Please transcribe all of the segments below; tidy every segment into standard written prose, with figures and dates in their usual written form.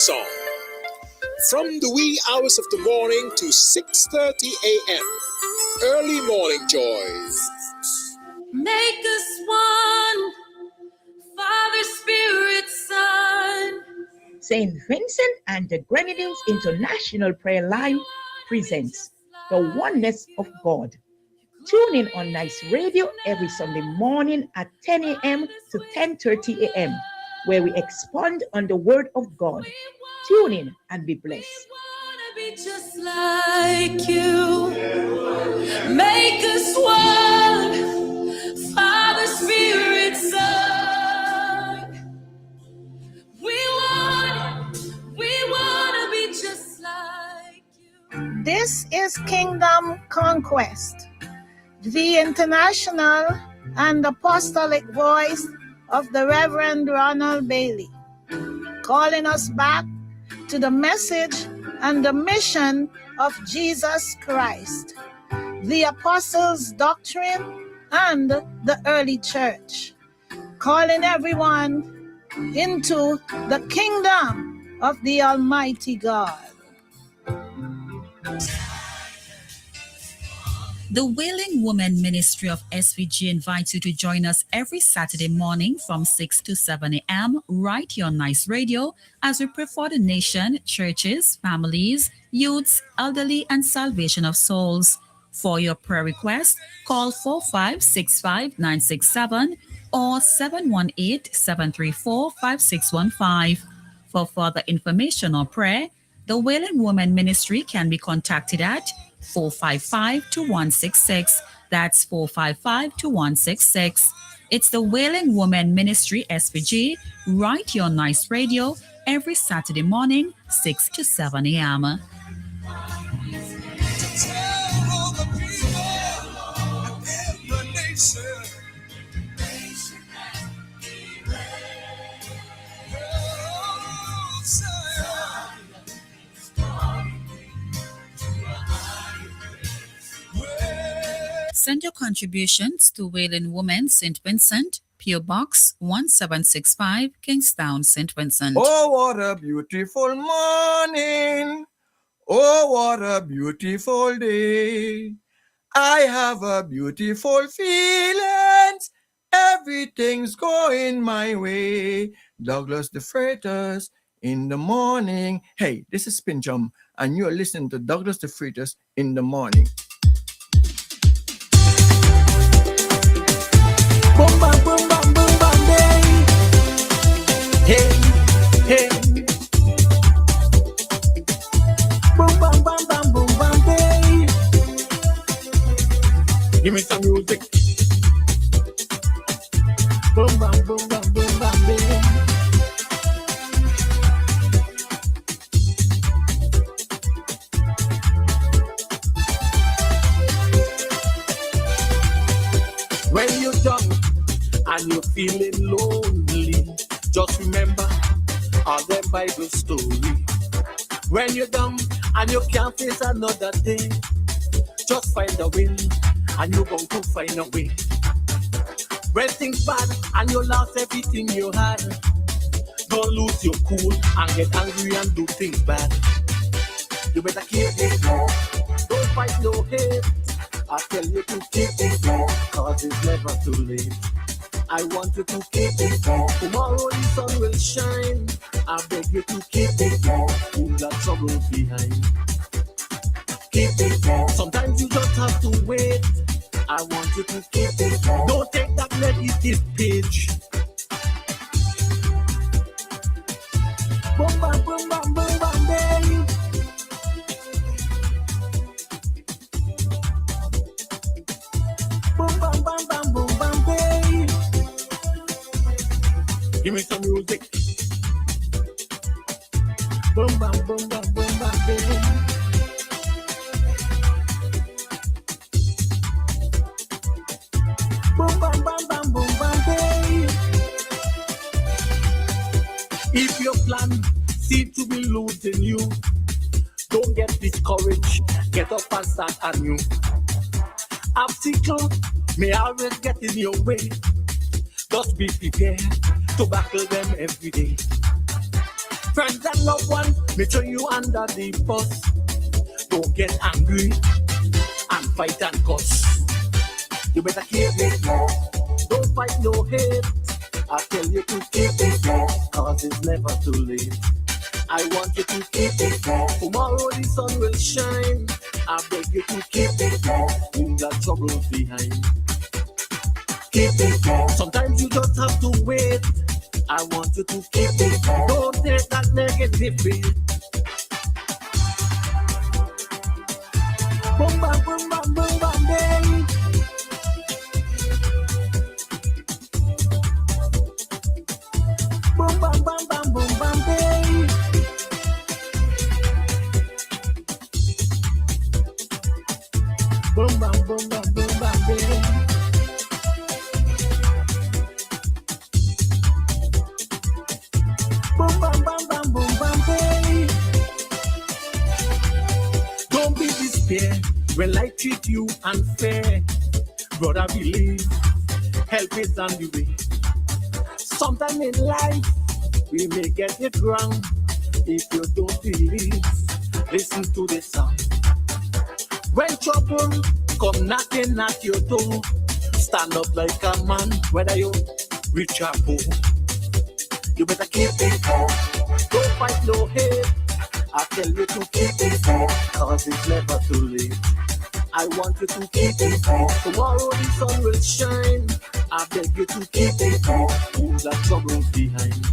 Song. From the wee hours of the morning to 6:30 a.m. Early morning joys. Make us one, Father, Spirit, Son. St. Vincent and the Grenadines International Prayer Line presents The Oneness of God. Tune in on Nice Radio every Sunday morning at 10 a.m. to 10:30 a.m. where we expound on the Word of God. Tune in and be blessed. We want to be just like you. Make us one, Father, Spirit, Son. We want to be just like you. This is Kingdom Conquest, the international and apostolic voice of the Reverend Ronald Bailey, calling us back to the message and the mission of Jesus Christ, the apostles' doctrine, and the early church, calling everyone into the kingdom of the Almighty God. The Wailing Woman Ministry of SVG invites you to join us every Saturday morning from 6 to 7 a.m. right here on Nice Radio as we pray for the nation, churches, families, youths, elderly, and salvation of souls. For your prayer request, call 4565967 or 718-734-5615. For further information or prayer, the Wailing Woman Ministry can be contacted at 455-2166. That's 455-2166. It's the Wailing Woman Ministry SVG right here on Nice Radio every Saturday morning, 6 to 7 a.m. Send your contributions to Wailing Woman St. Vincent, P.O. Box 1765, Kingstown, St. Vincent. Oh, what a beautiful morning. Oh, what a beautiful day. I have a beautiful feelings. Everything's going my way. Douglas the Freitas in the morning. Hey, this is Spin Jump, and you're listening to Douglas the Freitas in the morning. Boom, bam, boom, bam, boom, bam, day. Hey, hey. Boom, bam, bam, bam, boom, bam, day. Give me some music. Boom, bam, boom, bam, boom, bam, day. When you're done and you're feeling lonely, just remember all them Bible story. When you're down and you can't face another day, just find a will and you're going to find a way. When things bad and you lost everything you had, don't lose your cool and get angry and do things bad. You better keep it low, don't fight no hate. I tell you to keep it low, cause it's never too late. I want you to keep it low. Tomorrow the sun will shine. I beg you to keep it low. Leave that trouble behind. Keep it low. Sometimes you just have to wait. I want you to keep it low. Don't take that negative page. Boom, bam, boom, bam, boom, bam, babe. Boom, bam, bam, bam, boom, bam, babe. Give me some music. Boom, bam, boom, bam, boom, bam, babe. Boom, bam, bam, bam, boom, bam, babe. If your plan seems to be losing you, don't get discouraged. Get up and start anew. Obstacles may always get in your way. Just be prepared to battle them every day. Friends and loved ones, make sure you under the bus. Don't get angry and fight and cuss. You better keep it low. Don't fight no hate. I tell you to keep it low, cause it's never too late. I want you to keep it low. Tomorrow the sun will shine. I beg you to keep it low. You got trouble behind. Keep it low. Sometimes you just have to wait. I want you to keep it low. Don't take that negative beat. Boom bam boom bam boom bam bang. Boom bam bam bam boom bam bang. Boom bam boom bam boom bam bang. Boom bam bam bam boom bam bang. Don't be despair when life treat you unfair. Brother, believe help is on the way. Sometime in life we may get it wrong. If you don't believe, listen to the song. When trouble come knocking at your door, stand up like a man, whether you rich or poor. You better keep it up. Don't fight no hate. I tell you to keep it up, cause it's never too late. I want you to keep it up. Tomorrow the sun will shine. I beg you to keep it up. Who's that trouble behind?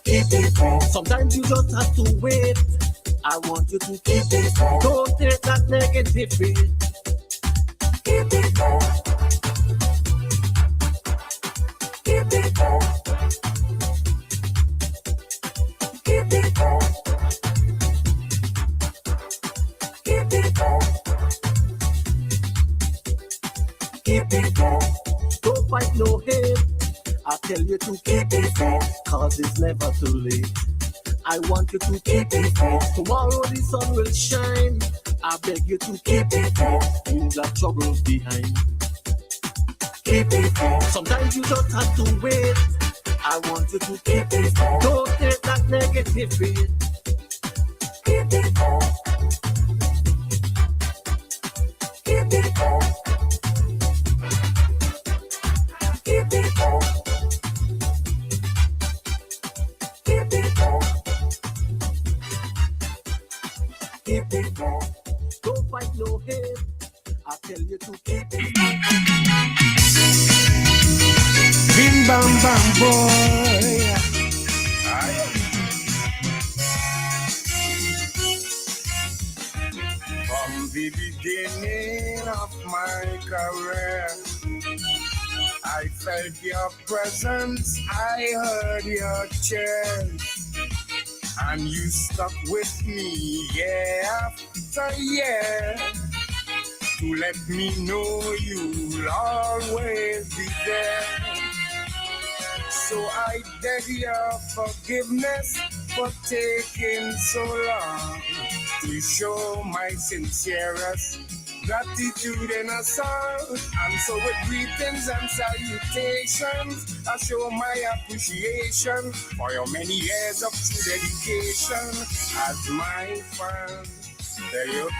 Keep it up. Sometimes you just have to wait. I want you to keep it up. Don't take that negative beat. Keep it up. Keep it up. Keep it up. Keep it up. Keep it up. Don't fight no hate. I tell you to keep it up, cause it's never too late. I want you to keep it up. Tomorrow the sun will shine. I beg you to keep it up. You got trouble behind. Keep it up. Sometimes you just have to wait. I want you to keep it up. Don't take that negative beat. Keep it up. Keep it up. Keep it up. Keep it up. Keep it up. Don't fight no hate. I tell you to keep it up. Bim bam bam boy. From the beginning of my career, I felt your presence, I heard your chant, and you stuck with me year after year to let me know you'll always be there. So I beg your forgiveness for taking so long to show my sincerest gratitude in a song. And so with greetings and salutations, I show my appreciation for your many years of true dedication as my friend. There you go.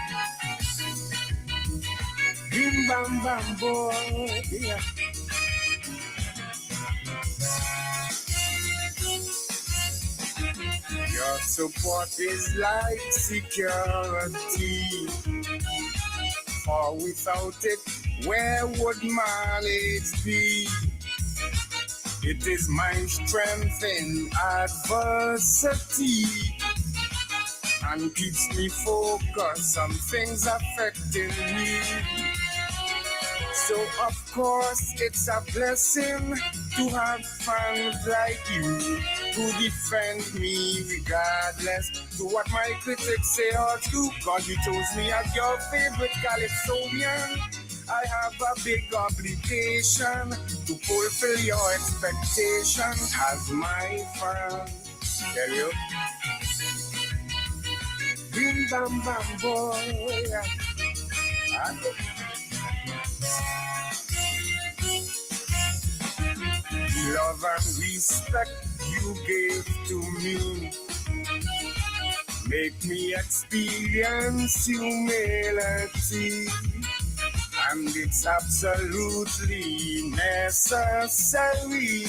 Bim bam bam boy. Yeah. Your support is like security, for without it, where would knowledge be? It is my strength in adversity and keeps me focused on things affecting me. So of course it's a blessing to have fans like you who defend me regardless to what my critics say or do. Cause you chose me as your favorite Calypsonian. I have a big obligation to fulfill your expectation as my friend. Tell you. Bim bam bam boy. Love and respect you you gave to me. Make me experience humility, and it's absolutely necessary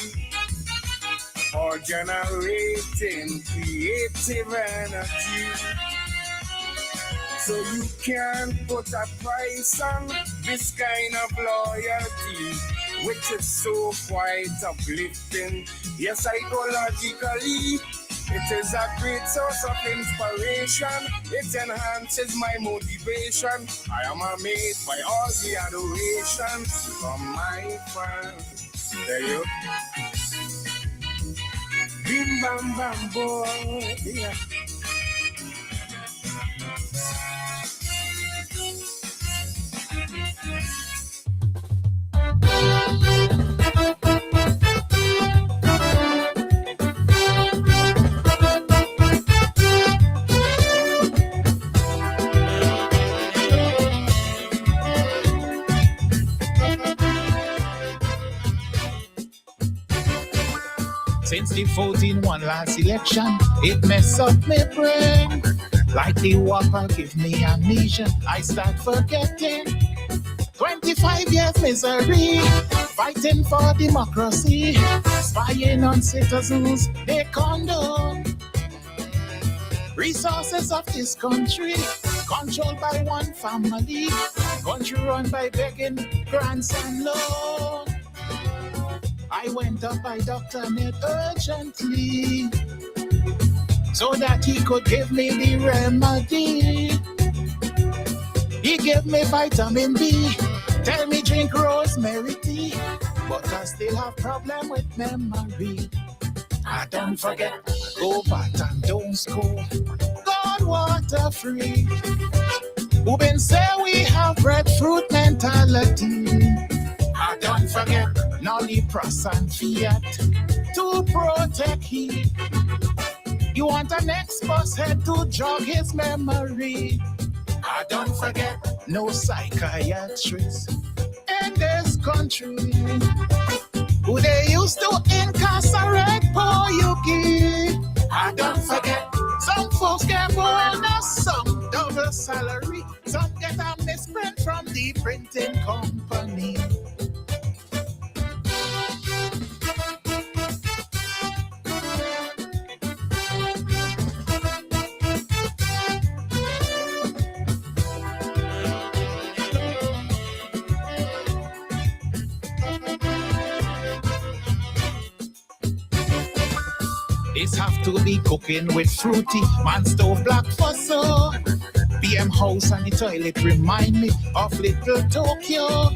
for generating creative energy. So you can't put a price on this kind of loyalty, which is so quite uplifting. Yes, psychologically, it is a great source of inspiration. It enhances my motivation. I am amazed by all the adoration from my fans. There you bim bam bam boy. Yeah. Since the 14-1 last election, it mess up my brain. Like the whopper give me amnesia, I start forgetting. 25 years misery, fighting for democracy, spying on citizens, they condone. Resources of this country, controlled by one family, country run by begging grants and loans. I went up by Dr. Ned urgently so that he could give me the remedy. He gave me vitamin B, tell me drink rosemary tea, but I still have problem with memory. I don't forget, go back and don't score. God water free. Who been say we have breadfruit mentality? I don't forget, Nolly Pros and Fiat to protect heat. You want an ex-boss head to jog his memory. I don't forget, no psychiatrist in this country. Who they used to incarcerate poor Yuki. I don't forget, some folks get bonus, some double salary, some get a misprint from the printing company. This have to be cooking with fruity, man stove black fossil. PM house and the toilet remind me of little Tokyo.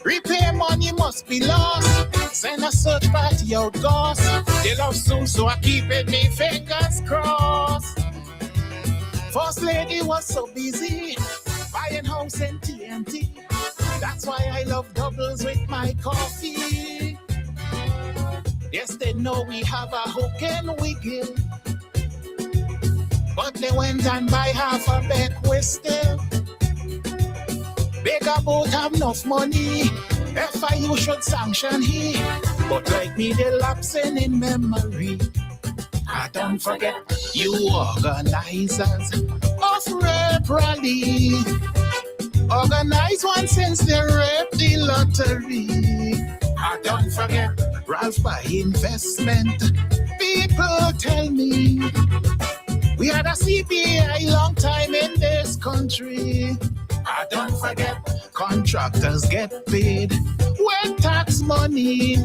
Repair money must be lost, send a search party out goss. They love soon, so I keep it me fingers crossed. First lady was so busy, buying house in TNT. That's why I love doubles with my coffee. Yes, they know we have a hook and wiggle, but they went and buy half a back whistle. Bigger boat have enough money, FIU should sanction he. But like me, they lapsing in memory. I don't forget you organizers of rape rally. Organize one since they raped the lottery. I don't forget Ralph by investment. People tell me we had a CPI long time in this country. I don't forget contractors get paid with tax money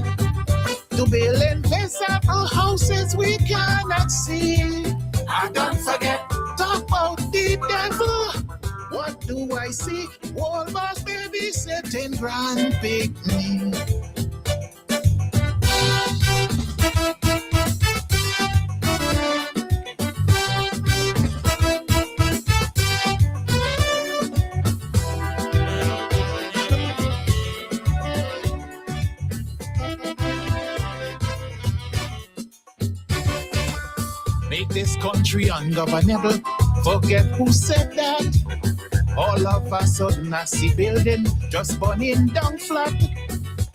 to build invisible houses we cannot see. I don't forget talk about the devil. What do I see? Walmart baby sitting grand picnic. Make this country ungovernable. Forget who said that. All of a sudden I see building just burning down flat.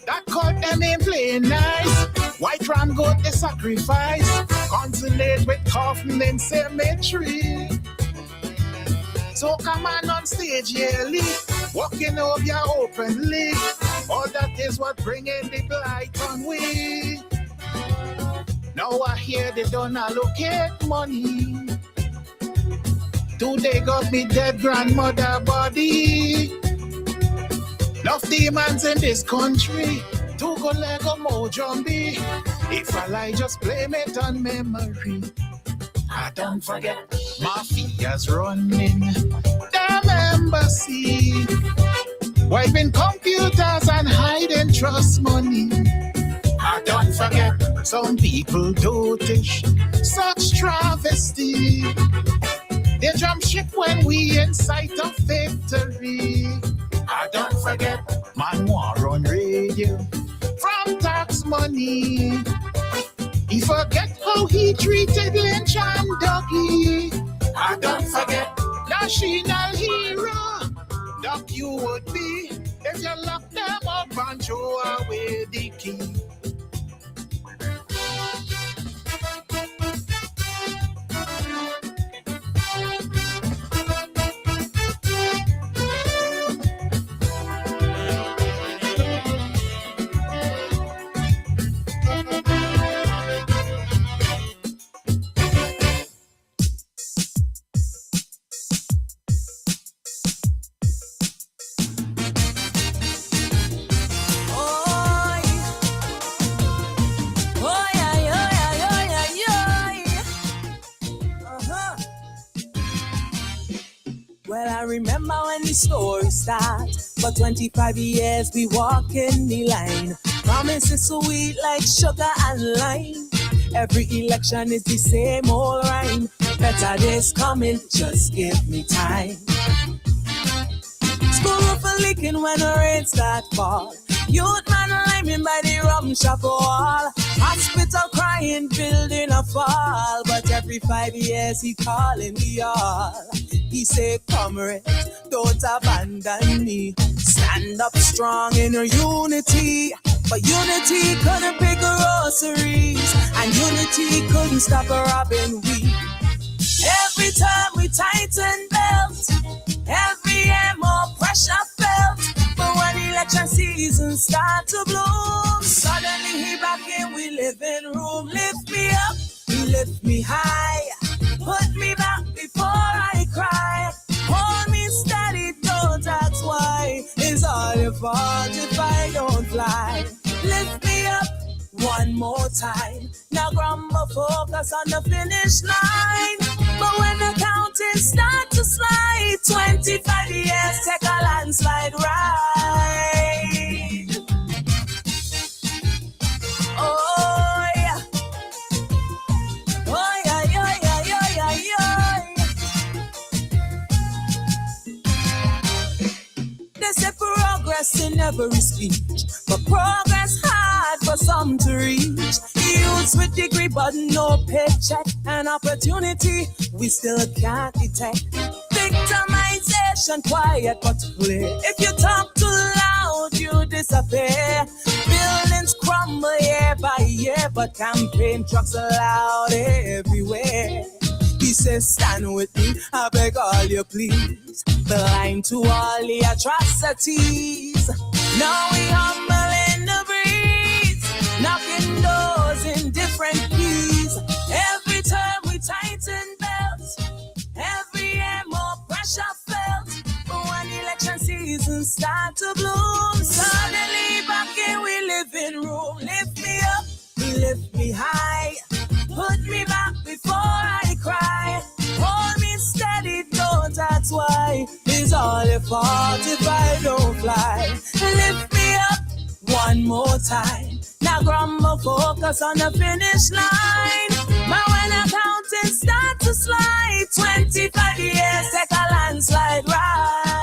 That court them ain't playing nice. White ram goat they sacrifice. Consolate with coffin in cemetery. So come on stage yearly, walking over your openly. All that is what bringing the blight on we. Now I hear they don't allocate money. Today got me dead grandmother body. Love demons in this country. To go Lego Mojambi. If I lie, just blame it on memory. I don't forget, mafia's running the embassy, wiping computers and hiding trust money. I don't forget, some people dotish, such travesty. They jump ship when we in sight of victory. I don't forget, man war on radio from tax money. He forget how he treated Lynch and Dougie. I don't forget, national hero. Duck you would be if you lock them up and throw away the key. Remember when the story starts? For 25 years we walk in the line. Promises sweet like sugar and lime. Every election is the same old rhyme. Better days coming, just give me time. School roof a leaking when the rain start fall. Youth man liming by the rum shop wall. Hospital crying, building a fall. But every 5 years he calling me all. He say, comrade, don't abandon me. Stand up strong in unity. But unity couldn't pick groceries. And unity couldn't stop robbing we. Every time we tighten belts, every year more pressure felt. But when election season start to bloom, suddenly he back in we living room. Lift me up, lift me high. Put me back before I cry. Hold me steady, don't ask why. It's all your fault if I don't fly. Lift me up one more time. Now grandma focus on the finish line. But when the counting start to slide, 25 years take a landslide ride. Oh yeah. Oh yeah, yeah, yeah, yeah, yeah, yeah. They say progress in every speech, but progress hard for some to reach. Youths with degree but no paycheck, and opportunity we still can't detect. Victimization quiet but clear. If you talk too loud, you disappear. Buildings crumble year by year, but campaign trucks are loud everywhere. He says, stand with me, I beg all you please. Blind to all the atrocities. Now we humble in the breeze, knocking doors in different keys. Every time we tighten belts, every year more pressure felt. But when election season start to bloom, suddenly back in we living room. Lift me up, lift me high. Put me back before I cry. Hold me steady, don't ask why. It's all your fault if I don't fly. Lift me up one more time. Now grandma focus on the finish line. But when the counting start to slide, 25 years take a landslide ride.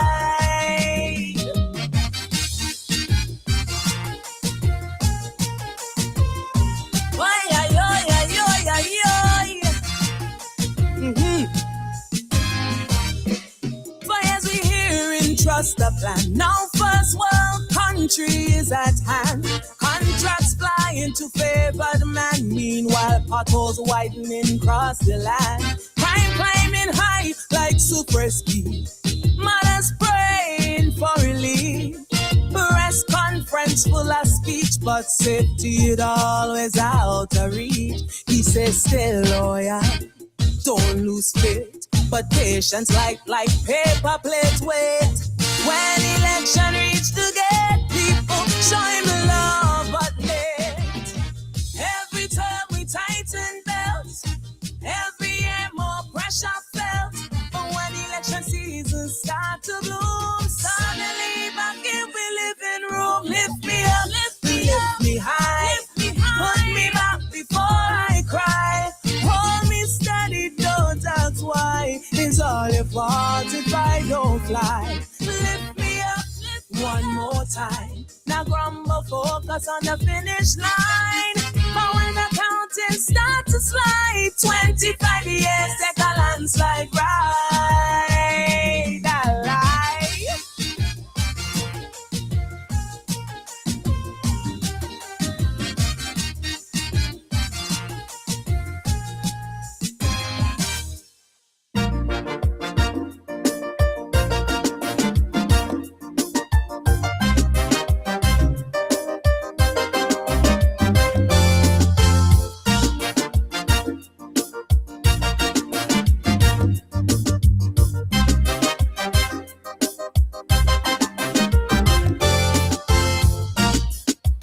Trust the plan. Now first world country is at hand. Contracts flying to favor the man. Meanwhile, potholes widening across the land. Crime climbing high like super speed. Mothers praying for relief. Press conference full of speech, but safety it always out of reach. He says, stay loyal, don't lose faith, but patience like paper plates wait. When election reach the gate, people show him love but late. Every time we tighten belts, every year more pressure felt. But when election season start to bloom, suddenly back in we living room. Lift me up, lift me high, put me back before I cry. Hold me steady, don't ask why. It's all your fault if I don't fly. Lift me up one more time. Now grumble, focus on the finish line. But when the counting start to slide, 25 years take a landslide ride. That lie.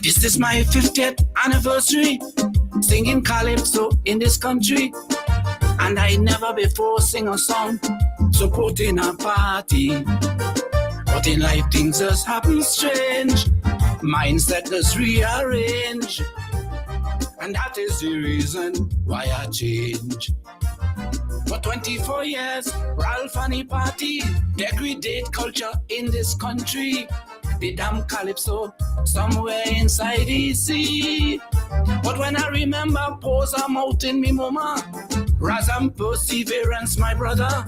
This is my 50th anniversary, singing calypso in this country. And I never before sing a song supporting a party. But in life things just happen strange, mindset just rearrange. And that is the reason why I change. For 24 years, Ralph and the party degradate culture in this country. The damn calypso somewhere inside the sea. But when I remember pose I'm out in me mama, raz and perseverance my brother,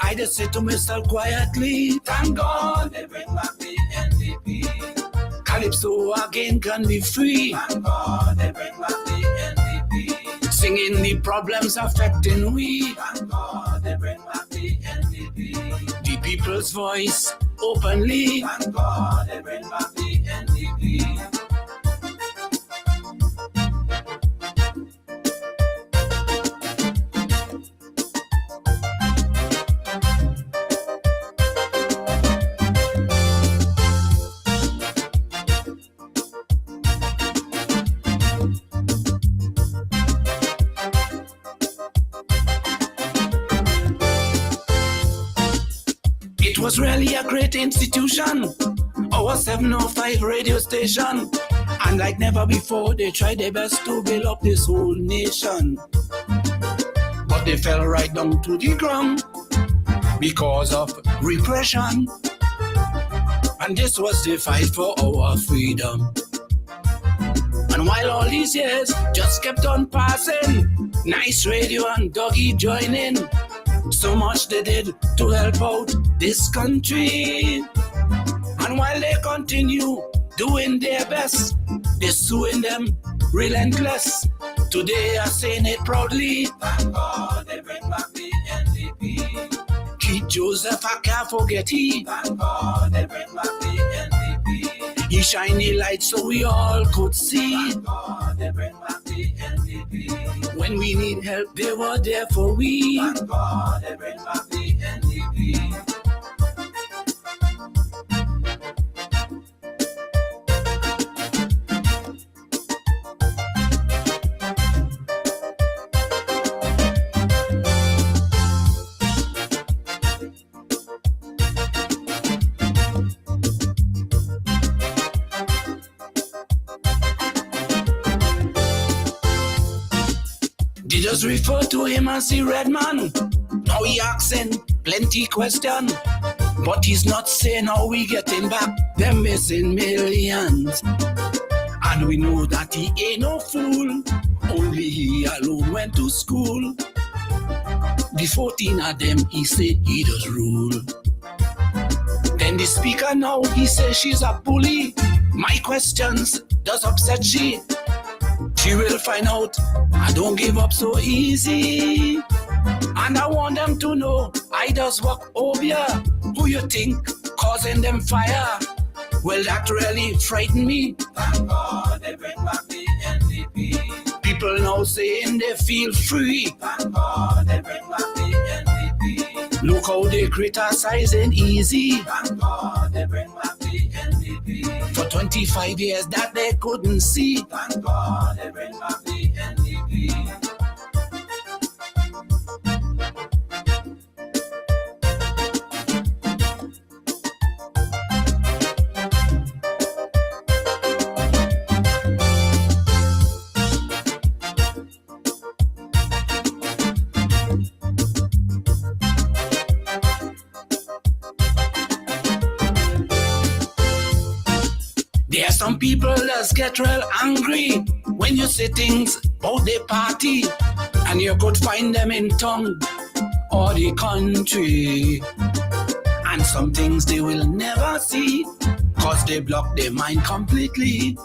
I just say to myself quietly, thank God they bring back the NDP. Calypso again can be free. Thank God they bring back the NDP. Singing the problems affecting we. Thank God they bring back the NDP. The people's voice openly. Thank God they bring back the NDP. It was really a great institution, our 705 radio station. And like never before, they tried their best to build up this whole nation. But they fell right down to the ground because of repression. And this was the fight for our freedom. And while all these years just kept on passing, Nice Radio and Doggy joining. So much they did to help out this country. And while they continue doing their best, they're suing them relentless. Today I'm saying it proudly. Thank God they bring back the NDP. Keith Joseph, I can't forget he. Thank God they bring back the NDP. He shine the light so we all could see. Thank God they bring back the NDP. When we need help, they were there for we. Thank God they bring back the NDP. They just refer to him as the red man. Now he asking plenty question, but he's not saying how we getting back them missing millions. And we know that he ain't no fool, only he alone went to school. The 14 of them, he say he does rule. Then the speaker now, he says she's a bully. My questions does upset she. She will find out I don't give up so easy. And I want them to know I does walk over ya. Who you think causing them fire? Well, that really frightened me. Thank God they bring back the NDP. People now saying they feel free. Thank God they bring back the NDP. Look how they criticizing easy. Thank God they bring back the NDP. For 25 years that they couldn't see. Thank God they bring back the NDP. There are some people that get real angry when you say things about their party, and you could find them in town or the country. And some things they will never see, cause they block their mind completely.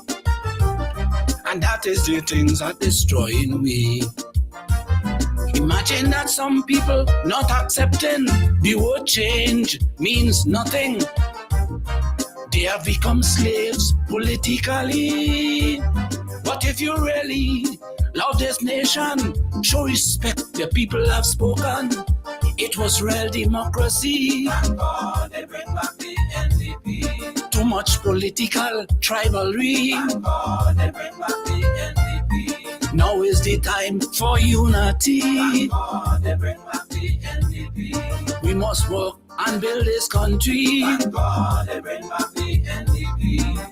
And that is the things that destroying we. Imagine that some people not accepting the word change means nothing. They have become slaves politically. But if you really love this nation, show respect the people have spoken. It was real democracy. Thank God they bring back the NDP. Too much political rivalry. Thank God they bring back the NDP. Now is the time for unity. Thank God they bring back the NDP. We must work and build this country. Thank God they bring back the NDP.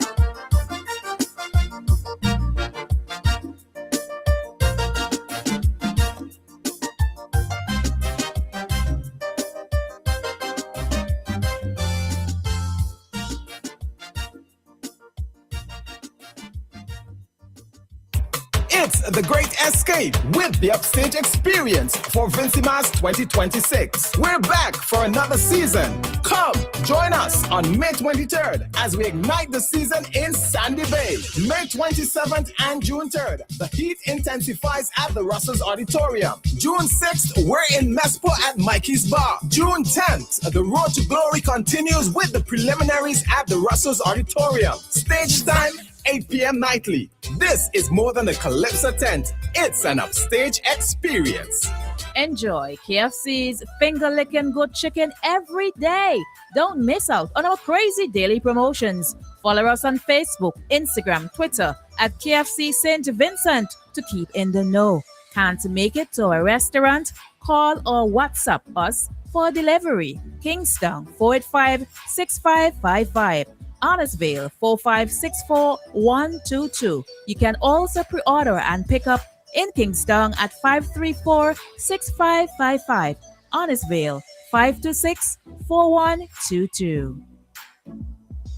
It's the Great Escape with the Upstage Experience for Vincimas 2026. We're back for another season. Come, join us on May 23rd as we ignite the season in Sandy Bay. May 27th and June 3rd, the heat intensifies at the Russell's Auditorium. June 6th, we're in Mespo at Mikey's Bar. June 10th, the Road to Glory continues with the preliminaries at the Russell's Auditorium. Stage time, 8 p.m. nightly. This is more than a Calypso tent. It's an upstage experience. Enjoy KFC's finger-licking good chicken every day. Don't miss out on our crazy daily promotions. Follow us on Facebook, Instagram, Twitter at KFC St. Vincent to keep in the know. Can't make it to a restaurant? Call or WhatsApp us for delivery. Kingston 485-6555. Honestville 4564122. You can also pre-order and pick up in Kingston at 534-6555. Honestville 526-4122.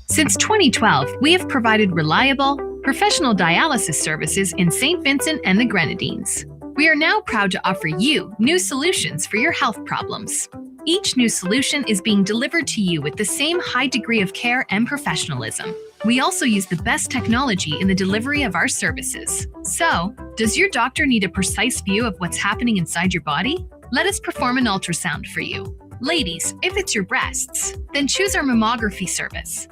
Since 2012, we have provided reliable, professional dialysis services in St. Vincent and the Grenadines. We are now proud to offer you new solutions for your health problems. Each new solution is being delivered to you with the same high degree of care and professionalism. We also use the best technology in the delivery of our services. So, does your doctor need a precise view of what's happening inside your body? Let us perform an ultrasound for you. Ladies, if it's your breasts, then choose our mammography service.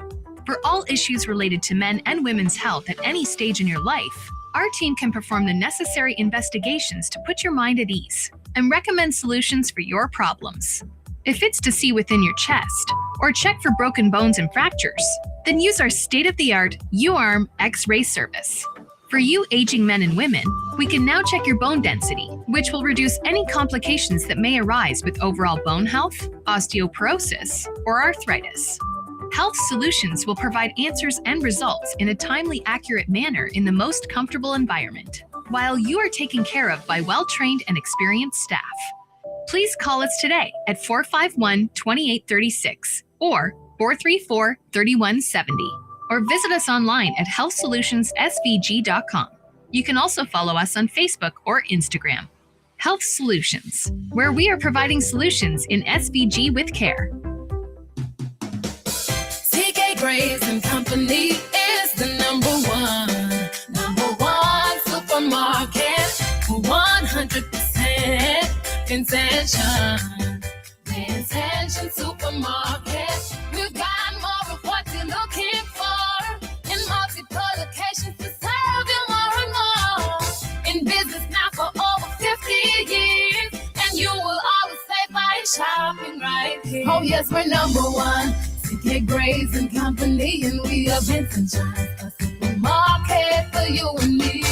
For all issues related to men and women's health at any stage in your life, our team can perform the necessary investigations to put your mind at ease and recommend solutions for your problems. If it's to see within your chest or check for broken bones and fractures, then use our state-of-the-art U-Arm X-ray service. For you aging men and women, we can now check your bone density, which will reduce any complications that may arise with overall bone health, osteoporosis, or arthritis. Health Solutions will provide answers and results in a timely, accurate manner in the most comfortable environment, while you are taken care of by well-trained and experienced staff. Please call us today at 451-2836 or 434-3170, or visit us online at healthsolutionsSVG.com. You can also follow us on Facebook or Instagram. Health Solutions, where we are providing solutions in SVG with care. CK Graves and Company is the number one supermarket, 100% intention. The Intention Supermarket. We've got more of what you're looking for in multiple locations to serve you more and more. In business now for over 50 years, and you will always say by shopping right here. Oh yes, we're number one. CK Graves and Company, and we are Vincent Johns, a supermarket for you and me.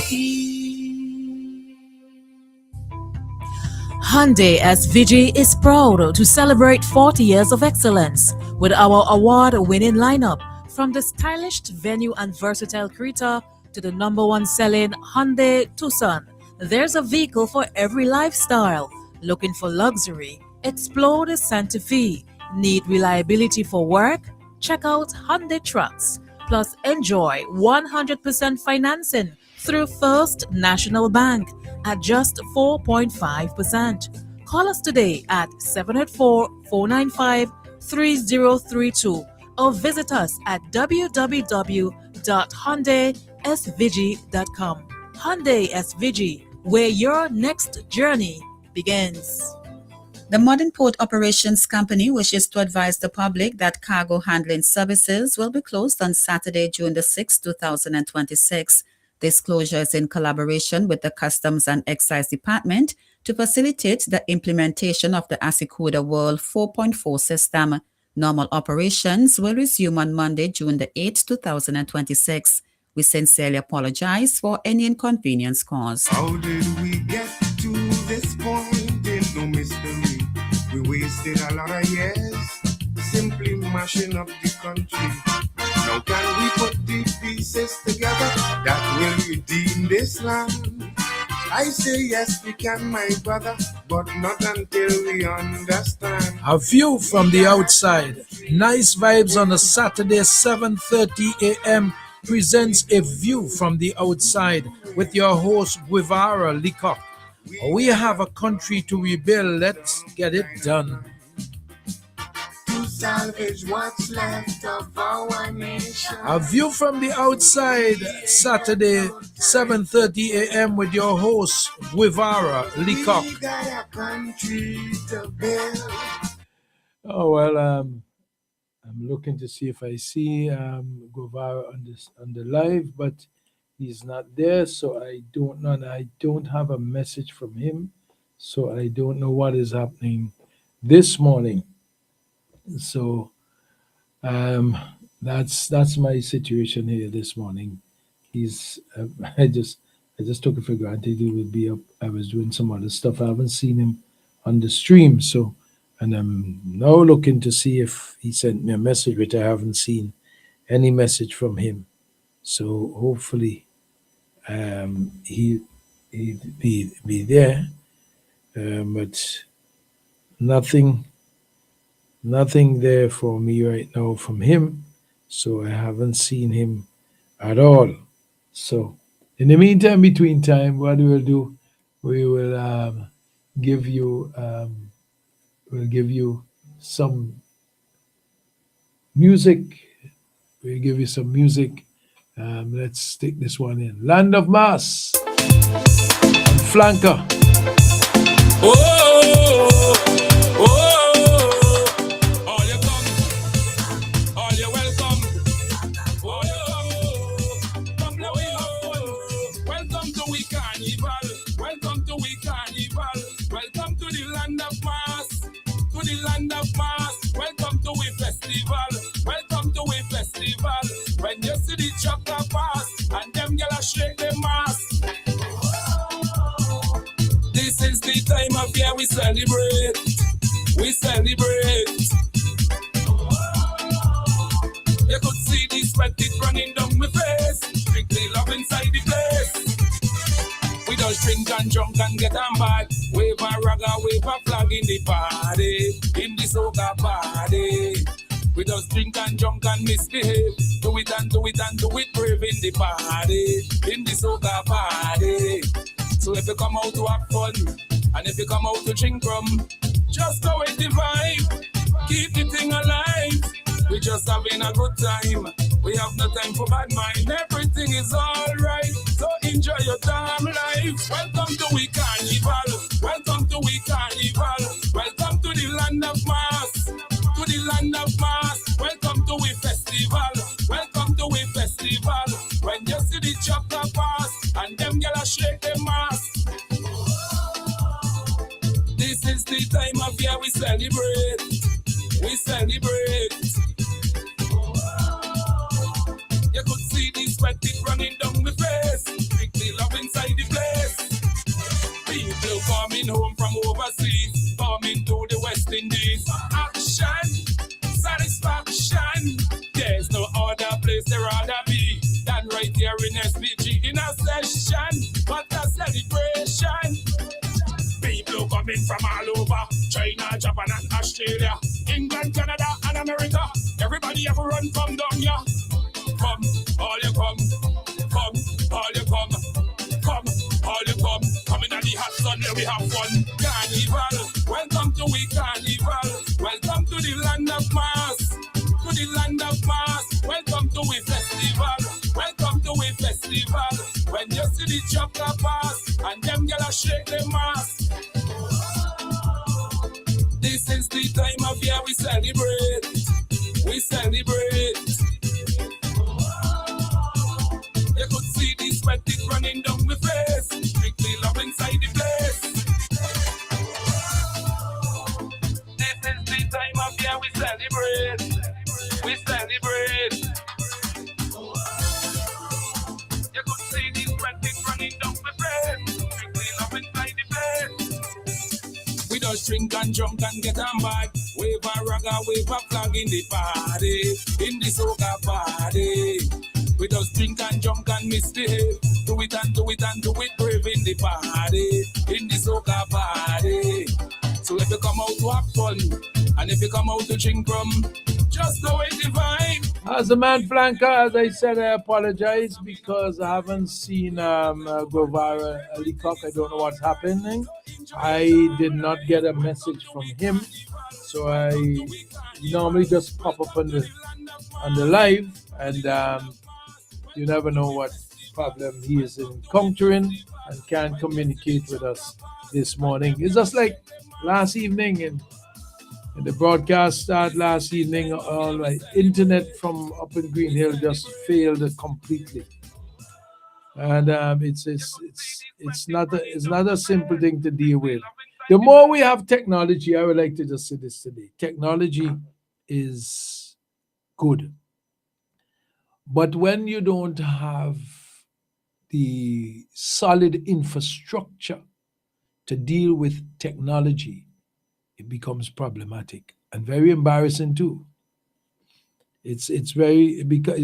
Hyundai SVG is proud to celebrate 40 years of excellence with our award-winning lineup, from the stylish venue and versatile Creta to the number one selling Hyundai Tucson. There's a vehicle for every lifestyle. Looking for luxury? Explore the Santa Fe. Need reliability for work? Check out Hyundai Trucks. Plus, enjoy 100% financing through First National Bank at just 4.5%. Call us today at 784-495-3032 or visit us at www.hyundaisvg.com. Hyundai SVG, where your next journey begins. The Modern Port Operations Company wishes to advise the public that cargo handling services will be closed on Saturday, June the 6th, 2026. This closure is in collaboration with the Customs and Excise Department to facilitate the implementation of the Asicuda World 4.4 system. Normal operations will resume on Monday, June the 8th, 2026. We sincerely apologize for any inconvenience caused. How did we get to this point? Ain't no mystery. We wasted a lot of years simply mashing up the country. Now can we put the pieces together that will redeem this land? I say yes, we can, my brother, but not until we understand. A view from the outside. Nice vibes on a Saturday, 7:30 a.m. presents a view from the outside with your host Guevara Leacock. We have a country to rebuild. Let's get it done. To salvage what's left of our nation. A view from the outside, Saturday, 7:30 a.m. with your host Guevara Leacock. We got a country to build. Oh well, I'm looking to see if I see Guevara on the live, but he's not there, so I don't know. And I don't have a message from him, so I don't know what is happening this morning. So that's my situation here this morning. He's I just took it for granted he would be up. I was doing some other stuff. I haven't seen him on the stream, so. And I'm now looking to see if he sent me a message, which I haven't seen any message from him. So hopefully he'll be there. But nothing there for me right now from him. So I haven't seen him at all. So in the meantime, between time, what we'll do, we will give you some music. We'll give you some music. Let's stick this one in. Land of Mass and Flanker. Oh, all you come, all you welcome. Come now we have fun. Welcome to we carnival. Welcome to we carnival. Welcome to the land of Mass. To the land of Mass. Welcome to we festival. Welcome to we festival. When you see the chopper pass and them gyal shake the mass. This is the time of year we celebrate. We celebrate. You could see the sweat it running down my face. Strictly love inside the place. We just drink and drunk and get on bad. Wave a ragga, wave a flag in the party. In the soca party. We just drink and drunk and misbehave. Do it and do it and do it brave in the party. In the soca party. So if you come out to have fun, and if you come out to drink rum, just go with the vibe. Keep the thing alive. We just having a good time. We have no time for bad mind. Everything is alright. So enjoy your damn life. Welcome to we carnival. Welcome to we carnival. Welcome to the land of mass. To the land of mass. Welcome to we festival. Welcome to we festival. When you see the chopper pass and them gyal shake them mask. This is the time of year we celebrate. We celebrate. You could see the sweat it running down my face. Strictly love inside the place. People coming home from overseas, coming to the West Indies. Action, satisfaction. There's no other place they'd rather be than right here in SVG in a session. What a celebration. People coming from all over China, Japan, and Australia, England, Canada, and America. Everybody have a run from down here. Come, all you come, all you come, all you come. Come in the hot sun, let we have fun. Carnival, welcome to we carnival. Welcome to the land of mass, to the land of mass. Welcome to we festival, welcome to we festival. When you see the chocolate pass and them gyal shake them mask. This is the time of year we celebrate, we celebrate. You could see the sweat it running down my face. Strictly love inside the place. This is the time of year we celebrate. We celebrate. You could see the sweat it running down my face. Strictly love inside the place. We just drink and jump and get on back. Wave a ragga, wave a flag in the party. In the soca party. We just drink and jump and misbehave. Do it and do it and do it brave in the party. In the soca party. So if you come out to have fun, and if you come out to drink rum, just go with the vibe. As a man flanker, as I said, I apologize because I haven't seen Guevara Leacock. I don't know what's happening. I did not get a message from him. So I normally just pop up on the live, and you never know what problem he is encountering and can't communicate with us this morning. It's just like last evening and the broadcast start last evening. All my internet from up in Green Hill just failed completely, and it's not a simple thing to deal with. The more we have technology, I would like to just say this today: technology is good. But when you don't have the solid infrastructure to deal with technology, it becomes problematic and very embarrassing too. It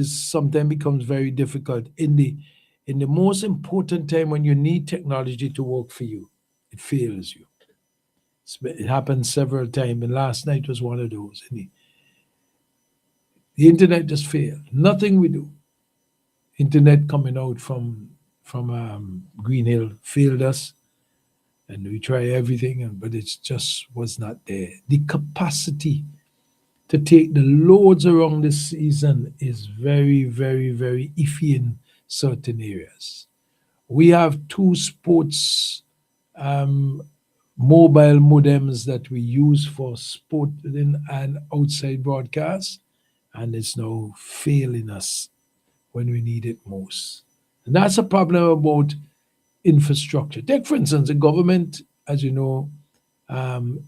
sometimes becomes very difficult in the most important time when you need technology to work for you. It fails you. It happened several times, and last night was one of those. The internet just failed. Nothing we do. Internet coming out from Green Hill failed us, and we try everything, but it just was not there. The capacity to take the loads around this season is very, very, very iffy in certain areas. We have 2 sports mobile modems that we use for sport and outside broadcasts, and it's now failing us when we need it most. And that's a problem about infrastructure. Take, for instance, the government, as you know,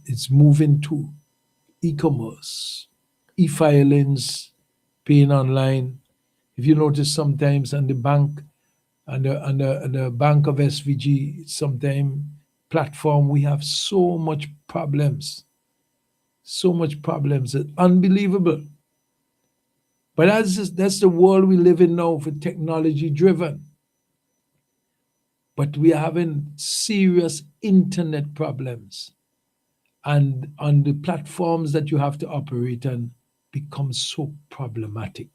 it's moving to e-commerce, e-filings, paying online. If you notice sometimes on the bank, on the Bank of SVG, sometimes platform, we have so much problems. It's unbelievable. But that's the world we live in now, for technology driven. But we are having serious internet problems. And on the platforms that you have to operate on becomes so problematic.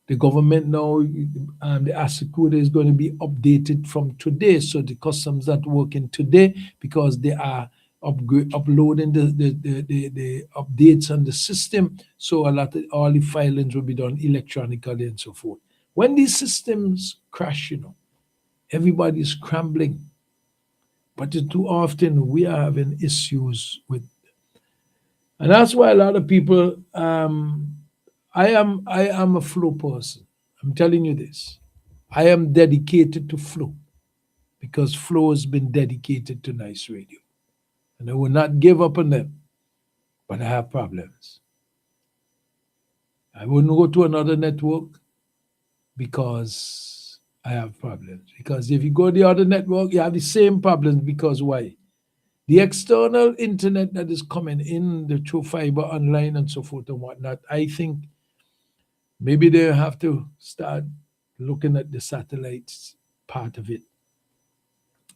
The government now, the ASIC code is going to be updated from today. So the customs that working today, because they are uploading the updates on the system, so all the filings will be done electronically and so forth. When these systems crash, everybody is scrambling. But too often we are having issues with, and that's why a lot of people. I am a flow person. I'm telling you this. I am dedicated to flow because flow has been dedicated to Nice Radio, and I will not give up on them. But I have problems. I wouldn't go to another network because I have problems. Because if you go to the other network, you have the same problems. Because why? The external internet that is coming in, the true fiber online and so forth and whatnot, I think maybe they have to start looking at the satellites part of it.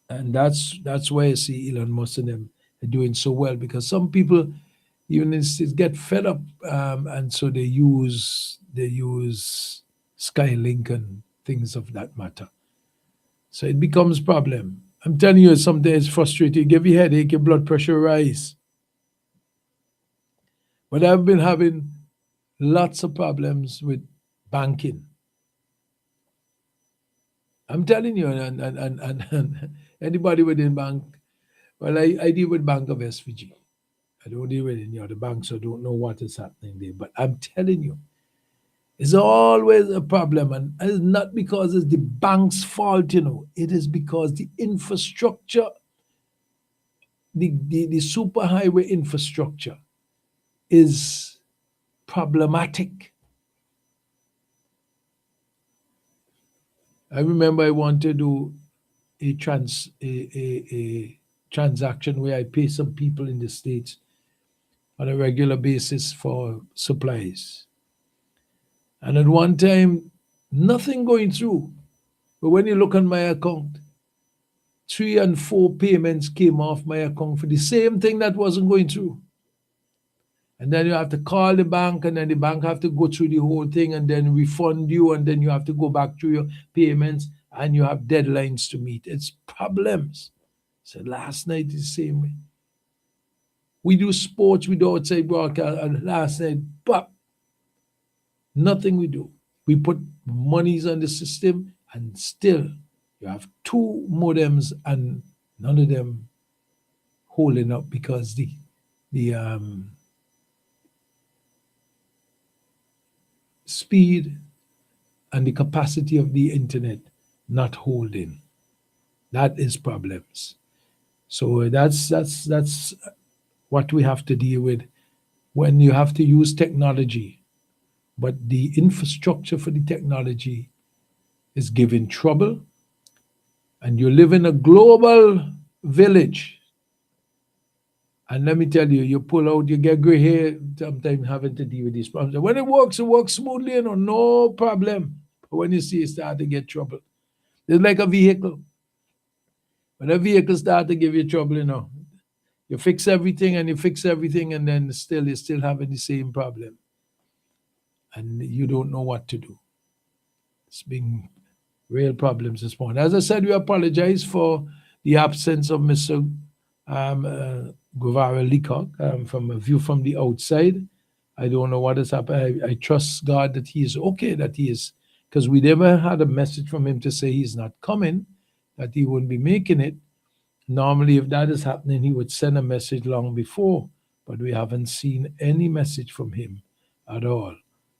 And that's why I see Elon Musk and them are doing so well, because some people even get fed up, and so they use Skylink and things of that matter. So it becomes problem. I'm telling you, some days frustrating. You give you headache, your blood pressure rise. But I've been having lots of problems with banking. I'm telling you, and anybody within bank, well, I deal with Bank of SVG. I don't deal with any other banks, so I don't know what is happening there. But I'm telling you, it's always a problem. And it's not because it's the bank's fault, It is because the infrastructure, the superhighway infrastructure is problematic. I remember I wanted to do a transaction where I pay some people in the States on a regular basis for supplies. And at one time, nothing going through. But when you look on my account, 3 and 4 payments came off my account for the same thing that wasn't going through. And then you have to call the bank, and then the bank have to go through the whole thing and then refund you, and then you have to go back through your payments, and you have deadlines to meet. It's problems. So last night is the same way. We do sports, we do outside broadcast, and last night, but nothing we do. We put monies on the system, and still you have 2 modems and none of them holding up because the speed and the capacity of the internet not holding. That is problems. So that's what we have to deal with when you have to use technology, but the infrastructure for the technology is giving trouble, and you live in a global village. And let me tell you, you pull out, you get gray hair, sometimes having to deal with these problems. When it works smoothly, no problem. But when you see it start to get trouble, it's like a vehicle. When a vehicle starts to give you trouble, you fix everything and then you're still having the same problem. And you don't know what to do. It's been real problems this morning. As I said, we apologize for the absence of Mr. Guevara Leacock from a view from the outside. I don't know what has happened. I trust God that he is okay, because we never had a message from him to say he's not coming, that he wouldn't be making it. Normally, if that is happening, he would send a message long before, but we haven't seen any message from him at all.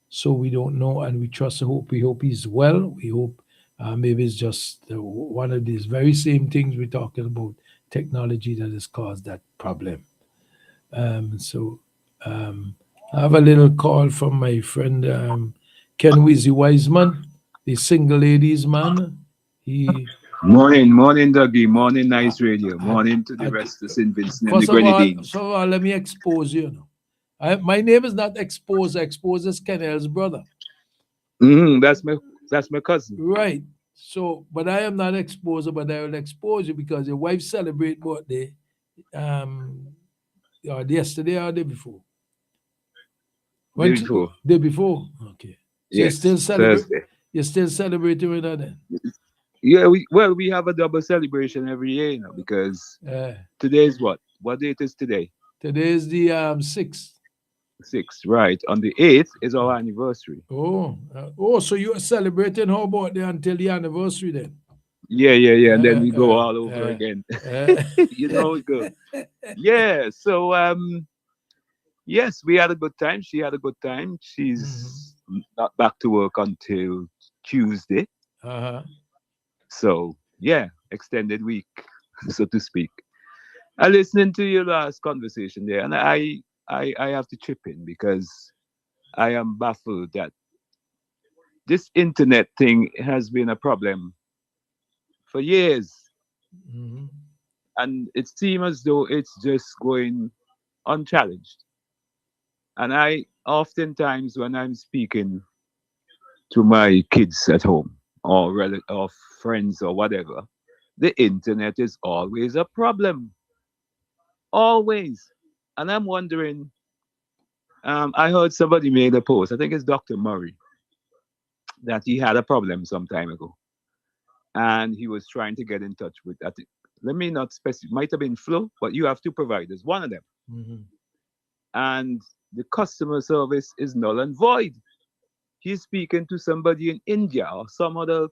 So we don't know, and we trust and hope. We hope he's well. We hope maybe it's just one of these very same things we're talking about, technology, that has caused that problem. I have a little call from my friend Ken Weezy Wiseman, the single ladies man. Morning, Dougie. Morning, Nice Radio. Morning to the rest of St. Vincent and the Grenadines. First of all, let me expose you. My name is not Expose. Expose is Kenel's brother. That's my cousin. Right. So, but I am not Exposer, but I will expose you because your wife celebrated birthday yesterday or the day before. Day before. Okay. So yes, you're still celebrating with her then? Yeah, we have a double celebration every year, because today is what? What date is today? Today is the 6th. 6th, right. On the 8th is our anniversary. So you're celebrating, how about until the anniversary then? Yeah. And then we go all over again. You know we go. Yeah. So yes, we had a good time. She had a good time. She's not back to work until Tuesday. So yeah, extended week, so to speak. I listening to your last conversation there, and I have to chip in because I am baffled that this internet thing has been a problem for years. And it seems as though it's just going unchallenged. And I oftentimes, when I'm speaking to my kids at home or friends or whatever, the internet is always a problem. Always. And I'm wondering, I heard somebody made a post, I think it's Dr. Murray, that he had a problem some time ago. And he was trying to get in touch with, I think, let me not specify, might have been Flo, but you have two providers, one of them. And the customer service is null and void. He's speaking to somebody in India or some other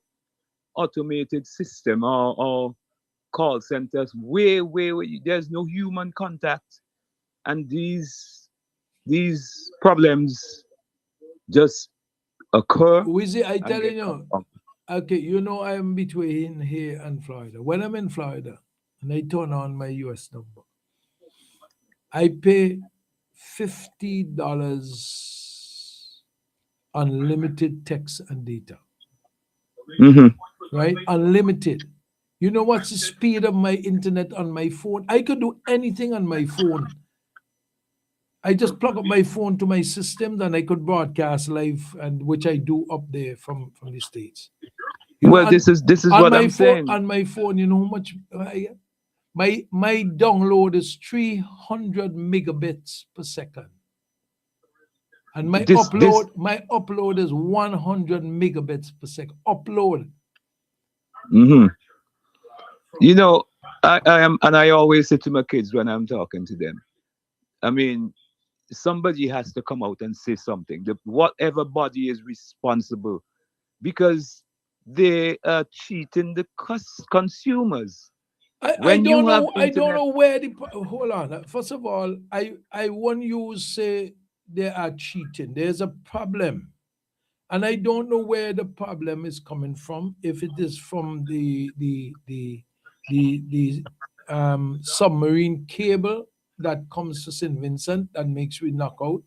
automated system or call centers where there's no human contact, and these problems just occur. Wizzy, I telling you, okay, you know I'm between here and Florida. When I'm in Florida and I turn on my US number, I pay $50 unlimited text and data. Right? Unlimited. You know what's the speed of my internet on my phone? I could do anything on my phone. I just plug up my phone to my system, and I could broadcast live, and which I do up there from the States. This is what I'm saying. On my phone, you know how much my download is 300 megabits per second. And my upload is 100 megabits per second. Upload. You know, I am, and I always say to my kids when I'm talking to them, I mean, somebody has to come out and say something. Whatever body is responsible, because they are cheating the consumers. I don't know where the hold on. First of all, I want you to say they are cheating. There's a problem. And I don't know where the problem is coming from. If it is from the submarine cable that comes to St. Vincent that makes we knock out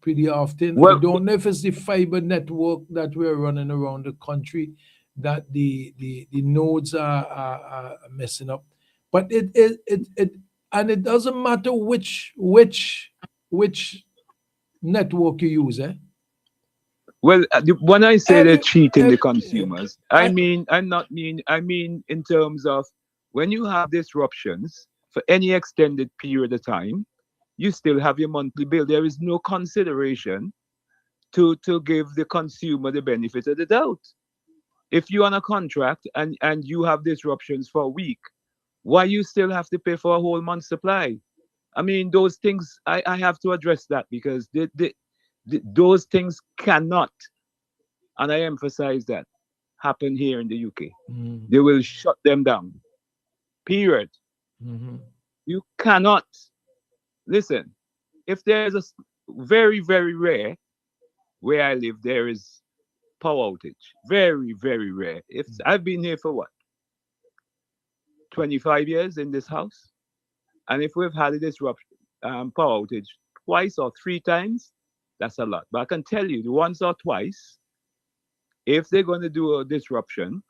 pretty often. I don't know if it's the fiber network that we're running around the country that the nodes are messing up. But it doesn't matter which network you use, eh? Well, when I say they're cheating the consumers, I mean in terms of when you have disruptions for any extended period of time, you still have your monthly bill. There is no consideration to give the consumer the benefit of the doubt. If you're on a contract and you have disruptions for a week, why you still have to pay for a whole month's supply? I mean, those things, I have to address that because those things cannot, and I emphasize that, happen here in the UK. They will shut them down. Period. You cannot. Listen, if there's a very, very rare, where I live, there is power outage. Very, very rare. If I've been here for what? 25 years in this house. And if we've had a disruption, power outage twice or three times, that's a lot. But I can tell you, the once or twice, if they're going to do a disruption,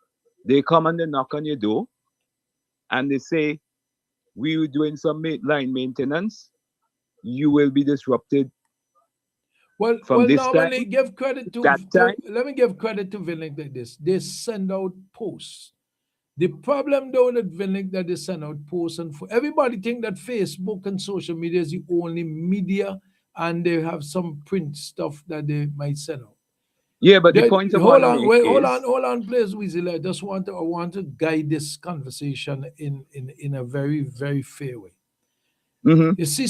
they come and they knock on your door and they say, we were doing some line maintenance. You will be disrupted. Well, this normally time, give credit to that time. Let me give credit to Vinlick like this. They send out posts. The problem though that Vinlick that they send out posts, and for everybody think that Facebook and social media is the only media, and they have some print stuff that they might send out. Yeah, but the point I want to make is... Hold on, please, Weasel. I want to guide this conversation in a very, very fair way. Mm-hmm. You see,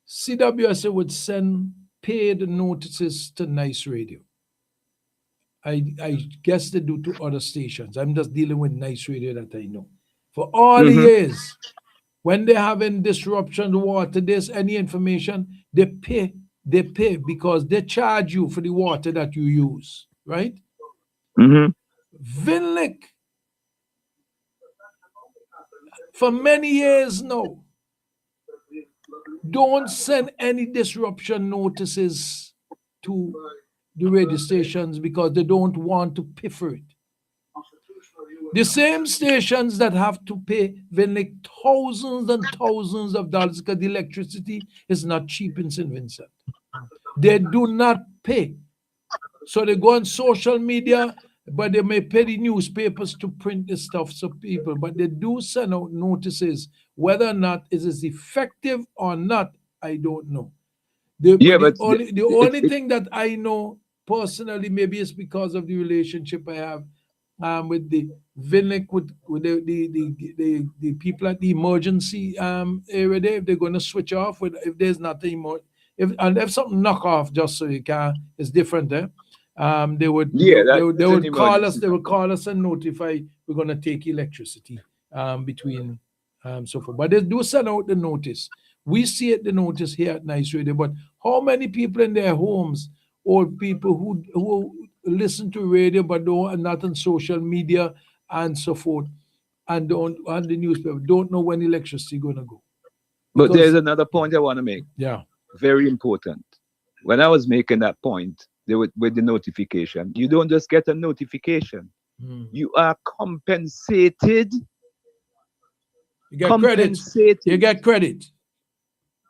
CWSA would send paid notices to Nice Radio. I guess they do to other stations. I'm just dealing with Nice Radio that I know. For all the years, when they're having disruption, water, there's any information, they pay because they charge you for the water that you use, right? Mm-hmm. Vinlic, for many years now, don't send any disruption notices to the radio stations because they don't want to pay for it. The same stations that have to pay Vinlic thousands and thousands of dollars because the electricity is not cheap in St. Vincent. They do not pay. So they go on social media, but they may pay the newspapers to print the stuff so people, but they do send out notices. Whether or not it is effective or not, I don't know. The only thing that I know personally, maybe it's because of the relationship I have with the Vinlic, with the people at the emergency area there, if they're going to switch off, if there's nothing more, if something knock off, just so you can, it's different there. They would call us. They would call us and notify we're going to take electricity between so forth. But they do send out the notice. We see it, the notice here at Nice Radio. But how many people in their homes, or people who listen to radio but are not on social media and so forth, and don't on the newspaper, don't know when electricity going to go? But there's another point I want to make. Yeah. Very important. When I was making that point, with the notification, you don't just get a notification. You are compensated. You get credit. You get credit.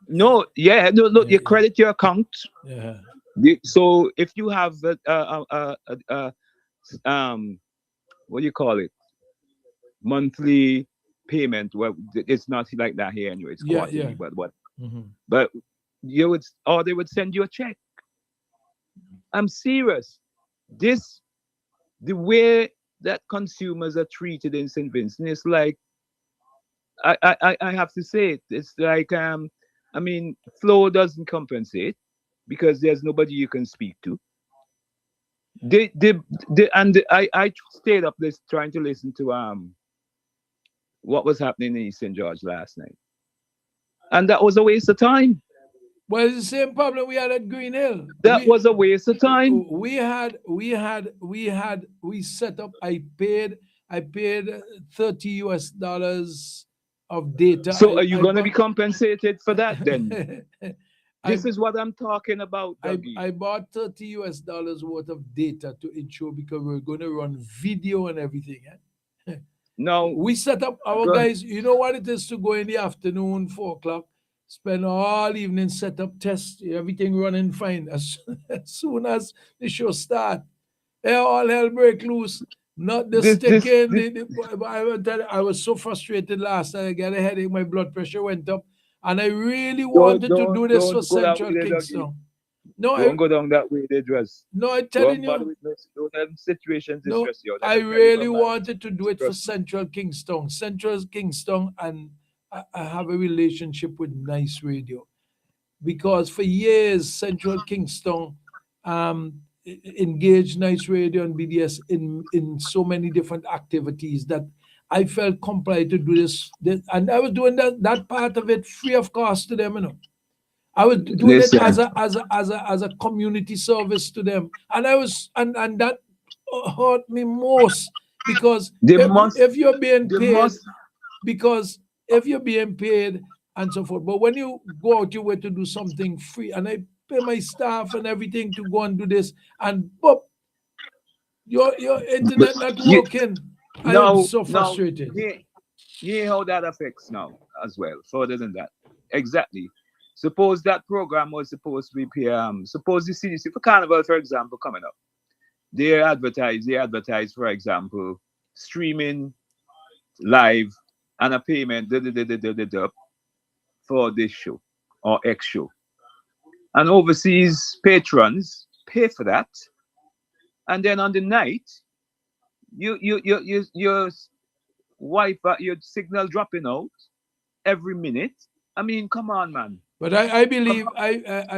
No, you credit your account. Yeah. So if you have what do you call it? Monthly payment. Well, it's not like that here anyway. It's quarterly, but what? But they would send you a check. I'm serious. The way that consumers are treated in St. Vincent is like, I have to say it. It's like, Flow doesn't compensate because there's nobody you can speak to. I stayed up trying to listen to what was happening in East St. George last night, and that was a waste of time. Well, it's the same problem we had at Green Hill. That was a waste of time. We set up. I paid $30 of data. So are you going to be compensated for that then? This is what I'm talking about. I bought $30 worth of data to ensure, because we're going to run video and everything. No, we set up our guys. You know what it is to go in the afternoon, 4 o'clock, spend all evening, set up tests, everything running fine. As soon as the show start, all hell break loose. Not the sticking. I was so frustrated last night. I got a headache. My blood pressure went up. And I really wanted to do this for Central Kingston. Don't go down that way, they dress. No, I'm telling you. Don't have situations no, I really wanted to do it for Central Kingston. Central Kingston, and I have a relationship with Nice Radio. Because for years, Central Kingston engaged Nice Radio and BDS in so many different activities that I felt compelled to do this, and I was doing that part of it free of cost to them. I was doing it as a community service to them, and that hurt me most, because if you're being paid, if you're being paid and so forth, but when you go out your way to do something free, and I pay my staff and everything to go and do this, and your internet not working. I'm so frustrated. Yeah, how that affects now as well. Further than that, exactly. Suppose that program was supposed to be suppose the CDC for Carnival, for example, coming up. They advertise, for example, streaming live and a payment for this show or X show. And overseas patrons pay for that, and then on the night, your Wi-Fi, your signal dropping out every minute. I mean, come on, man. But I believe I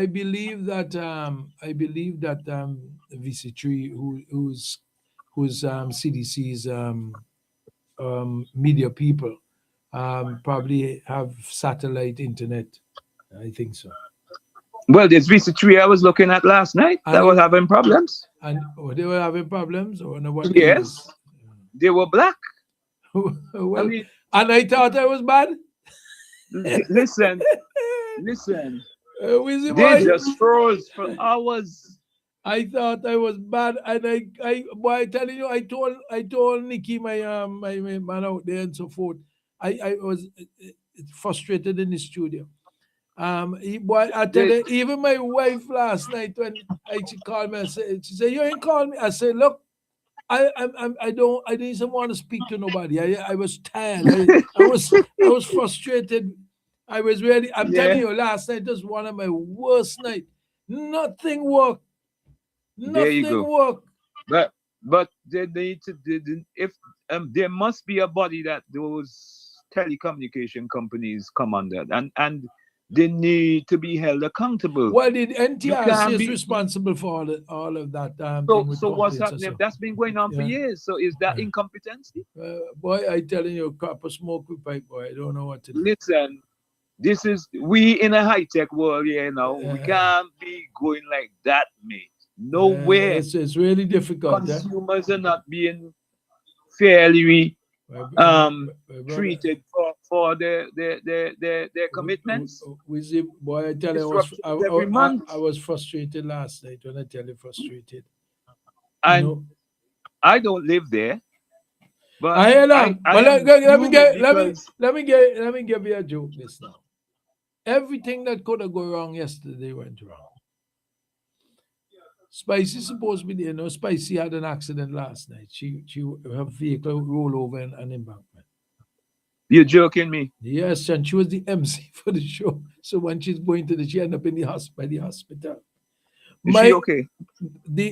believe that VC3 who's CDC's media people probably have satellite internet. I think so. Well, there's VC3 I was looking at last night that was having problems. And they were having problems, or no? What? Yes, they were black. Well, I mean, and I thought I was bad. Listen. They just froze for hours. I thought I was bad, and I telling you, I told Nikki, my man out there and so forth. I was frustrated in the studio. I tell you, even my wife last night when she called me, she said, "You ain't called me." I said, "Look, I didn't even want to speak to nobody. I was tired. I was frustrated. I was really. I'm telling you, last night was one of my worst nights. Nothing worked. Nothing worked. But they need to. If there must be a body that those telecommunication companies come under, and they need to be held accountable. Well, the NTRC is responsible for all of that. So what's happening? That's been going on for years. So is that incompetency? Boy, I telling you, copper smoke with pipe, boy. I don't know what to do. Listen, we in a high-tech world here now. We can't be going like that, mate. Nowhere. It's really difficult. Consumers are not being fairly treated for their commitments. Boy, I tell you, I was frustrated last night. When I tell you, frustrated. And I don't live there. But let me give you a joke this now. Everything that could have gone wrong yesterday went wrong. Spicy supposed to be there. No, Spicy had an accident last night. Her vehicle rolled over an embankment. You're joking me? Yes, and she was the MC for the show. So when she's going to she ended up in the hospital. Is she okay?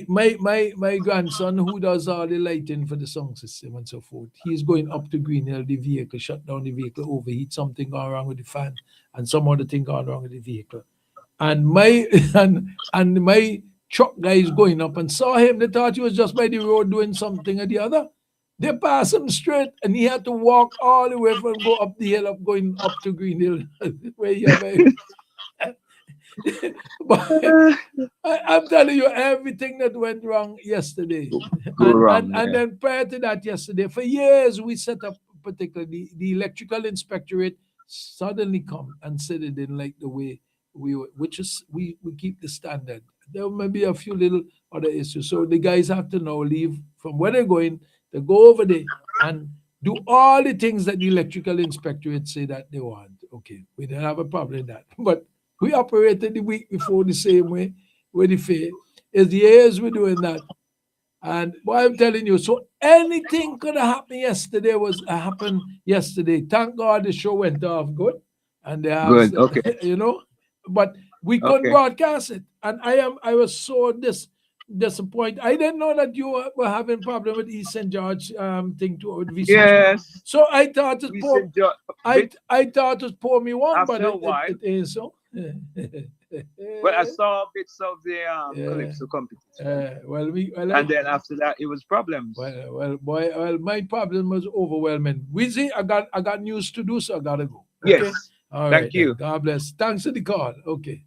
My grandson, who does all the lighting for the sound system and so forth, he's going up to Green Hill. The vehicle shut down. The vehicle overheat. Something gone wrong with the fan, and some other thing gone wrong with the vehicle. And my truck guy is going up and saw him. They thought he was just by the road doing something or the other. They passed him straight, and he had to walk all the way from go up the hill, going up to Green Hill. Where but I'm telling you, everything that went wrong yesterday. And then prior to that yesterday, for years we set up particularly the electrical inspectorate suddenly come and said it didn't like the way we keep the standard. There may be a few little other issues. So the guys have to now leave from where they're going, to go over there and do all the things that the electrical inspectorate say that they want. Okay, we don't have a problem with that. But we operated the week before the same way with the fair. It's the years we're doing that. And what I'm telling you, so anything could have happened yesterday happened yesterday. Thank God the show went off good. And they have, good, okay. You know, but we couldn't broadcast it. And I was so disappointed. I didn't know that you were having problem with East St. George thing too. With VC. Yes. So I thought it pour me one, but it ain't so. Well, I saw bits of the Calypso competition. And then after that, it was problems. Well, my problem was overwhelming. Wheezy, I got news to do, so I gotta go. Okay? Yes. All Thank right, you. God bless. Thanks for the call. Okay.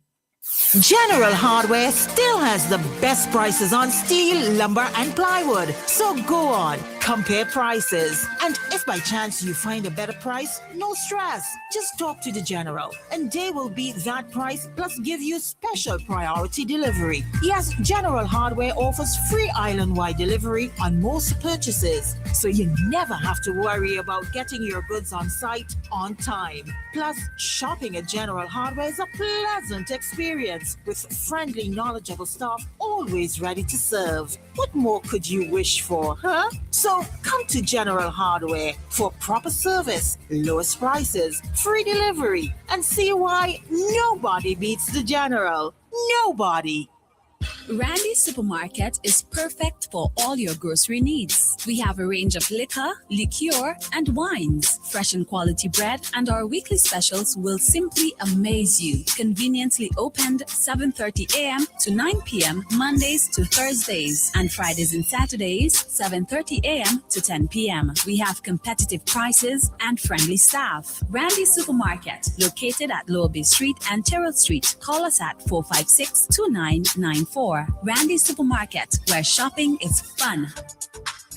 General Hardware still has the best prices on steel, lumber, and plywood. So go on, compare prices. And if by chance you find a better price, no stress. Just talk to the General, and they will beat that price plus give you special priority delivery. Yes, General Hardware offers free island-wide delivery on most purchases, so you never have to worry about getting your goods on site on time. Plus, shopping at General Hardware is a pleasant experience with friendly, knowledgeable staff always ready to serve. What more could you wish for, huh? So come to General Hardware for proper service, lowest prices, free delivery, and see why nobody beats the General. Nobody. Randy Supermarket is perfect for all your grocery needs. We have a range of liquor, liqueur, and wines, fresh and quality bread, and our weekly specials will simply amaze you. Conveniently opened 7:30 a.m. to 9 p.m. Mondays to Thursdays, and Fridays and Saturdays 7:30 a.m. to 10 p.m. We have competitive prices and friendly staff. Randy Supermarket, located at Lower Bay Street and Terrell Street. Call us at 456-2994. Randy Supermarket, where shopping is fun.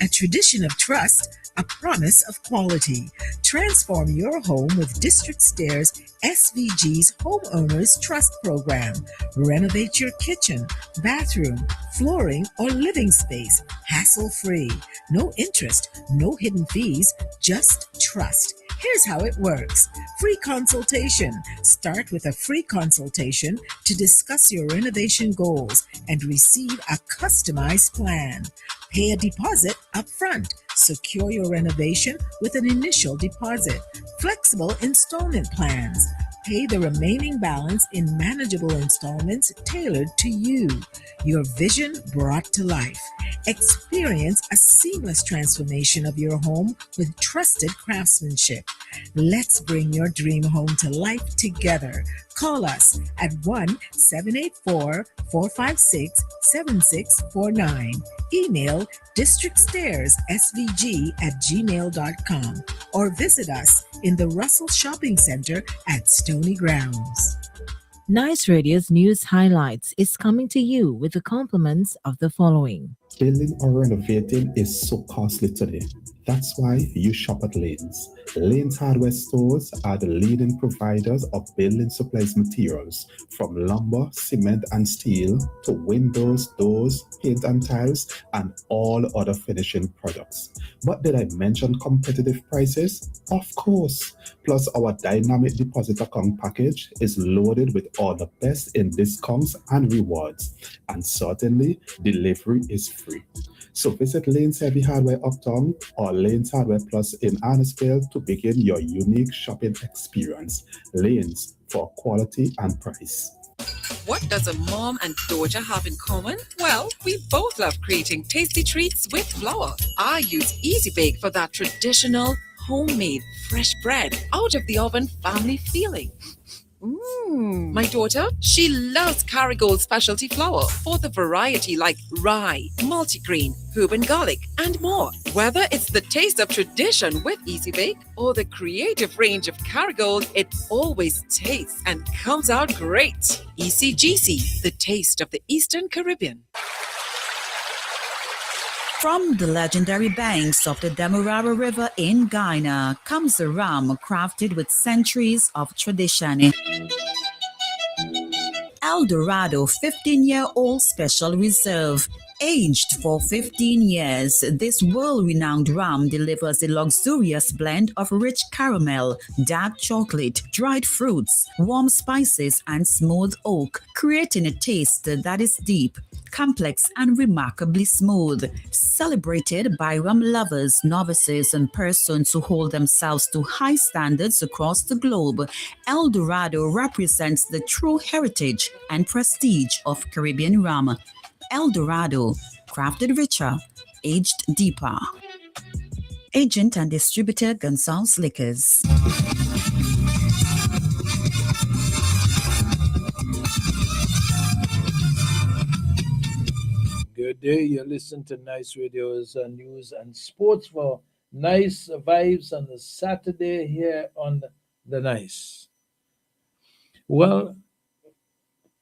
A tradition of trust, a promise of quality. Transform your home with District Stairs SVG's Homeowners Trust Program. Renovate your kitchen, bathroom, flooring, or living space hassle-free. No interest, no hidden fees, just trust. Here's how it works. Free consultation. Start with a free consultation to discuss your renovation goals and receive a customized plan. Pay a deposit up front. Secure your renovation with an initial deposit. Flexible installment plans. Pay the remaining balance in manageable installments tailored to you. Your vision brought to life. Experience a seamless transformation of your home with trusted craftsmanship. Let's bring your dream home to life together. Call us at 1-784-456-7649. Email districtstairs.svg@gmail.com or visit us in the Russell Shopping Center at Stony Grounds. Nice Radio's news highlights is coming to you with the compliments of the following. Building or renovating is so costly today. That's why you shop at Lanes. Lanes Hardware Stores are the leading providers of building supplies materials, from lumber, cement, and steel to windows, doors, paint and tiles, and all other finishing products. But did I mention competitive prices? Of course. Plus, our dynamic deposit account package is loaded with all the best in discounts and rewards. And certainly, delivery is free. So visit Lanes Heavy Hardware Uptown or Lanes Hardware Plus in Annisville to begin your unique shopping experience. Lanes for quality and price. What does a mom and daughter have in common? Well, we both love creating tasty treats with flour. I use Easy Bake for that traditional, homemade, fresh bread, out of the oven family feeling. My daughter, she loves Kerrygold specialty flour for the variety like rye, multigrain, herb and garlic, and more. Whether it's the taste of tradition with Easy Bake or the creative range of Kerrygold, it always tastes and comes out great. ECGC, the taste of the Eastern Caribbean. From the legendary banks of the Demerara River in Ghana comes a rum crafted with centuries of tradition. El Dorado 15-year-old Special Reserve. Aged for 15 years, this world-renowned rum delivers a luxurious blend of rich caramel, dark chocolate, dried fruits, warm spices, and smooth oak, creating a taste that is deep, complex, and remarkably smooth. Celebrated by rum lovers, novices, and persons who hold themselves to high standards across the globe, El Dorado represents the true heritage and prestige of Caribbean rum. El Dorado, crafted richer, aged deeper. Agent and distributor Gonzalez Liquors. Good day. You listen to Nice Radio's news and sports for nice vibes on the Saturday here on the Nice. Well,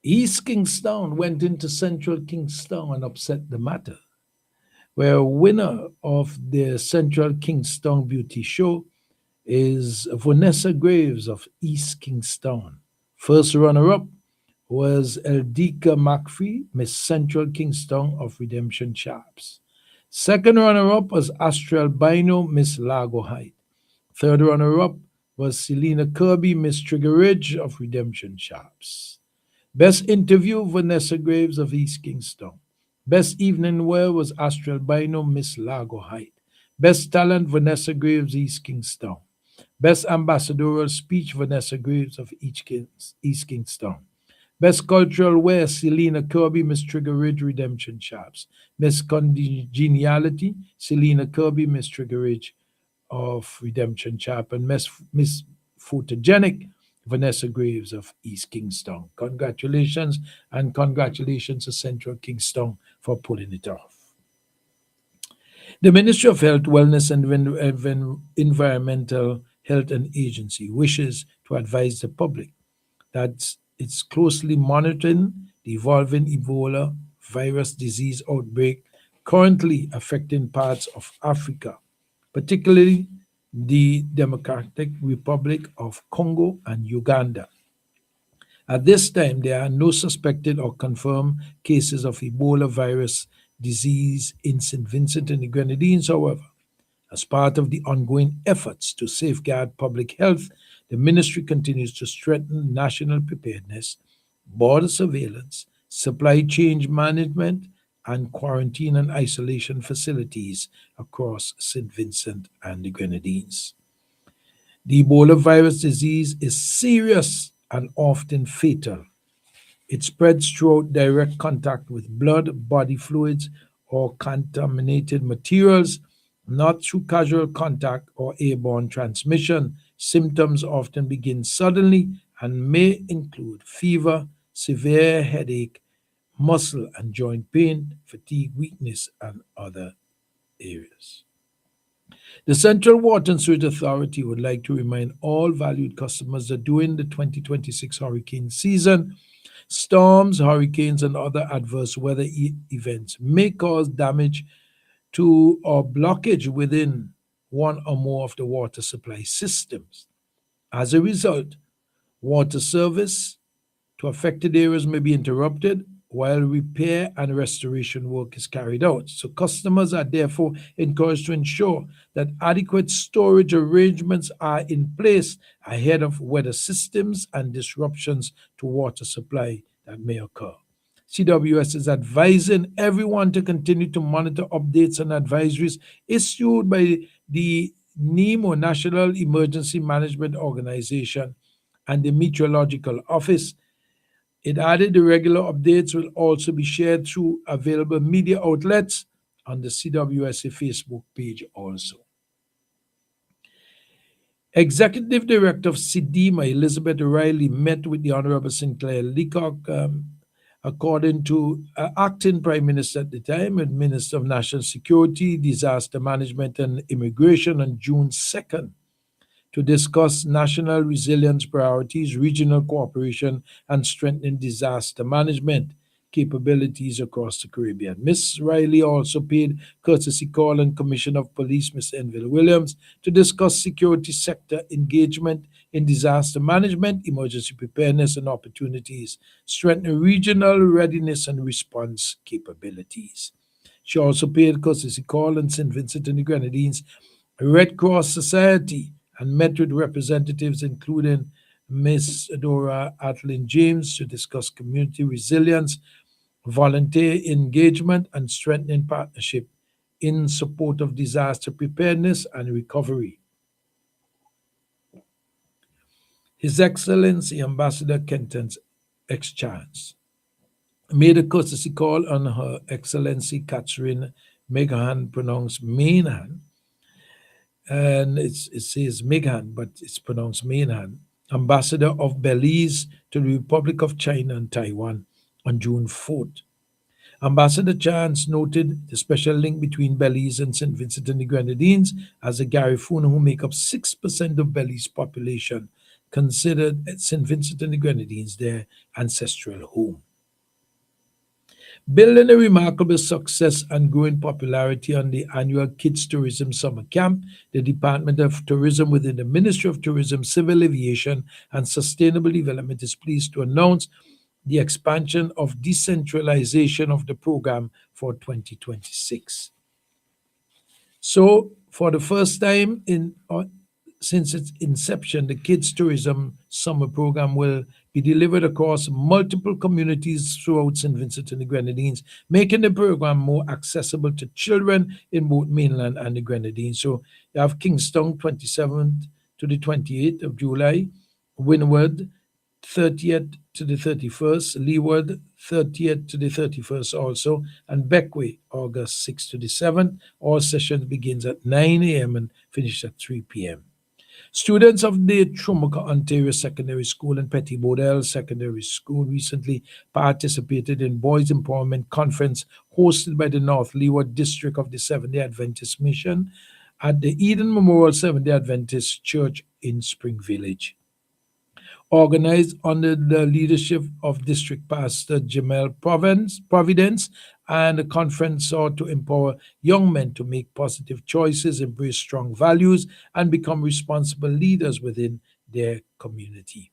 East Kingstown went into Central Kingstown and upset the matter, where a winner of the Central Kingstown Beauty Show is Vanessa Graves of East Kingstown. First runner-up was Eldika McPhee, Miss Central Kingstown of Redemption Sharps. Second runner-up was Astral Bino, Miss Lago Height. Third runner-up was Selena Kirby, Miss Trigger Ridge of Redemption Sharps. Best interview, Vanessa Graves of East Kingstown. Best evening wear was Astral Bino, Miss Lago Height. Best talent, Vanessa Graves, East Kingstown. Best ambassadorial speech, Vanessa Graves of East Kingstown. Best Cultural Wear, Selena Kirby, Miss Trigger Ridge, Redemption Shops. Miss Congeniality, Selena Kirby, Miss Trigger Ridge of Redemption Chap, and Miss Photogenic, Vanessa Graves of East Kingston. Congratulations, and congratulations to Central Kingston for pulling it off. The Ministry of Health, Wellness and Environmental Health and Agency wishes to advise the public that it's closely monitoring the evolving Ebola virus disease outbreak currently affecting parts of Africa, particularly the Democratic Republic of Congo and Uganda. At this time, there are no suspected or confirmed cases of Ebola virus disease in St. Vincent and the Grenadines, however. As part of the ongoing efforts to safeguard public health, the ministry continues to strengthen national preparedness, border surveillance, supply chain management, and quarantine and isolation facilities across St. Vincent and the Grenadines. The Ebola virus disease is serious and often fatal. It spreads through direct contact with blood, body fluids, or contaminated materials, not through casual contact or airborne transmission. Symptoms often begin suddenly and may include fever, severe headache, muscle and joint pain, fatigue, weakness, and other areas. The Central Water and Sewage Authority would like to remind all valued customers that during the 2026 hurricane season, storms, hurricanes, and other adverse weather events may cause damage to or blockage within one or more of the water supply systems. As a result, water service to affected areas may be interrupted while repair and restoration work is carried out. So customers are therefore encouraged to ensure that adequate storage arrangements are in place ahead of weather systems and disruptions to water supply that may occur. CWS is advising everyone to continue to monitor updates and advisories issued by the NEMO, National Emergency Management Organization, and the Meteorological Office. It added the regular updates will also be shared through available media outlets on the CWSA Facebook page also. Executive Director of SIDEMA, Elizabeth Riley, met with the Honorable Sinclair Leacock, according to acting Prime Minister at the time and Minister of National Security, Disaster Management and Immigration on June 2nd. To discuss national resilience priorities, regional cooperation, and strengthening disaster management capabilities across the Caribbean. Ms. Riley also paid courtesy call on Commissioner of Police, Ms. Enville Williams, to discuss security sector engagement in disaster management, emergency preparedness, and opportunities, strengthening regional readiness and response capabilities. She also paid courtesy call on St. Vincent and the Grenadines Red Cross Society and met with representatives including Ms. Dora Atlin James to discuss community resilience, volunteer engagement, and strengthening partnership in support of disaster preparedness and recovery. His Excellency Ambassador Kenton's ex-chance made a courtesy call on Her Excellency Catherine Meghan, pronounced Mainhan, and it says Meghan, but it's pronounced Mainhan, Ambassador of Belize to the Republic of China and Taiwan on June 4th. Ambassador Chance noted the special link between Belize and St. Vincent and the Grenadines, as the Garifuna, who make up 6% of Belize's population, considered St. Vincent and the Grenadines their ancestral home. Building a remarkable success and growing popularity on the annual Kids Tourism Summer Camp, the Department of Tourism within the Ministry of Tourism, Civil Aviation, and Sustainable Development is pleased to announce the expansion of decentralization of the program for 2026. So, for the first time since its inception, the Kids Tourism Summer Program will be delivered across multiple communities throughout St. Vincent and the Grenadines, making the program more accessible to children in both mainland and the Grenadines. So you have Kingston, 27th to the 28th of July, Windward, 30th to the 31st, Leeward 30th to the 31st also, and Beckway August 6th to the 7th. All sessions begins at 9 a.m. and finish at 3 p.m. Students of the Trumuka Ontario Secondary School and Petit Bodel Secondary School recently participated in Boys Empowerment Conference hosted by the North Leeward District of the Seventh-day Adventist Mission at the Eden Memorial Seventh-day Adventist Church in Spring Village. Organized under the leadership of District Pastor Jamel Providence, and the conference sought to empower young men to make positive choices, embrace strong values, and become responsible leaders within their community.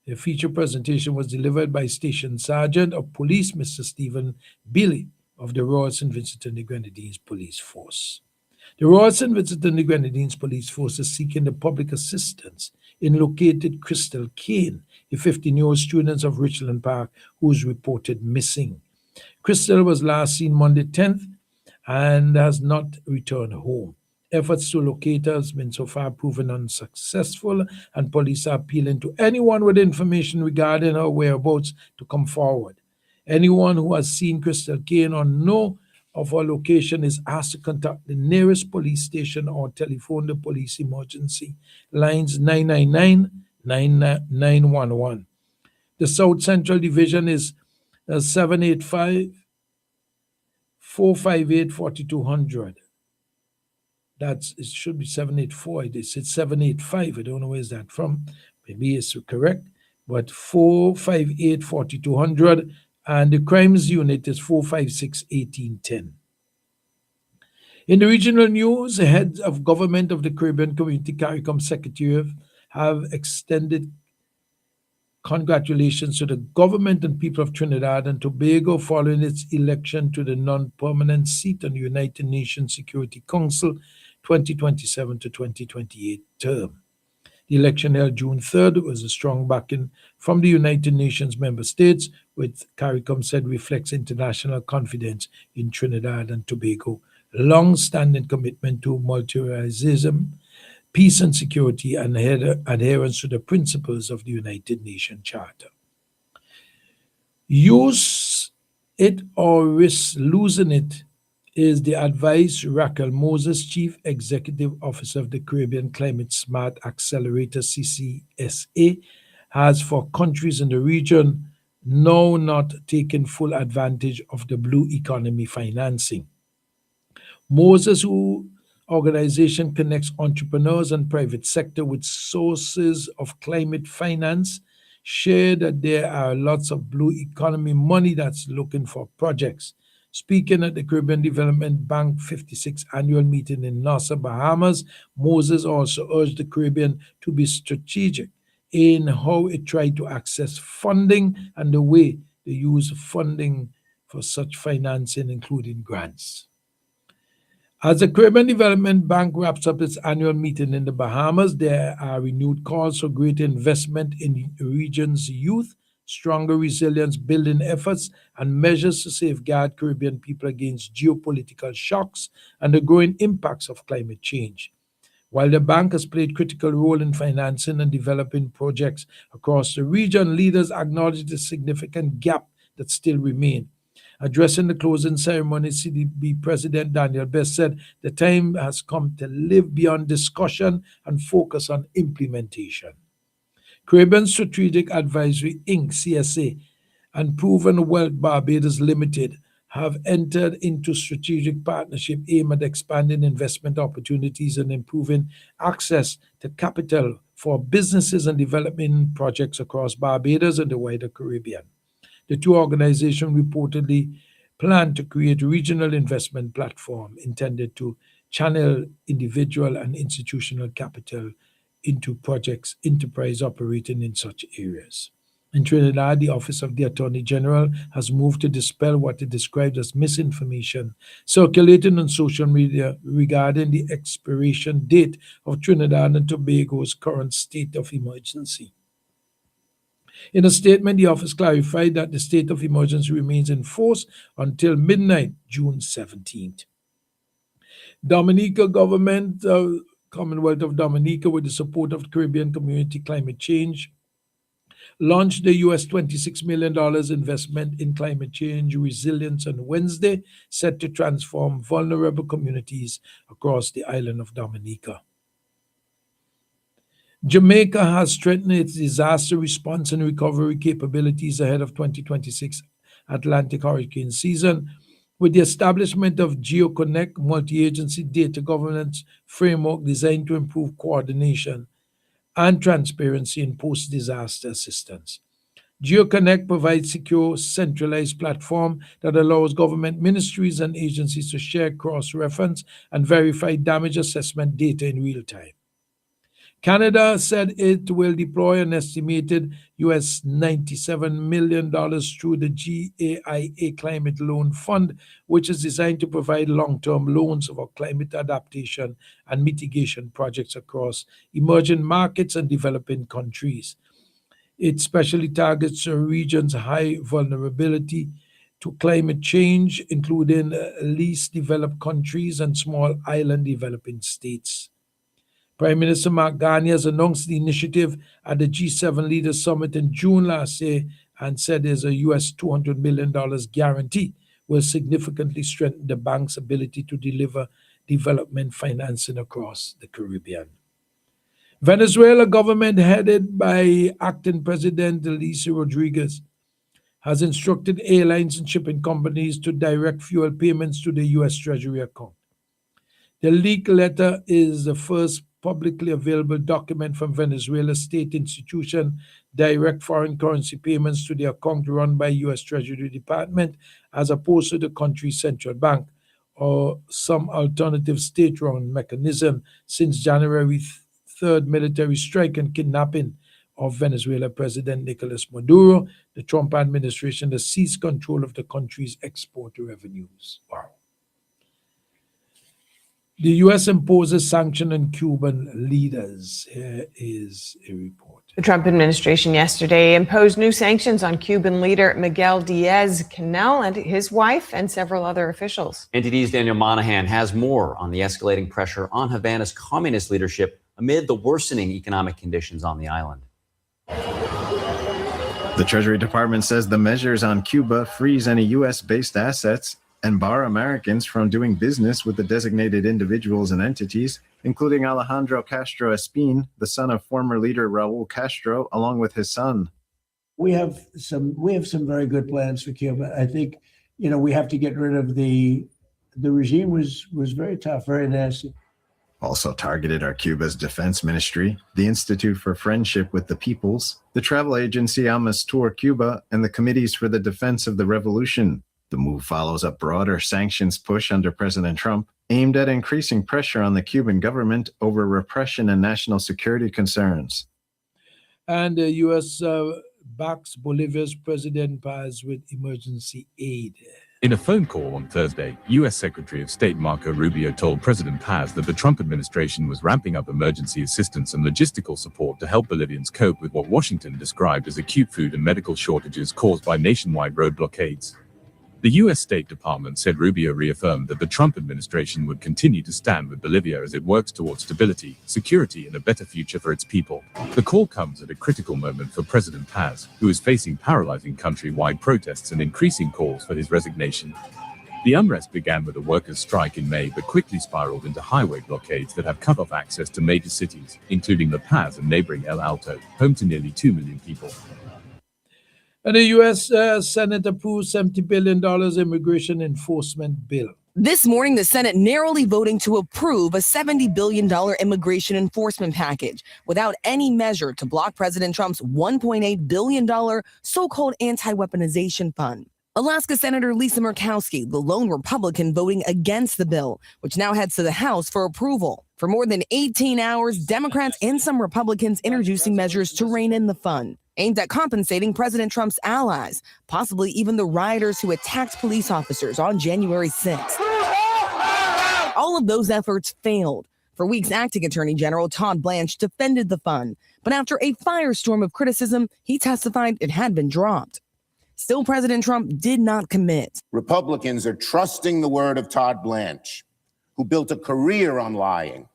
The feature presentation was delivered by Station Sergeant of Police Mr. Stephen Billy of the Royal St. Vincent and the Grenadines Police Force. The Royal St. Vincent and the Grenadines Police Force is seeking the public assistance in located Crystal Kane, a 15-year-old student of Richland Park who is reported missing. Crystal was last seen Monday 10th and has not returned home. Efforts to locate her has been so far proven unsuccessful, and police are appealing to anyone with information regarding her whereabouts to come forward. Anyone who has seen Crystal Kane or know of her location is asked to contact the nearest police station or telephone the police emergency lines 999-9911. The South Central Division is 785-458-4200. It should be 784. It's 785. I don't know where's that from. Maybe it's correct. But 458-4200, and the crimes unit is 456-1810. In the regional news, the heads of government of the Caribbean Community CARICOM Secretariat have extended congratulations to the government and people of Trinidad and Tobago following its election to the non-permanent seat on the United Nations Security Council 2027 to 2028 term. The election held June 3rd was a strong backing from the United Nations member states, which CARICOM said reflects international confidence in Trinidad and Tobago, long-standing commitment to multilateralism, peace and security, and adherence to the principles of the United Nations Charter. Use it or risk losing it is the advice Raquel Moses, Chief Executive Officer of the Caribbean Climate Smart Accelerator CCSA, has for countries in the region now not taking full advantage of the blue economy financing. Moses, whose organization connects entrepreneurs and private sector with sources of climate finance, shared that there are lots of blue economy money that's looking for projects. Speaking at the Caribbean Development Bank 56th annual meeting in Nassau, Bahamas, Moses also urged the Caribbean to be strategic in how it tried to access funding and the way they use funding for such financing, including grants. As the Caribbean Development Bank wraps up its annual meeting in the Bahamas, there are renewed calls for greater investment in the region's youth, stronger resilience building efforts, and measures to safeguard Caribbean people against geopolitical shocks and the growing impacts of climate change. While the bank has played a critical role in financing and developing projects across the region, leaders acknowledge the significant gap that still remains. Addressing the closing ceremony, CDB President Daniel Best said the time has come to live beyond discussion and focus on implementation. Caribbean Strategic Advisory Inc., CSA, and Proven Wealth Barbados Limited have entered into strategic partnership aimed at expanding investment opportunities and improving access to capital for businesses and development projects across Barbados and the wider Caribbean. The two organizations reportedly plan to create a regional investment platform intended to channel individual and institutional capital into projects enterprise operating in such areas. In Trinidad, the Office of the Attorney General has moved to dispel what it described as misinformation circulating on social media regarding the expiration date of Trinidad and Tobago's current state of emergency. In a statement, the office clarified that the state of emergency remains in force until midnight, June 17th. Dominica government, Commonwealth of Dominica, with the support of the Caribbean Community Climate Change launched the U.S. $26 million investment in climate change resilience on Wednesday, set to transform vulnerable communities across the island of Dominica. Jamaica has strengthened its disaster response and recovery capabilities ahead of 2026 Atlantic hurricane season, with the establishment of GeoConnect multi-agency data governance framework designed to improve coordination and transparency in post-disaster assistance. GeoConnect provides secure, centralized platform that allows government ministries and agencies to share cross-reference and verify damage assessment data in real time. Canada said it will deploy an estimated US $97 million through the GAIA Climate Loan Fund, which is designed to provide long-term loans for climate adaptation and mitigation projects across emerging markets and developing countries. It specially targets regions' high vulnerability to climate change, including least developed countries and small island developing states. Prime Minister Mark Carney has announced the initiative at the G7 Leaders Summit in June last year and said there's a US $200 million guarantee will significantly strengthen the bank's ability to deliver development financing across the Caribbean. Venezuela government headed by acting President Delcy Rodriguez has instructed airlines and shipping companies to direct fuel payments to the U.S. Treasury account. The leaked letter is the first publicly available document from Venezuela's state institution direct foreign currency payments to the account run by U.S. Treasury Department as opposed to the country's central bank or some alternative state-run mechanism since January 3rd military strike and kidnapping of Venezuela President Nicolas Maduro. The Trump administration has seized control of the country's export revenues. Wow. The U.S. imposes sanctions on Cuban leaders. Here is a report. The Trump administration yesterday imposed new sanctions on Cuban leader Miguel Diaz-Canel and his wife and several other officials. NTD's Daniel Monahan has more on the escalating pressure on Havana's communist leadership amid the worsening economic conditions on the island. The Treasury Department says the measures on Cuba freeze any U.S.-based assets and bar Americans from doing business with the designated individuals and entities, including Alejandro Castro Espín, the son of former leader Raúl Castro, along with his son. We have some very good plans for Cuba. I think, we have to get rid of the regime was very tough, very nasty. Also targeted are Cuba's Defense Ministry, the Institute for Friendship with the Peoples, the travel agency Almastur Cuba, and the Committees for the Defense of the Revolution. The move follows a broader sanctions push under President Trump, aimed at increasing pressure on the Cuban government over repression and national security concerns. And the U.S. backs Bolivia's President Paz with emergency aid. In a phone call on Thursday, U.S. Secretary of State Marco Rubio told President Paz that the Trump administration was ramping up emergency assistance and logistical support to help Bolivians cope with what Washington described as acute food and medical shortages caused by nationwide road blockades. The U.S. State Department said Rubio reaffirmed that the Trump administration would continue to stand with Bolivia as it works towards stability, security, and a better future for its people. The call comes at a critical moment for President Paz, who is facing paralyzing countrywide protests and increasing calls for his resignation. The unrest began with a workers' strike in May, but quickly spiraled into highway blockades that have cut off access to major cities, including La Paz and neighboring El Alto, home to nearly 2 million people. And the U.S. Senate approved $70 billion immigration enforcement bill. This morning, the Senate narrowly voting to approve a $70 billion immigration enforcement package without any measure to block President Trump's $1.8 billion so-called anti-weaponization fund. Alaska Senator Lisa Murkowski, the lone Republican voting against the bill, which now heads to the House for approval. For more than 18 hours, Democrats and some Republicans introducing measures to rein in the fund, aimed at compensating President Trump's allies, possibly even the rioters who attacked police officers on January 6th. All of those efforts failed. For weeks, Acting Attorney General Todd Blanche defended the fund, but after a firestorm of criticism, he testified it had been dropped. Still, President Trump did not commit. Republicans are trusting the word of Todd Blanche, who built a career on lying,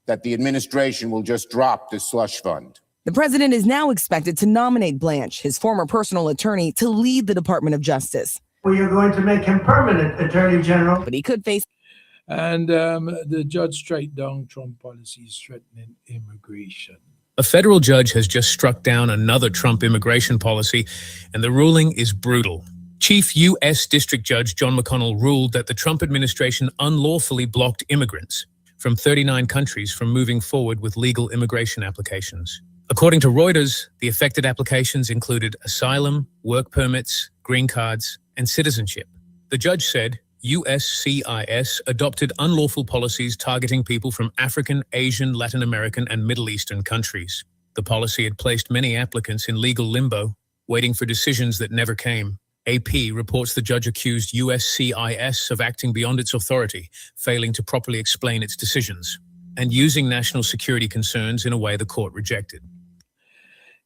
that the administration will just drop this slush fund. The president is now expected to nominate Blanche, his former personal attorney, to lead the Department of Justice. We are going to make him permanent Attorney General. But he could face... And the judge struck down Trump policies threatening immigration. A federal judge has just struck down another Trump immigration policy, and the ruling is brutal. Chief U.S. District Judge John McConnell ruled that the Trump administration unlawfully blocked immigrants from 39 countries from moving forward with legal immigration applications. According to Reuters, the affected applications included asylum, work permits, green cards, and citizenship. The judge said USCIS adopted unlawful policies targeting people from African, Asian, Latin American, and Middle Eastern countries. The policy had placed many applicants in legal limbo, waiting for decisions that never came. AP reports the judge accused USCIS of acting beyond its authority, failing to properly explain its decisions, and using national security concerns in a way the court rejected.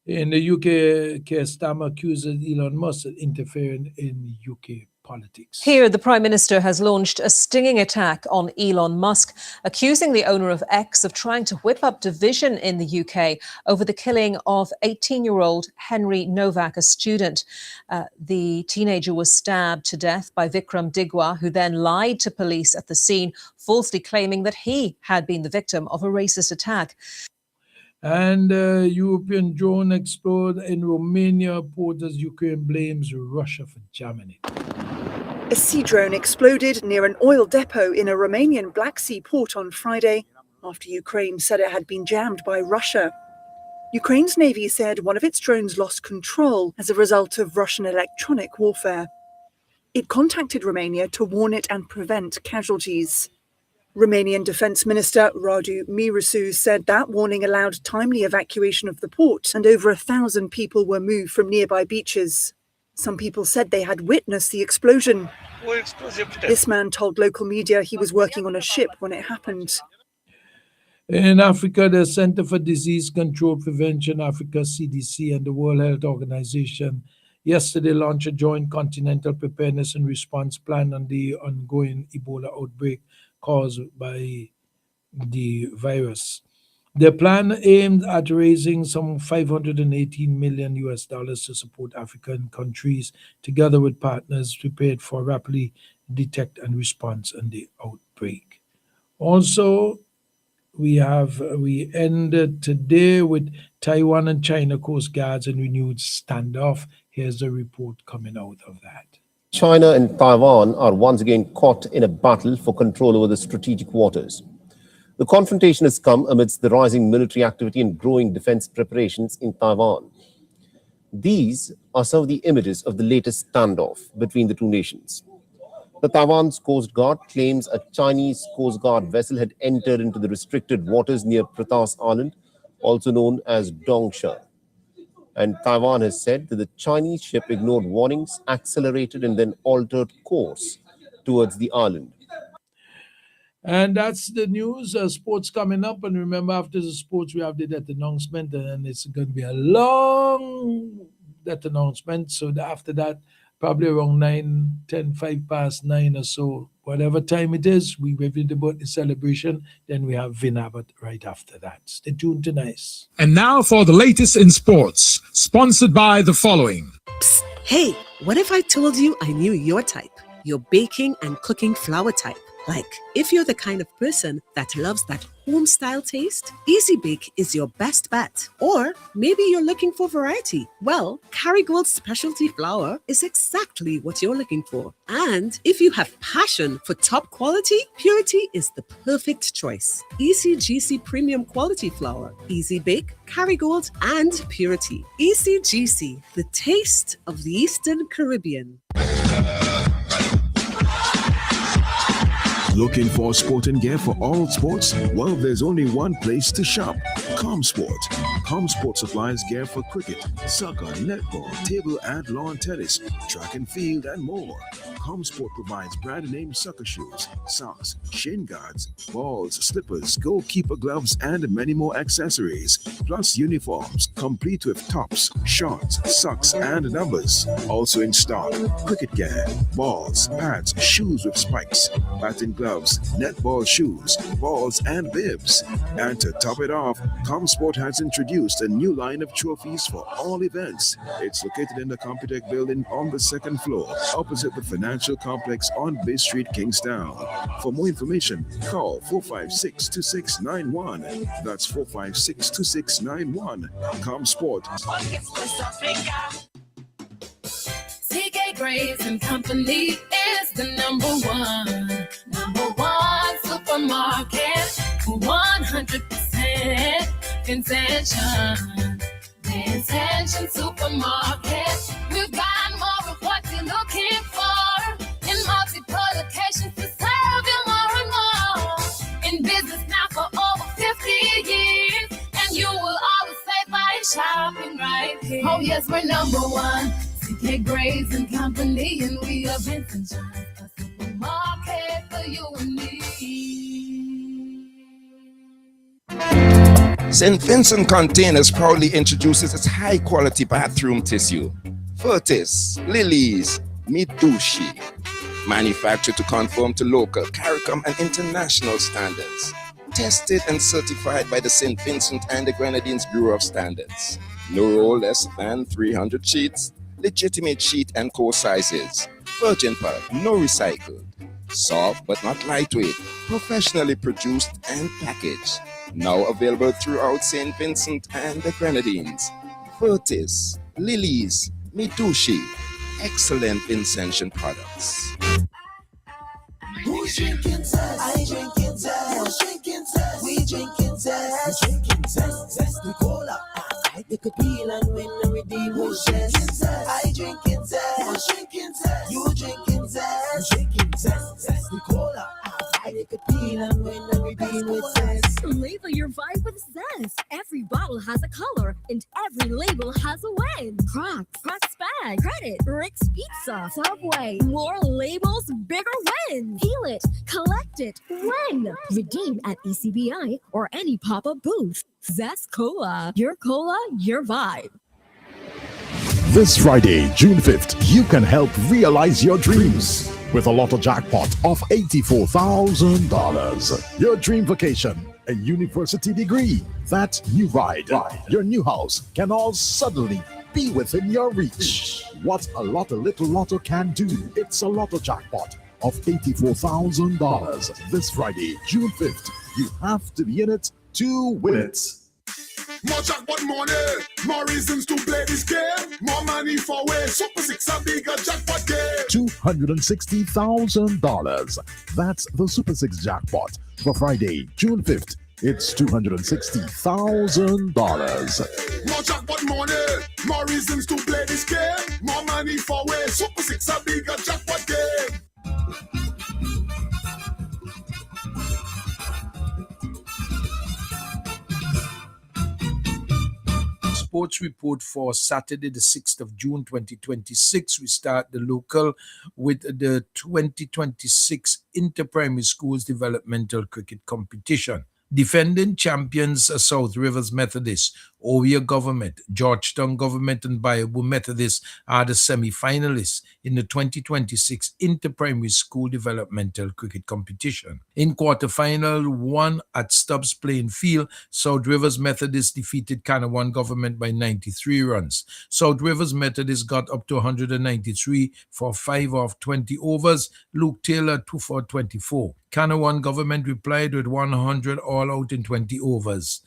In the UK, Keir Starmer accuses Elon Musk of interfering in UK politics. Here, the Prime Minister has launched a stinging attack on Elon Musk, accusing the owner of X of trying to whip up division in the UK over the killing of 18-year-old Henry Novak, a student. The teenager was stabbed to death by Vikram Digwa, who then lied to police at the scene, falsely claiming that he had been the victim of a racist attack. And European drone exploded in Romania, reports as Ukraine blames Russia for jamming it. A sea drone exploded near an oil depot in a Romanian Black Sea port on Friday after Ukraine said it had been jammed by Russia. Ukraine's Navy said one of its drones lost control as a result of Russian electronic warfare. It contacted Romania to warn it and prevent casualties. Romanian Defence Minister Radu Mirosu said that warning allowed timely evacuation of the port and over 1,000 people were moved from nearby beaches. Some people said they had witnessed the explosion. This man told local media he was working on a ship when it happened. In Africa, the Center for Disease Control Prevention, Africa CDC, and the World Health Organization yesterday launched a joint continental preparedness and response plan on the ongoing Ebola outbreak caused by the virus. The plan aimed at raising some $518 million to support African countries, together with partners prepared for rapidly detect and response on the outbreak. Also, we ended today with Taiwan and China Coast Guards and renewed standoff. Here's a report coming out of that. China and Taiwan are once again caught in a battle for control over the strategic waters. The confrontation has come amidst the rising military activity and growing defense preparations in Taiwan. These are some of the images of the latest standoff between the two nations. The Taiwan's Coast Guard claims a Chinese Coast Guard vessel had entered into the restricted waters near Pratas Island, also known as Dongsha. And Taiwan has said that the Chinese ship ignored warnings, accelerated, and then altered course towards the island. And that's the news. Sports coming up. And remember, after the sports, we have that announcement. And it's going to be a long that announcement. So after that, probably around 9, 10, 5 past 9 or so, whatever time it is, we read about the celebration. Then we have Vin Abbott right after that. Stay tuned to Nice. And now for the latest in sports, sponsored by the following. Psst, hey, what if I told you I knew your type? Your baking and cooking flour type. Like, if you're the kind of person that loves that home-style taste, Easy Bake is your best bet. Or maybe you're looking for variety. Well, Kerrygold's specialty flour is exactly what you're looking for. And if you have passion for top quality, Purity is the perfect choice. Easy GC Premium Quality Flour, Easy Bake, Kerrygold, and Purity. Easy GC, the taste of the Eastern Caribbean. Looking for sporting gear for all sports? Well, there's only one place to shop. ComSport. ComSport supplies gear for cricket, soccer, netball, table and lawn tennis, track and field, and more. ComSport provides brand name soccer shoes, socks, shin guards, balls, slippers, goalkeeper gloves, and many more accessories. Plus uniforms, complete with tops, shorts, socks, and numbers. Also in stock, cricket gear, balls, pads, shoes with spikes, batting gloves, netball shoes, balls, and bibs. And to top it off, ComSport has introduced a new line of trophies for all events. It's located in the Computech building on the second floor, opposite the financial complex on Bay Street, Kingstown. For more information, call 456-2691. That's 456-2691. ComSport. CK Graves and Company is the number one supermarket, 100% intention. The Intention Supermarket. We've got more of what you're looking for in multiple locations to serve you more and more. In business now for over 50 years, and you will always save by shopping right here. Oh yes, we're number one. CK Graves and Company, and we are Vincent John, a supermarket for you and me. St. Vincent Containers proudly introduces its high-quality bathroom tissue. Furtis, Lilies, Mitushi. Manufactured to conform to local, CARICOM, and international standards. Tested and certified by the St. Vincent and the Grenadines Bureau of Standards. No roll less than 300 sheets. Legitimate sheet and core sizes. Virgin product, no recycled. Soft but not lightweight. Professionally produced and packaged. Now available throughout St. Vincent and the Grenadines. Furtis, Lilies, Mitushi. Excellent Vincentian products. Who's drinking test? I drinking test. Drinking test. We drinking test. Drinking test. Test the cola. You could peel and win and redeem with test. I drinking test. Drinking test. You drinking test. Drinking test. Test the cola. You could peel and win and redeem with test. Label your vibe with zest. Every bottle has a color, and every label has a win. Crocs Bag, Credit, Rick's Pizza, Subway. More labels, bigger wins. Peel it, collect it, win. Redeem at ECBI or any pop-up booth. Zest Cola, your vibe. This Friday, June 5th, you can help realize your dreams with a lotto jackpot of $84,000. Your dream vacation, a university degree, that new ride, your new house can all suddenly be within your reach. What a little lotto can do. It's a lotto jackpot of $84,000. This Friday, June 5th. You have to be in it to win it. More jackpot money, more reasons to play this game. More money for way, Super 6 a bigger jackpot game. $260,000. That's the Super 6 jackpot for Friday, June 5th. It's $260,000. More jackpot money, more reasons to play this game. More money for way, Super 6 a bigger jackpot game. Sports report for Saturday, the 6th of June, 2026. We start the local with the 2026 Inter-Primary Schools Developmental Cricket Competition. Defending champions South Rivers Methodist, Ovia Government, Georgetown Government, and Bayou Methodist are the semi-finalists in the 2026 Inter-Primary School Developmental Cricket Competition. In quarterfinal 1 at Stubbs Playing Field, South Rivers Methodist defeated Canawan Government by 93 runs. South Rivers Methodist got up to 193 for 5 off 20 overs. Luke Taylor 2 for 24. Canawan Government replied with 100 all out in 20 overs.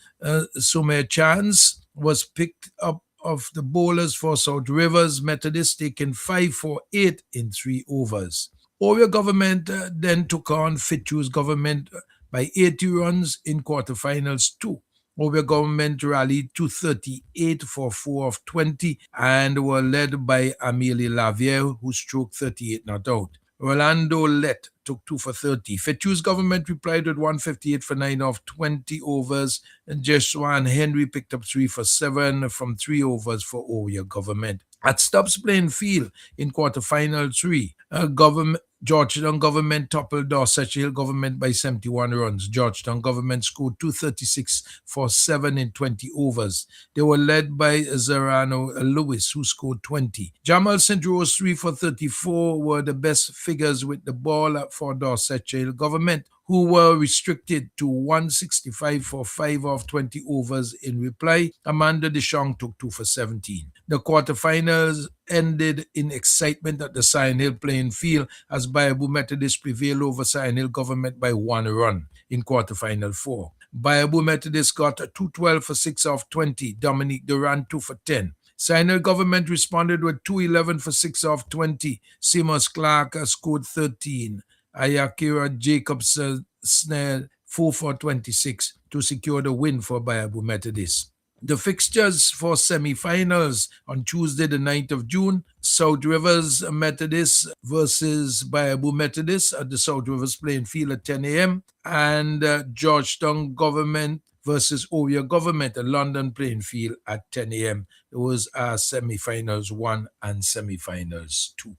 Sumer Chance was picked up of the bowlers for South Rivers Methodist, taking 5 for 8 in 3 overs. Ovia Government then took on Fitzhugh Government by 80 runs in quarterfinals 2. Ovia Government rallied 238 for 4 of 20 and were led by Amelie Lavier, who stroked 38 not out. Rolando Lett took 2 for 30. Fitzhugh's Government replied with 158 for 9 off 20 overs. And Jeswan Henry picked up 3 for 7 from 3 overs for Ovia Government. At Stubbs Playing Field in quarterfinal 3, Georgetown government toppled Dorset Hill government by 71 runs. Georgetown government scored 236 for 7 in 20 overs. They were led by Zarano Lewis, who scored 20. Jamal St. Rose 3 for 34 were the best figures with the ball for Dorset Hill government, who were restricted to 165 for 5 of 20 overs. In reply, Amanda Deschamps took 2 for 17. The quarterfinals ended in excitement at the Sion Hill playing field as Bayabu Methodist prevailed over Sion Hill government by 1 run in quarterfinal 4. Bayabu Methodist got a 212 for 6 of 20. Dominique Durant 2 for 10. Sion Hill government responded with 211 for 6 of 20. Seamus Clark scored 13. Ayakira Jacobs snared 4 for 26 to secure the win for Bayabu Methodist. The fixtures for semi-finals on Tuesday, the 9th of June, South Rivers Methodist versus Bayabu Methodist at the South Rivers playing field at 10 a.m. and Georgetown Government versus Oriel Government at London playing field at 10 a.m. Those are semi-finals 1 and semi-finals 2.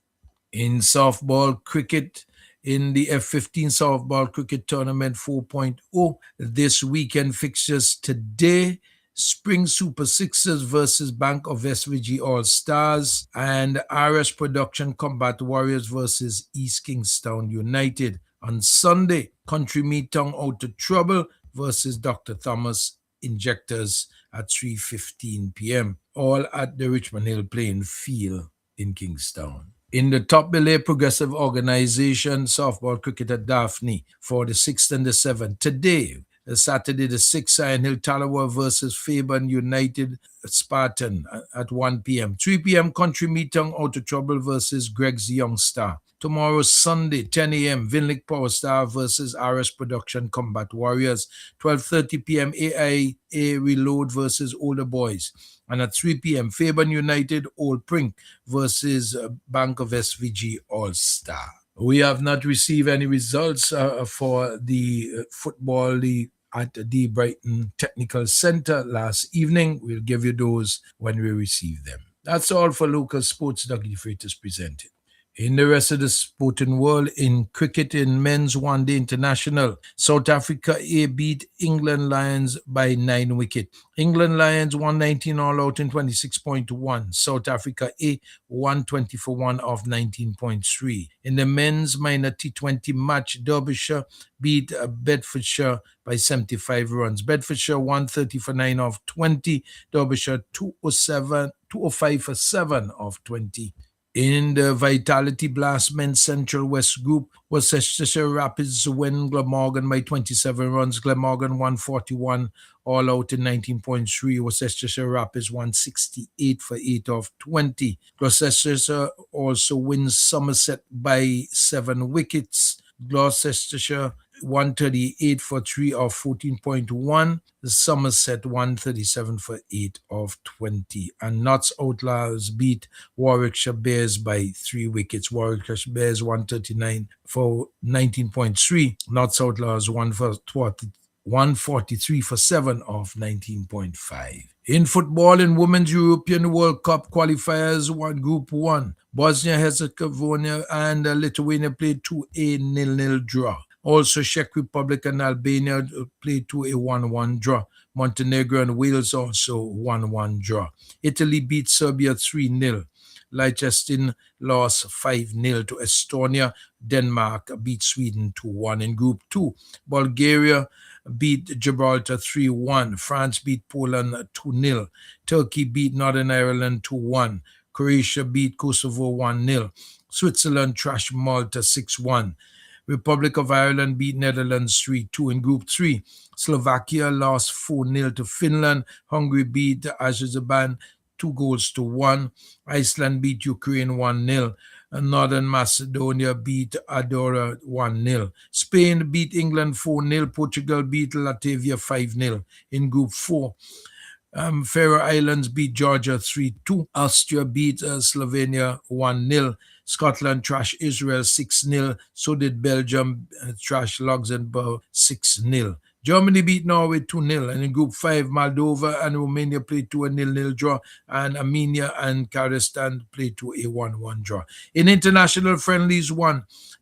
In softball cricket, in the F15 softball cricket tournament 4.0, this weekend fixtures today, Spring Super Sixers versus Bank of West Virginia All-Stars and RS Production Combat Warriors versus East Kingstown United. On Sunday, Country Meetown Out of Trouble versus Dr. Thomas Injectors at 3:15 p.m., all at the Richmond Hill playing field in Kingstown. In the Top Belay Progressive Organization softball cricket at Daphne for the 6th and the 7th. Today, Saturday the 6th, Sion Hill Talawa versus Fairburn United Spartan at 1 p.m. 3 p.m. Country Meetown Out of Trouble versus Greg's Young Star. Tomorrow, Sunday, 10 a.m., Vinlick Power Star versus RS Production Combat Warriors. 12:30 p.m., AIA Reload versus Older Boys. And at 3 p.m., Fairburn United Old Prink versus Bank of SVG All-Star. We have not received any results for the Football League at the Brighton Technical Center last evening. We'll give you those when we receive them. That's all for local sports. Doug Freitas presented. In the rest of the sporting world, in cricket in men's one-day international, South Africa A beat England Lions by 9 wickets. England Lions 119 all out in 26.1. South Africa A 120 for 1 off 19.3. In the men's minor T20 match, Derbyshire beat Bedfordshire by 75 runs. Bedfordshire 130 for 9 off 20. Derbyshire 205 for 7 off 20. In the Vitality Blast Men's Central West Group, Worcestershire Rapids win Glamorgan by 27 runs. Glamorgan 141 all out in 19.3. Worcestershire Rapids 168 for 8 off 20. Gloucestershire also wins Somerset by 7 wickets. Gloucestershire 138 for 3 off 14.1. Somerset 137 for 8 off 20. And Notts Outlaws beat Warwickshire Bears by 3 wickets. Warwickshire Bears 139 for 19.3. Notts Outlaws 143 for 7 off 19.5. In football, in Women's European World Cup qualifiers, Group 1, Bosnia-Herzegovina and Lithuania played 2-a 0-0 draw. Also, Czech Republic and Albania played 2-a 1-1 draw. Montenegro and Wales also 1-1 draw. Italy beat Serbia 3-0. Liechtenstein lost 5-0 to Estonia. Denmark beat Sweden 2-1. In Group 2, Bulgaria beat Gibraltar 3-1. France beat Poland 2-0. Turkey beat Northern Ireland 2-1. Croatia beat Kosovo 1-0. Switzerland trashed Malta 6-1. Republic of Ireland beat Netherlands 3-2. In Group 3, Slovakia lost 4-0 to Finland. Hungary beat Azerbaijan 2-1. Iceland beat Ukraine 1-0. Northern Macedonia beat Andorra 1-0. Spain beat England 4-0. Portugal beat Latvia 5-0. In Group 4, Faroe Islands beat Georgia 3-2. Austria beat Slovenia 1-0. Scotland trashed Israel 6-0. So did Belgium trash Luxembourg 6-0. Germany beat Norway 2-0, and in Group 5, Moldova and Romania played to a 0-0 draw, and Armenia and Kyrgyzstan played to a 1-1 draw. In international friendlies,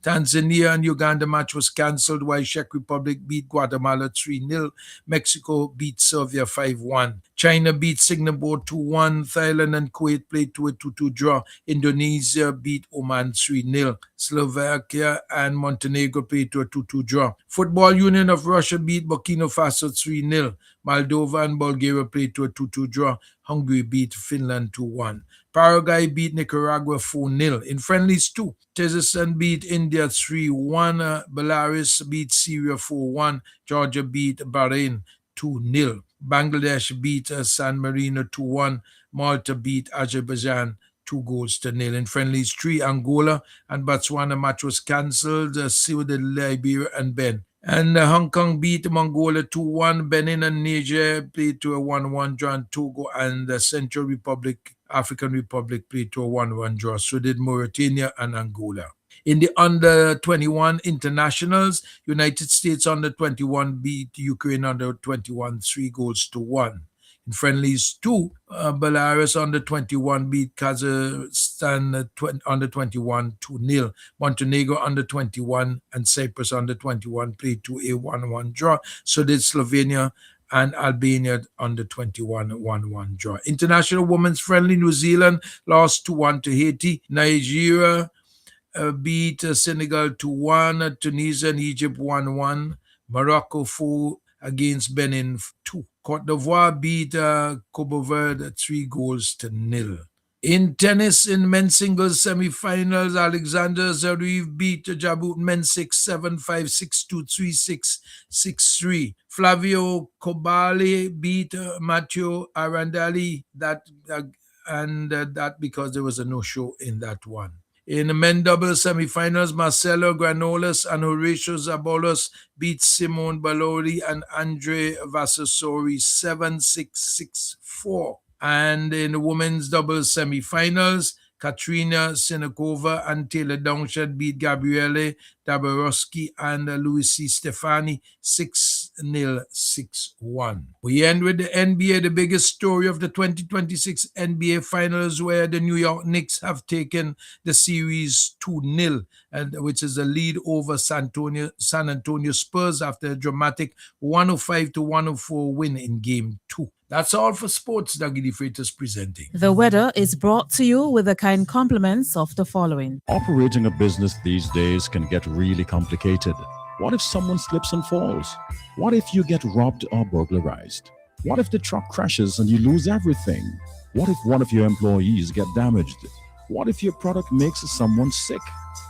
Tanzania and Uganda match was cancelled, while Czech Republic beat Guatemala 3-0. Mexico beat Serbia 5-1. China beat Singapore 2-1. Thailand and Kuwait played to a 2-2 draw. Indonesia beat Oman 3-0. Slovakia and Montenegro played to a 2-2 draw. Football Union of Russia beat Burkina Faso 3-0. Moldova and Bulgaria played to a 2-2 draw. Hungary beat Finland 2-1. Paraguay beat Nicaragua 4-0. In friendlies too, Tajikistan beat India 3-1. Belarus beat Syria 4-1. Georgia beat Bahrain 2-0. Bangladesh beat San Marino 2-1. Malta beat Azerbaijan 2-0. In friendlies 3, Angola and Botswana match was cancelled. So did Liberia and Benin. And Hong Kong beat Mongolia 2-1. Benin and Niger played to a 1-1 draw. And Togo and the Central Republic, African Republic played to a 1-1 draw. So did Mauritania and Angola. In the under-21 internationals, United States under-21 beat Ukraine under-21 3-1. In friendlies too, Belarus under-21 beat Kazakhstan under-21 2-0. Montenegro under-21 and Cyprus under-21 played to a 1-1 draw. So did Slovenia and Albania under-21 1-1 draw. International women's friendly, New Zealand lost 2-1 to Haiti. Nigeria beat Senegal 2-1. Tunisia and Egypt 1-1. Morocco 4 against Benin 2. Cote d'Ivoire beat Cabo Verde 3-0. In tennis, in men's singles semi-finals, Alexander Zverev beat Jabut Mensik 7-5, 6-2, 3-6, 6-3. Flavio Kobali beat Matteo Arandali, that because there was a no-show in that one. In the men doubles semifinals, Marcelo Granollers and Horatio Zabolos beat Simone Balori and Andre Vassasori 7-6, 6-4. And in the women's doubles semifinals, Katrina Sinakova and Taylor Downshed beat Gabriele Dabrowski and Lucy Stefani 6-0, 6-1. We end with the NBA, the biggest story of the 2026 NBA Finals, where the New York Knicks have taken the series 2-0, which is a lead over San Antonio Spurs after a dramatic 105-104 win in Game 2. That's all for sports. Dougie the Freitas presenting. The weather is brought to you with the kind compliments of the following. Operating a business these days can get really complicated. What if someone slips and falls? What if you get robbed or burglarized? What if the truck crashes and you lose everything? What if one of your employees get damaged? What if your product makes someone sick?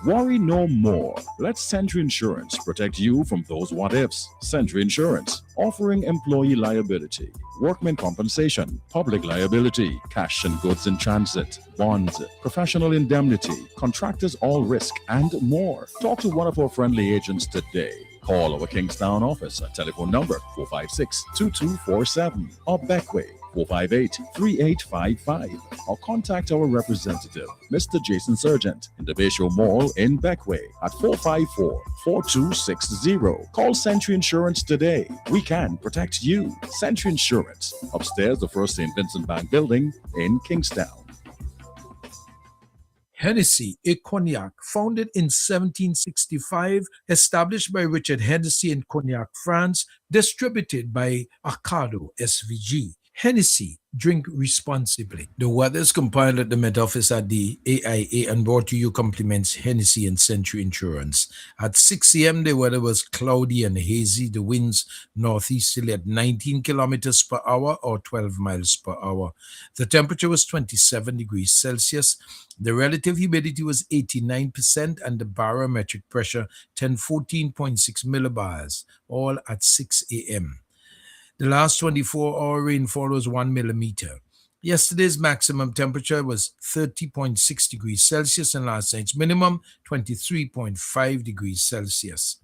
Worry no more. Let Century Insurance protect you from those what-ifs. Century Insurance, offering employee liability, workmen compensation, public liability, cash and goods in transit, bonds, professional indemnity, contractors all risk, and more. Talk to one of our friendly agents today. Call our Kingstown office at telephone number 456-2247 or Beckway 458-3855, or contact our representative, Mr. Jason Sargent, in the Bayshore Mall in Beckway at 454-4260. Call Century Insurance today. We can protect you. Century Insurance, upstairs the First St. Vincent Bank Building in Kingstown. Hennessy, a cognac founded in 1765, established by Richard Hennessy in Cognac, France, distributed by Arcado SVG. Hennessy, drink responsibly. The weather is compiled at the Met Office at the AIA and brought to you compliments Hennessy and Century Insurance. At 6 a.m., the weather was cloudy and hazy. The winds northeasterly at 19 kilometers per hour or 12 miles per hour. The temperature was 27 degrees Celsius. The relative humidity was 89% and the barometric pressure 1014.6 millibars, all at 6 a.m. The last 24-hour rainfall was 1 millimeter. Yesterday's maximum temperature was 30.6 degrees Celsius and last night's minimum 23.5 degrees Celsius.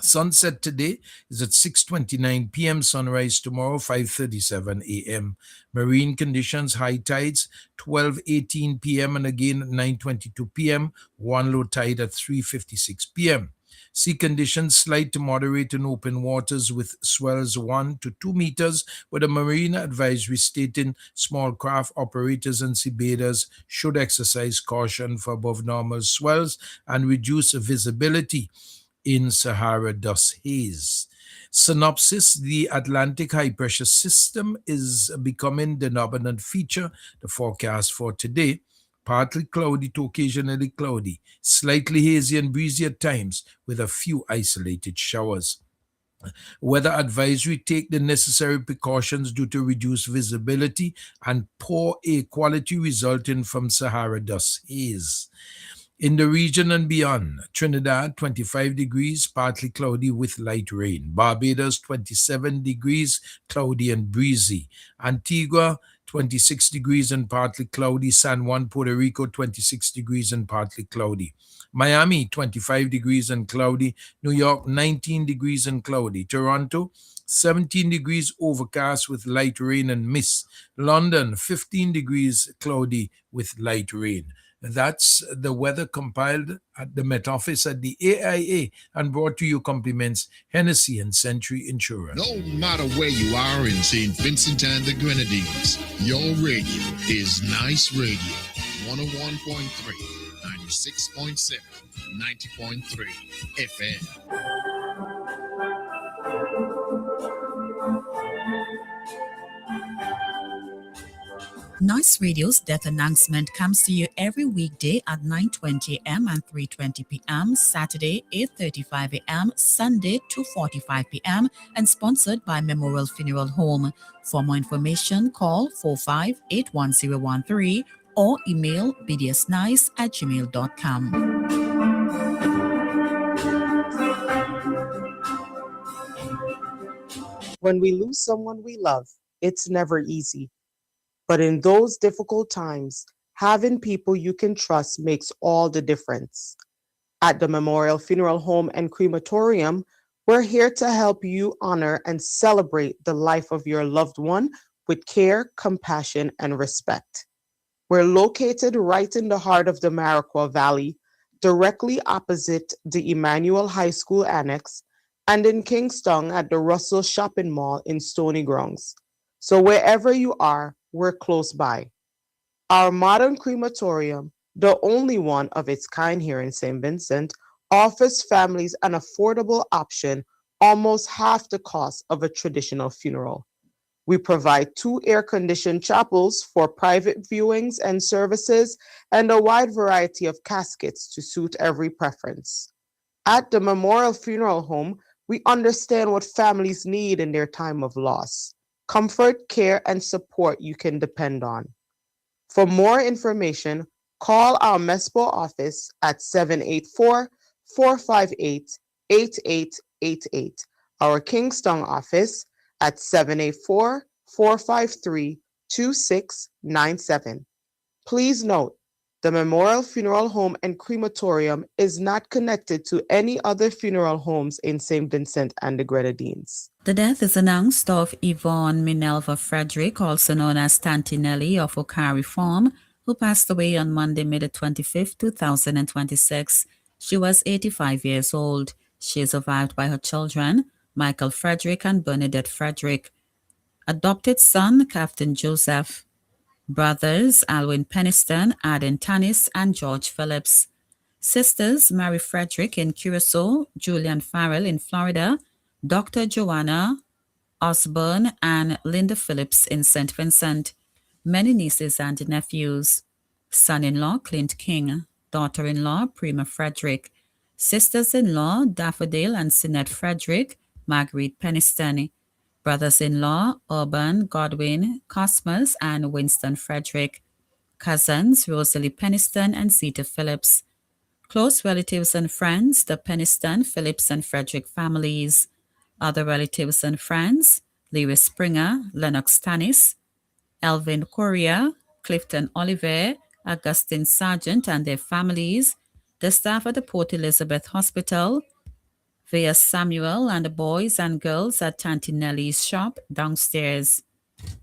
Sunset today is at 6:29 p.m. Sunrise tomorrow 5:37 a.m. Marine conditions: high tides 12:18 p.m. and again at 9:22 p.m. One low tide at 3:56 p.m. Sea conditions slight to moderate in open waters with swells 1 to 2 meters, with a marine advisory stating small craft operators and seabathers should exercise caution for above normal swells and reduce visibility in Sahara dust haze. Synopsis: the Atlantic high pressure system is becoming the dominant feature. The forecast for today: partly cloudy to occasionally cloudy, slightly hazy and breezy at times, with a few isolated showers. Weather advisory: take the necessary precautions due to reduced visibility and poor air quality resulting from Sahara dust haze. In the region and beyond: Trinidad 25 degrees, partly cloudy with light rain. Barbados 27 degrees, cloudy and breezy. Antigua 26 degrees and partly cloudy. San Juan, Puerto Rico 26 degrees and partly cloudy. Miami 25 degrees and cloudy. New York 19 degrees and cloudy. Toronto 17 degrees overcast with light rain and mist. London 15 degrees cloudy with light rain. That's the weather compiled at the Met Office at the AIA and brought to you compliments Hennessy and Century Insurance. No matter where you are in St. Vincent and the Grenadines, your radio is Nice Radio. 101.3, 96.7, 90.3 FM. Nice Radio's death announcement comes to you every weekday at 9:20 a.m. and 3:20 p.m., Saturday 8:35 a.m., Sunday 2:45 p.m., and sponsored by Memorial Funeral Home. For more information, call 45-81013 or email bdsnice@gmail.com. When we lose someone we love, it's never easy. But in those difficult times, having people you can trust makes all the difference. At the Memorial Funeral Home and Crematorium, we're here to help you honor and celebrate the life of your loved one with care, compassion, and respect. We're located right in the heart of the Maraqua Valley, directly opposite the Emmanuel High School Annex, and in Kingston at the Russell Shopping Mall in Stony Grounds. So wherever you are, we're close by. Our modern crematorium, the only one of its kind here in St. Vincent, offers families an affordable option, almost half the cost of a traditional funeral. We provide 2 air-conditioned chapels for private viewings and services, and a wide variety of caskets to suit every preference. At the Memorial Funeral Home, we understand what families need in their time of loss: comfort, care, and support you can depend on. For more information, call our Mespo office at 784-458-8888, our Kingston office at 784-453-2697. Please note, the Memorial Funeral Home and Crematorium is not connected to any other funeral homes in St. Vincent and the Grenadines. The death is announced of Yvonne Minerva Frederick, also known as Tantinelli of Okari Farm, who passed away on Monday, May 25, 2026. She was 85 years old. She is survived by her children, Michael Frederick and Bernadette Frederick. Adopted son, Captain Joseph. Brothers, Alwyn Peniston, Aden Tanis, and George Phillips. Sisters, Mary Frederick in Curacao, Julian Farrell in Florida, Dr. Joanna Osborne, and Linda Phillips in St. Vincent. Many nieces and nephews. Son-in-law, Clint King. Daughter-in-law, Prima Frederick. Sisters-in-law, Daffodil and Sinette Frederick, Marguerite Peniston. Brothers-in-law, Urban, Godwin, Cosmos, and Winston Frederick. Cousins, Rosalie Peniston and Zeta Phillips. Close relatives and friends, the Peniston, Phillips, and Frederick families. Other relatives and friends, Lewis Springer, Lennox Tanis, Elvin Correa, Clifton Oliver, Augustine Sargent and their families, the staff at the Port Elizabeth Hospital, via Samuel and the boys and girls at Tantinelli's shop downstairs.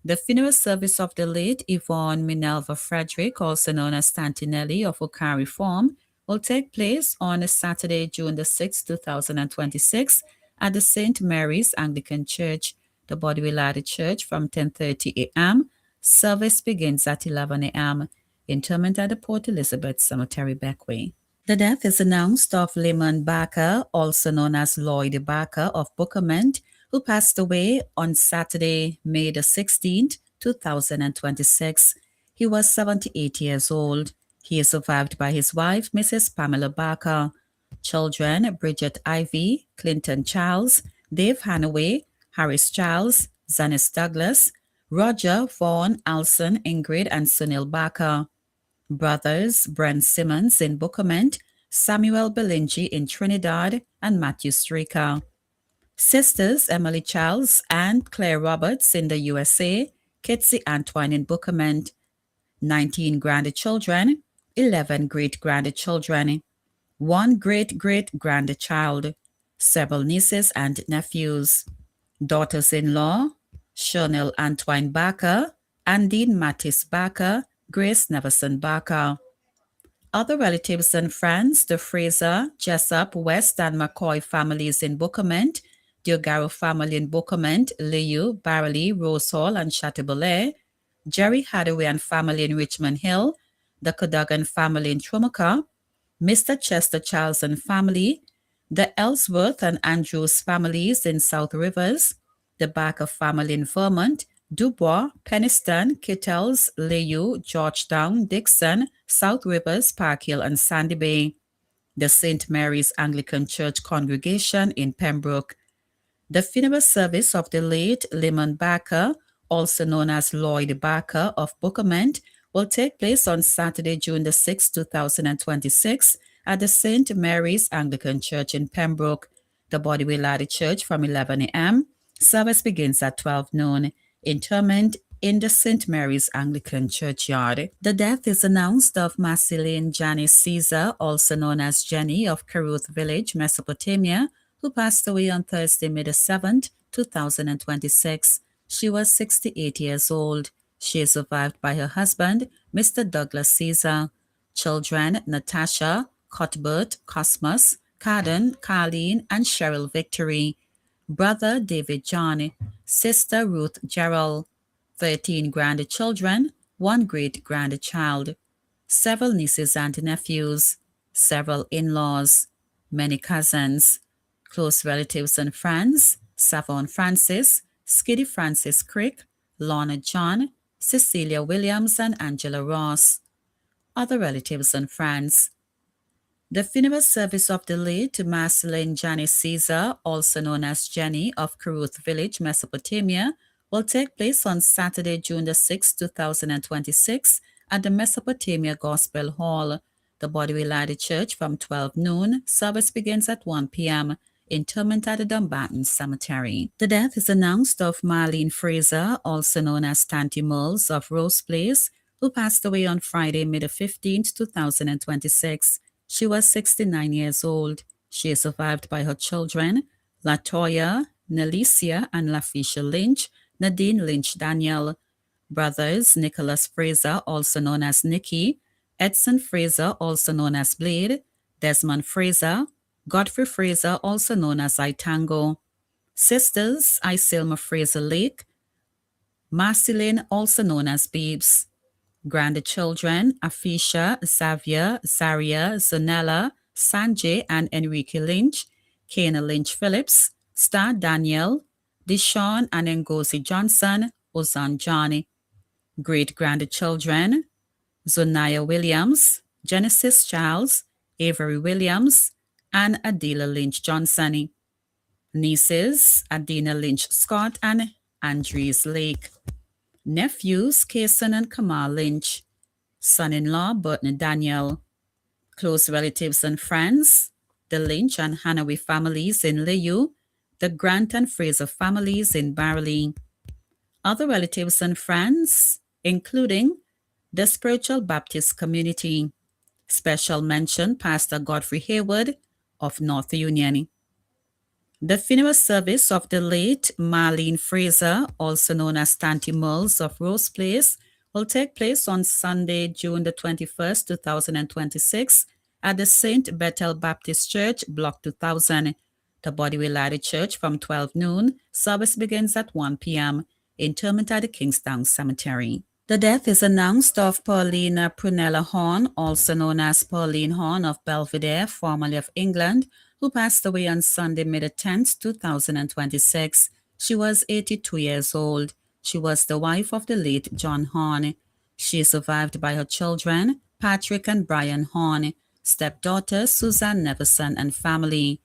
The funeral service of the late Yvonne Minerva Frederick, also known as Tantinelli of Okari Farm, will take place on Saturday, June the 6th, 2026 at the St. Mary's Anglican Church, the Bodwell Added Church from 10:30 a.m. Service begins at 11 a.m. Interment at the Port Elizabeth Cemetery, Beckway. The death is announced of Lemon Barker, also known as Lloyd Barker of Bookerment, who passed away on Saturday, May the 16th, 2026. He was 78 years old. He is survived by his wife, Mrs. Pamela Barker. Children, Bridget Ivy, Clinton Charles, Dave Hanaway, Harris Charles, Zanis Douglas, Roger, Vaughn, Alson, Ingrid, and Sunil Barker. Brothers, Brent Simmons in Bookerment, Samuel Belingi in Trinidad, and Matthew Straker. Sisters, Emily Charles and Claire Roberts in the USA, Kitsy Antoine in Bookerment. 19 grandchildren, 11 great-grandchildren, 1 great-great-grandchild, several nieces and nephews. Daughters-in-law, Chanel Antoine Barker, Andine Mattis Barker, Grace Neverson Barker. Other relatives and friends, the Fraser, Jessup, West, and McCoy families in Bookerment, the O'Garo family in Bookerment, Liu, Barley, Rose Hall, and Chateaubelair, Jerry Hadaway and family in Richmond Hill, the Cadogan family in Trumuka, Mr. Chester Charles and family, the Ellsworth and Andrews families in South Rivers, the Barker family in Vermont, Dubois, Penniston, Kittels, Liu, Georgetown, Dixon, South Rivers, Park Hill, and Sandy Bay, the St. Mary's Anglican Church congregation in Pembroke. The funeral service of the late Lemon Barker, also known as Lloyd Barker of Bookerment, will take place on Saturday, June the 6th, 2026 at the St. Mary's Anglican Church in Pembroke. The body will at the church from 11 a.m. Service begins at 12 noon. Interment in the St. Mary's Anglican Churchyard. The death is announced of Marceline Janice Caesar, also known as Jenny of Caruth Village, Mesopotamia, who passed away on Thursday, May the 7th, 2026. She was 68 years old. She is survived by her husband, Mr. Douglas Caesar. Children, Natasha, Cuthbert, Cosmos, Carden, Carleen, and Cheryl Victory. Brother, David John. Sister, Ruth Gerald. 13 grandchildren, 1 great-grandchild. Several nieces and nephews. Several in-laws. Many cousins. Close relatives and friends, Savon Francis, Skiddy Francis Crick, Lorna John, Cecilia Williams, and Angela Ross. Other relatives and friends. The funeral service of the late Marceline Janice Caesar, also known as Jenny of Caruth Village, Mesopotamia, will take place on Saturday, June the 6th, 2026 at the Mesopotamia Gospel Hall. The body will lie at the church from 12 noon. Service begins at 1 p.m. Interment at the Dumbarton Cemetery. The death is announced of Marlene Fraser, also known as Tanty Mills of Rose Place, who passed away on Friday, May the 15th, 2026. She was 69 years old. She is survived by her children, Latoya, Nelicia, and Lafisha Lynch, Nadine Lynch Daniel. Brothers, Nicholas Fraser, also known as Nicky, Edson Fraser, also known as Blade, Desmond Fraser, Godfrey Fraser, also known as Itango. Sisters, Isilma Fraser Lake, Marceline, also known as Beebs. Grandchildren, Afisha, Xavier, Zaria, Zanella, Sanjay, and Enrique Lynch, Kana Lynch Phillips, Star Daniel, Deshaun and Ngozi Johnson, Ozan Johnny. Great-grandchildren, Zonaya Williams, Genesis Charles, Avery Williams, and Adela Lynch Johnson. Nieces, Adina Lynch Scott and Andres Lake. Nephews, Kason and Kamal Lynch. Son-in-law, Burton Daniel. Close relatives and friends, the Lynch and Hanaway families in Liu, the Grant and Fraser families in Barley. Other relatives and friends, including the Spiritual Baptist Community. Special mention, Pastor Godfrey Hayward of North Union. The funeral service of the late Marlene Fraser, also known as Tanty Mills of Rose Place, will take place on Sunday, June the 21st, 2026 at the St. Bethel Baptist Church, Block 2000. The body will lie at the church from 12 noon. Service begins at 1 p.m. Interment at the Kingstown Cemetery. The death is announced of Paulina Prunella Horn, also known as Pauline Horn of Belvedere, formerly of England, who passed away on Sunday, May 10, 2026. She was 82 years old. She was the wife of the late John Horn. She is survived by her children, Patrick and Brian Horn, stepdaughter Susan Neverson and family,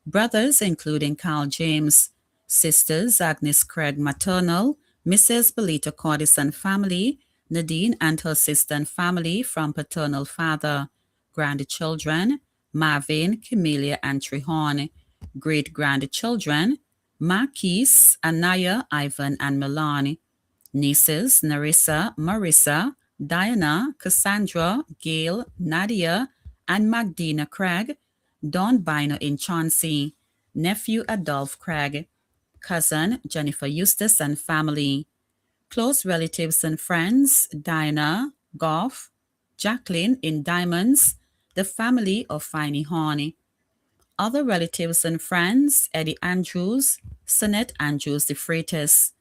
brothers including Carl James, sisters Agnes Craig Maternal, Mrs. Belita Cordis and family, Nadine and her sister and family from paternal father, grandchildren, Marvin, Camellia, and Trehorn, great-grandchildren, Marquise, Anaya, Ivan, and Milan, nieces Narissa, Marissa, Diana, Cassandra, Gail, Nadia, and Magdina Craig, Don Bino in Chauncey, nephew Adolph Craig, cousin Jennifer Eustace and family, close relatives and friends Diana, Goff, Jacqueline in Diamonds, the family of Finey Horny, other relatives and friends Eddie Andrews, Sonette Andrews de Freitas.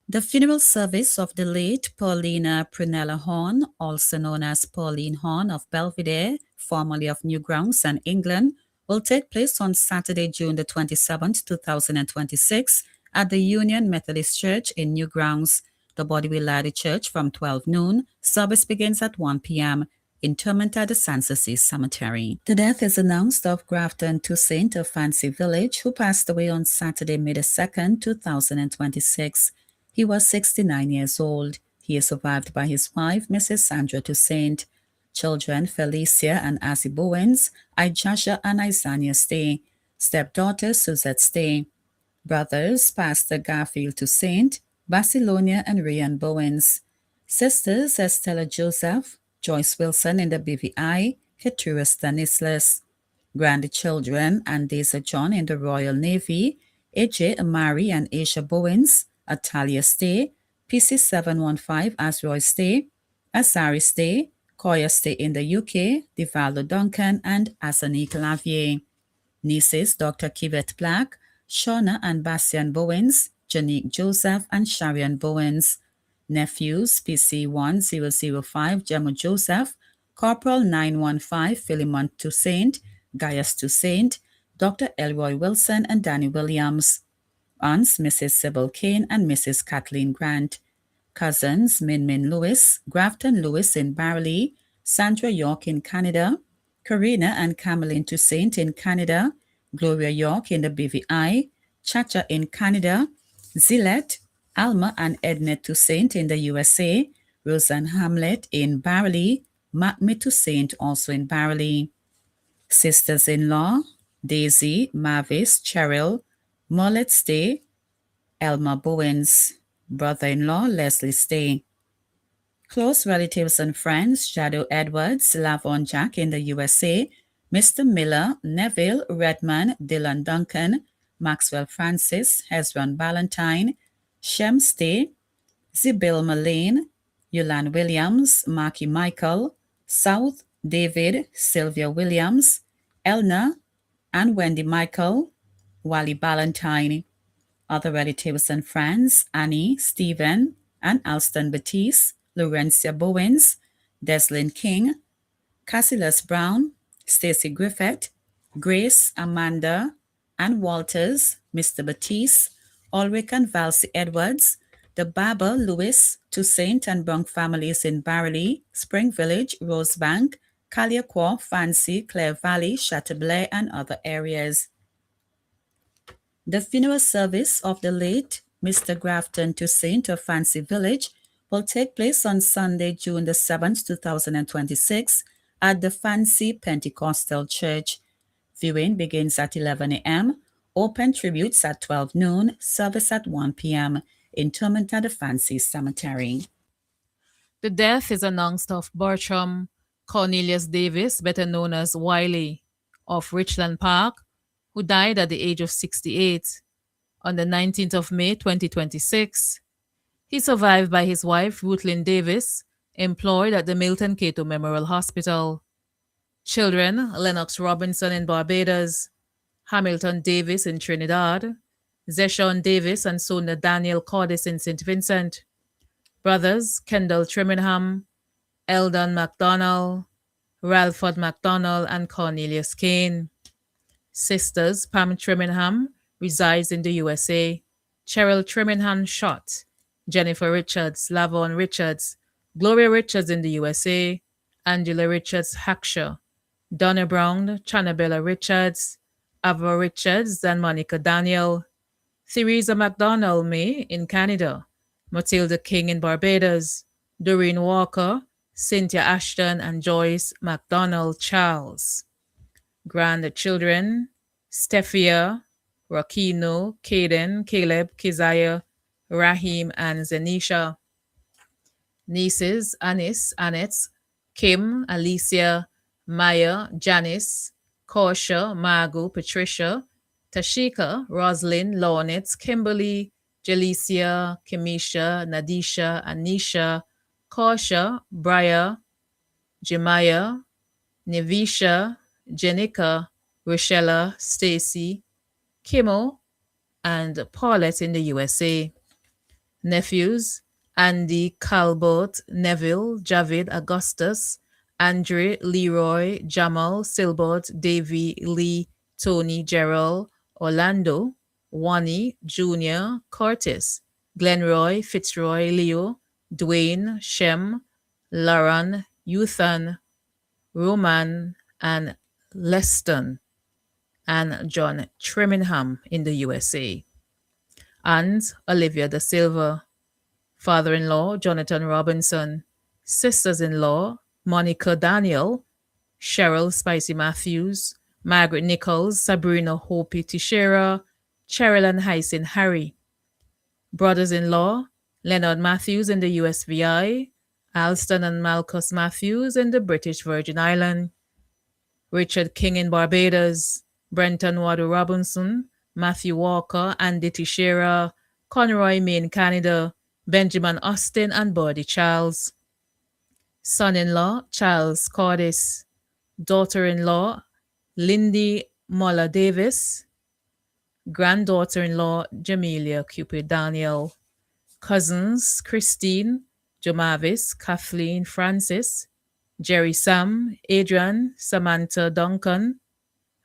The funeral service of the late Paulina Prunella Horn, also known as Pauline Horn of Belvedere, formerly of Newgrounds and England, will take place on Saturday, June the 27th, 2026, at the Union Methodist Church in Newgrounds. The body will lie at the church from 12 noon. Service begins at 1 p.m. Interment at the Sanssouci Cemetery. The death is announced of Grafton Toussaint of Fancy Village, who passed away on Saturday, May 2nd, 2026. He was 69 years old. He is survived by his wife, Mrs. Sandra Toussaint, children Felicia and Azzy Bowens, Ijasha and Isania Stay, stepdaughter Suzette Stay, brothers Pastor Garfield Toussaint, Basilonia and Ryan Bowens, sisters Estella Joseph, Joyce Wilson in the BVI, Keturah Stanislas, grandchildren Andesa John in the Royal Navy, AJ Amari and Asia Bowens, Atalia Stay, PC715 Asroy Stay, Asari Stay, Koya Stay in the UK, Divaldo Duncan, and Asani Clavier. Nieces Dr. Kivette Black, Shauna and Bastian Bowens, Janique Joseph, and Sharian Bowens. Nephews PC1005 Gemma Joseph, Corporal 915 Philemon Toussaint, Gaius Toussaint, Dr. Elroy Wilson, and Danny Williams. Aunts Mrs. Sybil Kane and Mrs. Kathleen Grant. Cousins Min Min Lewis, Grafton Lewis in Barley, Sandra York in Canada, Karina and Cameline Toussaint in Canada, Gloria York in the BVI, Chacha in Canada, Zilette, Alma and Edna Toussaint in the USA, Roseanne Hamlet in Barley, Macme Toussaint also in Barley. Sisters-in-law, Daisy, Mavis, Cheryl, Mullet Stay, Elma Bowens, brother-in-law Leslie Stay. Close relatives and friends, Shadow Edwards, Lavon Jack in the USA, Mr. Miller, Neville, Redman, Dylan Duncan, Maxwell Francis, Hezron Ballantyne, Shem Stay, Zibil Malane, Yolan Williams, Marky Michael, South, David, Sylvia Williams, Elna, and Wendy Michael, Wally Ballantyne. Other relatives and friends, Annie, Stephen, and Alston Batiste, Laurencia Bowens, Deslyn King, Cassius Brown, Stacey Griffith, Grace, Amanda, and Walters, Mr. Batiste, Ulrich and Valsey Edwards, the Barber, Lewis, Toussaint and Brunk families in Barley, Spring Village, Rosebank, Caliacor, Fancy, Clare Valley, Chateaublay, and other areas. The funeral service of the late Mr. Grafton Toussaint of Fancy Village will take place on Sunday, June the 7th, 2026 at the Fancy Pentecostal Church. Viewing begins at 11 a.m., open tributes at 12 noon, service at 1 p.m., interment at the Fancy Cemetery. The death is announced of Bertram Cornelius Davis, better known as Wiley, of Richland Park, who died at the age of 68 on the 19th of May 2026. He survived by his wife, Ruthlyn Davis, employed at the Milton Cato Memorial Hospital. Children, Lennox Robinson in Barbados, Hamilton Davis in Trinidad, Zeshon Davis and son Daniel Cordis in St. Vincent. Brothers, Kendall Trimingham, Eldon MacDonald, Ralford MacDonald, and Cornelius Kane. Sisters, Pam Trimingham resides in the USA. Cheryl Trimingham Schott, Jennifer Richards, Lavon Richards, Gloria Richards in the USA, Angela Richards Hackshaw, Donna Brown, Chanabella Richards, Ava Richards, and Monica Daniel. Theresa MacDonald May in Canada, Matilda King in Barbados, Doreen Walker, Cynthia Ashton, and Joyce MacDonald Charles. Grandchildren, Stephia, Rakino, Caden, Caleb, Keziah, Rahim, and Zenisha. Nieces, Anis, Annette, Kim, Alicia, Maya, Janice, Korsha, Margot, Patricia, Tashika, Roslyn, Lornette, Kimberly, Jalicia, Kimisha, Nadisha, Anisha, Korsha, Briar, Jemiah, Nevisha, Jenica, Rochella, Stacy, Kimo, and Paulette in the USA. Nephews, Andy, Calbert, Neville, Javid, Augustus, Andre, Leroy, Jamal, Silbert, Davy, Lee, Tony, Gerald, Orlando, Wani, Junior, Curtis, Glenroy, Fitzroy, Leo, Dwayne, Shem, Lauren, Euthan, Roman, and Leston, and John Trimingham in the USA. And Olivia da Silva. Father-in-law, Jonathan Robinson. Sisters-in-law, Monica Daniel, Cheryl Spicy Matthews, Margaret Nichols, Sabrina Hopi Teixeira, Cheryl and Hyson Harry. Brothers-in-law, Leonard Matthews in the USVI, Alston and Malchus Matthews in the British Virgin Islands, Richard King in Barbados, Brenton Wadu Robinson, Matthew Walker, Andy Teixeira, Conroy May in Canada, Benjamin Austin, and Buddy Charles. Son-in-law, Charles Cordis. Daughter-in-law, Lindy Muller Davis. Granddaughter-in-law, Jamelia Cupid Daniel. Cousins, Christine, Jomavis, Kathleen Francis, Jerry Sam, Adrian, Samantha Duncan,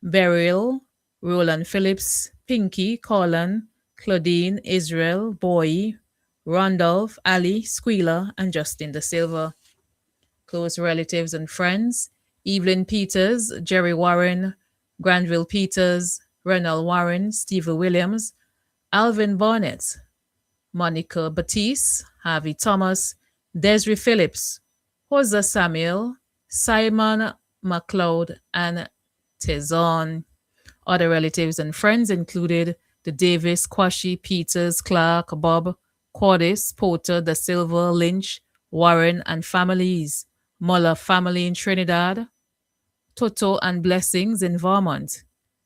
Beryl, Roland Phillips, Pinky, Colin, Claudine, Israel, Boy, Randolph, Ali, Squealer, and Justin Da Silva. Close relatives and friends, Evelyn Peters, Jerry Warren, Granville Peters, Renal Warren, Steve Williams, Alvin Barnett, Monica Batiste, Harvey Thomas, Desiree Phillips, Hosa Samuel, Simon McLeod, and Tezon. Other relatives and friends included the Davis, Quashie, Peters, Clark, Bob, Cordis, Porter, Da Silva, Lynch, Warren, and families, Muller family in Trinidad, Toto and Blessings in Vermont,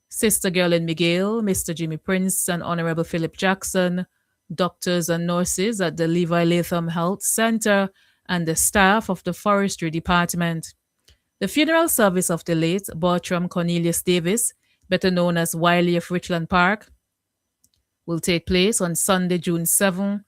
Sister Girl in Miguel, Mr. Jimmy Prince, and Honorable Philip Jackson, doctors and nurses at the Levi Latham Health Center, and the staff of the Forestry Department. The funeral service of the late Bertram Cornelius Davis, better known as Wiley of Richland Park, will take place on Sunday, June 7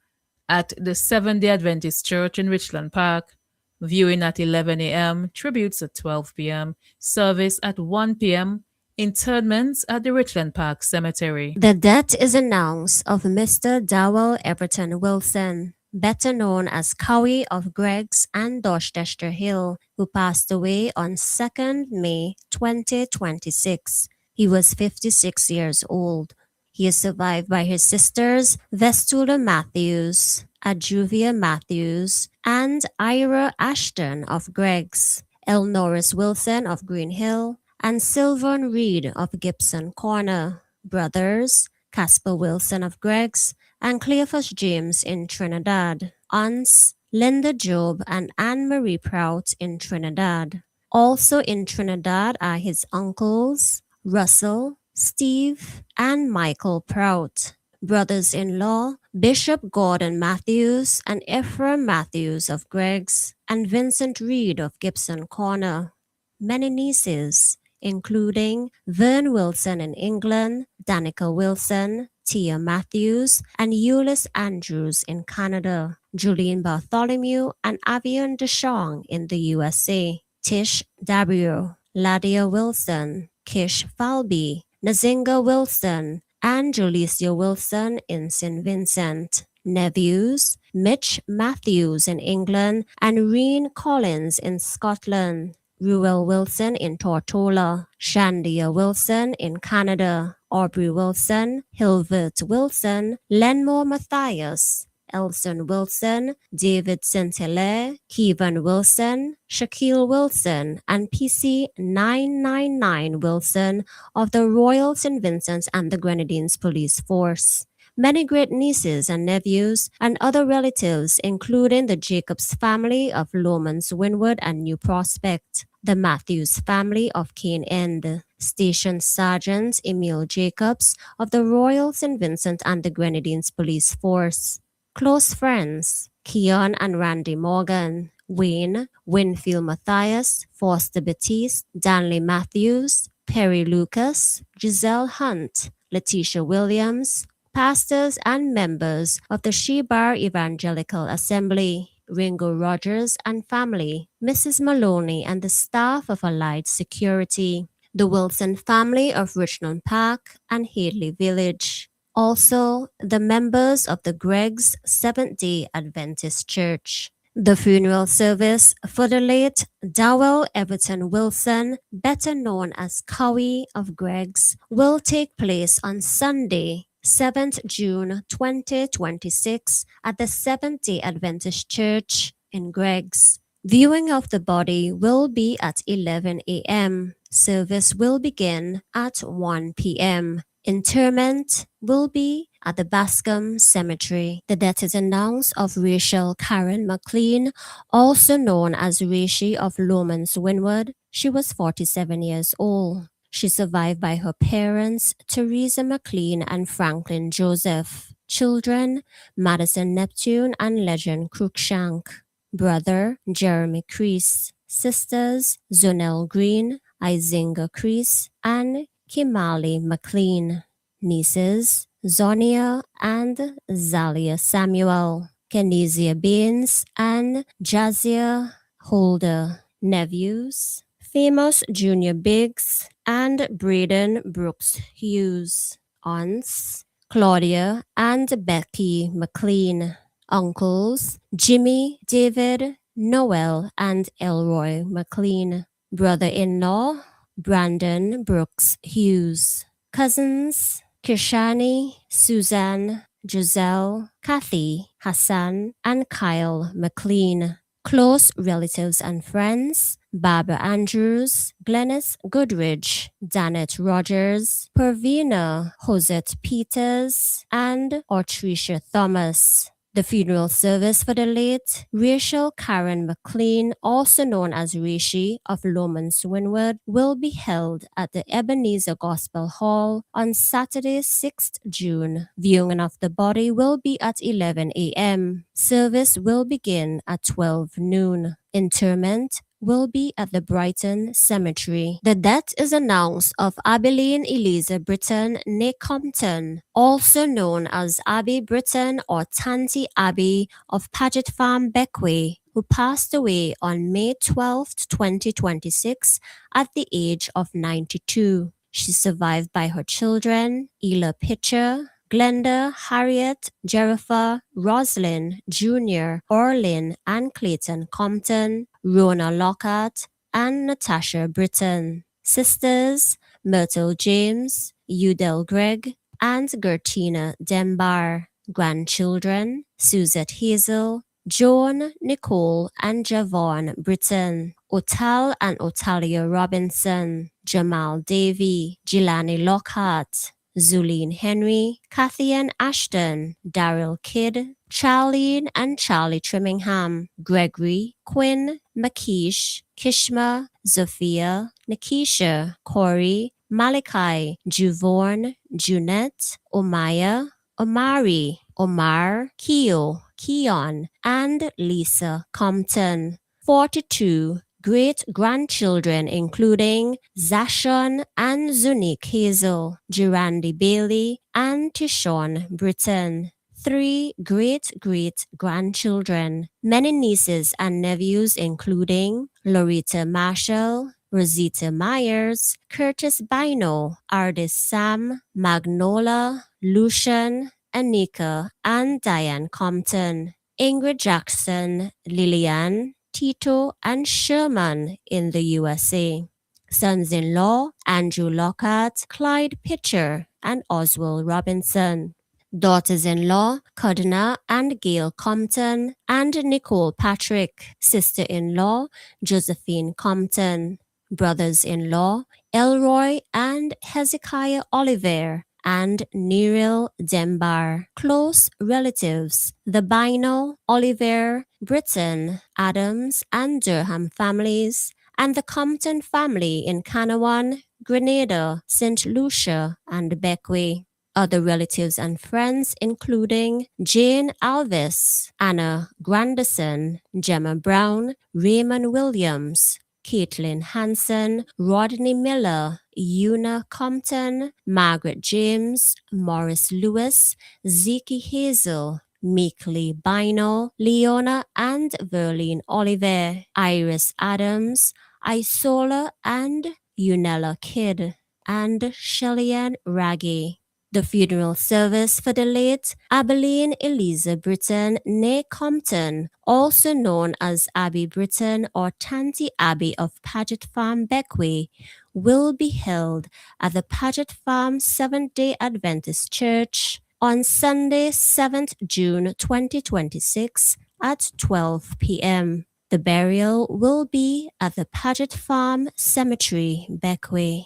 at the Seventh-day Adventist Church in Richland Park. Viewing at 11 a.m., tributes at 12 p.m., service at 1 p.m., interments at the Richland Park Cemetery. The death is announced of Mr. Dowell Everton Wilson, better known as Cowie of Greggs and Dorchester Hill, who passed away on 2nd May 2026. He was 56 years old. He is survived by his sisters Vestula Matthews, Adjuvia Matthews, and Ira Ashton of Greggs, Elnoris Wilson of Green Hill, and Sylvan Reed of Gibson Corner. Brothers, Casper Wilson of Greggs, and Cleophas James in Trinidad. Aunts, Linda Job and Anne-Marie Prout in Trinidad. Also in Trinidad are his uncles, Russell, Steve, and Michael Prout. Brothers-in-law, Bishop Gordon Matthews and Ephraim Matthews of Greggs, and Vincent Reed of Gibson Corner. many nieces, including Vern Wilson in England, Danica Wilson, Tia Matthews, and Eunice Andrews in Canada, Julian Bartholomew and Avian DeShong in the USA, Tish Dabrio, Ladia Wilson, Kish Falby, Nazinga Wilson, and Julicia Wilson in St. Vincent. Nephews, Mitch Matthews in England and Reen Collins in Scotland. Ruel Wilson in Tortola, Shandia Wilson in Canada, Aubrey Wilson, Hilbert Wilson, Lenmore Matthias, Elson Wilson, David St-Hilaire, Kevin Wilson, Shaquille Wilson, and PC 999 Wilson of the Royal St. Vincent and the Grenadines Police Force. Many great nieces and nephews and other relatives, including the Jacobs family of Lomans Windward and New Prospect, the Matthews family of Cane End, Station Sergeant Emil Jacobs of the Royal St. Vincent and the Grenadines Police Force, close friends, Keon and Randy Morgan, Wayne, Winfield Matthias, Foster Batiste, Danley Matthews, Perry Lucas, Giselle Hunt, Letitia Williams, pastors and members of the Shebar Evangelical Assembly, Ringo Rogers and family, Mrs. Maloney and the staff of Allied Security, the Wilson family of Richmond Park and Hadley Village. Also, the members of the Greg's Seventh-day Adventist Church. The funeral service for the late Dowell Everton Wilson, better known as Cowie of Greg's, will take place on Sunday, 7th June 2026 at the Seventh-day Adventist Church in Greg's. Viewing of the body will be at 11 a.m. Service will begin at 1 p.m. Interment will be at the Bascom Cemetery. The death is announced of Rachel Karen McLean, also known as Rachie of Lomans Windward. She was 47 years old. She survived by her parents, Teresa McLean and Franklin Joseph. Children, Madison Neptune and Legend Cruikshank. Brother, Jeremy Crease. Sisters, Zonelle Green, Izinga Crease, and Kimali McLean. Nieces, Zonia and Zalia Samuel. Kenizia Baines and Jazia Holder. Nephews, Famous Junior Biggs and Braden Brooks Hughes. Aunts, Claudia and Becky McLean. Uncles, Jimmy, David, Noel, and Elroy McLean. Brother-in-law, Brandon Brooks Hughes. Cousins, Kishani, Suzanne, Giselle, Kathy, Hassan, and Kyle McLean. Close relatives and friends, Barbara Andrews, Glennis Goodrich, Janet Rogers, Pervina Josette Peters, and Ortricia Thomas. The funeral service for the late Rachel Karen McLean, also known as Rachie of Lomans Windward, will be held at the Ebenezer Gospel Hall on Saturday, 6th June. Viewing of the body will be at 11 a.m. Service will begin at 12 noon. Interment will be at the Brighton Cemetery. The death is announced of Abilene Eliza Britton née Compton, also known as Abby Britton or Tanti Abby of Paget Farm, Beckway, who passed away on May 12, 2026 at the age of 92. She survived by her children, Ela Pitcher, Glenda, Harriet, Jerifa, Roslyn, Jr., Orlin, and Clayton Compton, Rona Lockhart, and Natasha Britton. Sisters, Myrtle James, Udell Gregg, and Gertina Dembar. Grandchildren, Suzette Hazel, Joan, Nicole, and Javon Britton. Otal and Otalia Robinson, Jamal Davy, Jelani Lockhart, Zuline Henry, Kathy Ann Ashton, Daryl Kidd, Charlene and Charlie Trimmingham, Gregory, Quinn, Makish, Kishma, Zofia, Nikisha, Corey, Malachi, Juvorn, Junette, Omaya, Omari, Omar, Keo, Keon, and Lisa Compton. 42. great-grandchildren including Zashon and Zunique Hazel, Durandi Bailey, and Tishon Britton. 3 great-great-grandchildren, many nieces and nephews including Loretta Marshall, Rosita Myers, Curtis Bino, Ardis Sam, Magnola, Lucian, Anika, and Diane Compton. Ingrid Jackson, Lillian, Tito, and Sherman in the USA. Sons-in-law, Andrew Lockhart, Clyde Pitcher, and Oswald Robinson. Daughters-in-law, Cudna and Gail Compton, and Nicole Patrick. Sister-in-law, Josephine Compton. Brothers-in-law, Elroy and Hezekiah Oliver, and Neril Dembar. Close relatives, the Bino, Oliver, Britton, Adams, and Durham families, and the Compton family in Kanawha, Grenada, St. Lucia, and Beckway. Other relatives and friends including Jane Alvis, Anna Grandison, Gemma Brown, Raymond Williams, Caitlin Hanson, Rodney Miller, Una Compton, Margaret James, Morris Lewis, Zeke Hazel, Meekley Bino, Leona and Verlene Oliver, Iris Adams, Isola and Unella Kidd, and Shellyan Raggy. The funeral service for the late Abilene Eliza Britton, née Compton, also known as Abby Britton or Tanty Abby of Paget Farm, Beckway, will be held at the Paget Farm Seventh-day Adventist Church on Sunday, 7th June 2026 at 12 p.m. The burial will be at the Paget Farm Cemetery, Beckway.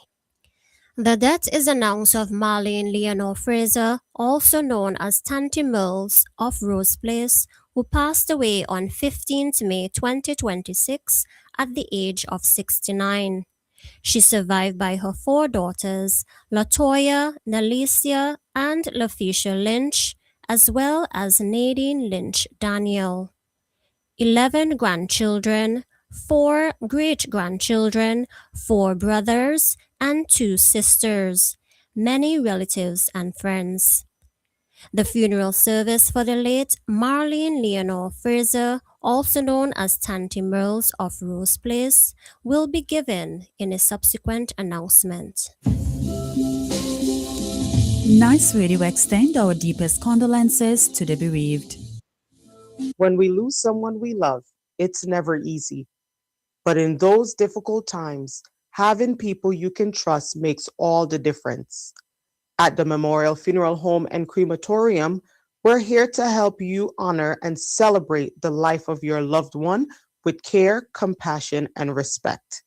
The death is announced of Marlene Leonore Fraser, also known as Tanty Mills of Rose Place, who passed away on 15th May 2026 at the age of 69. She's survived by her 4 daughters, Latoya, Nalicia, and Laficia Lynch, as well as Nadine Lynch Daniel. 11 grandchildren, 4 great-grandchildren, 4 brothers, and 2 sisters, many relatives and friends. The funeral service for the late Marlene Leonore Fraser, also known as Tanty Mills of Rose Place, will be given in a subsequent announcement. Nice Radio extend our deepest condolences to the bereaved. When we lose someone we love, it's never easy. But in those difficult times, having people you can trust makes all the difference. At the Memorial Funeral Home and Crematorium, we're here to help you honor and celebrate the life of your loved one with care, compassion, and respect.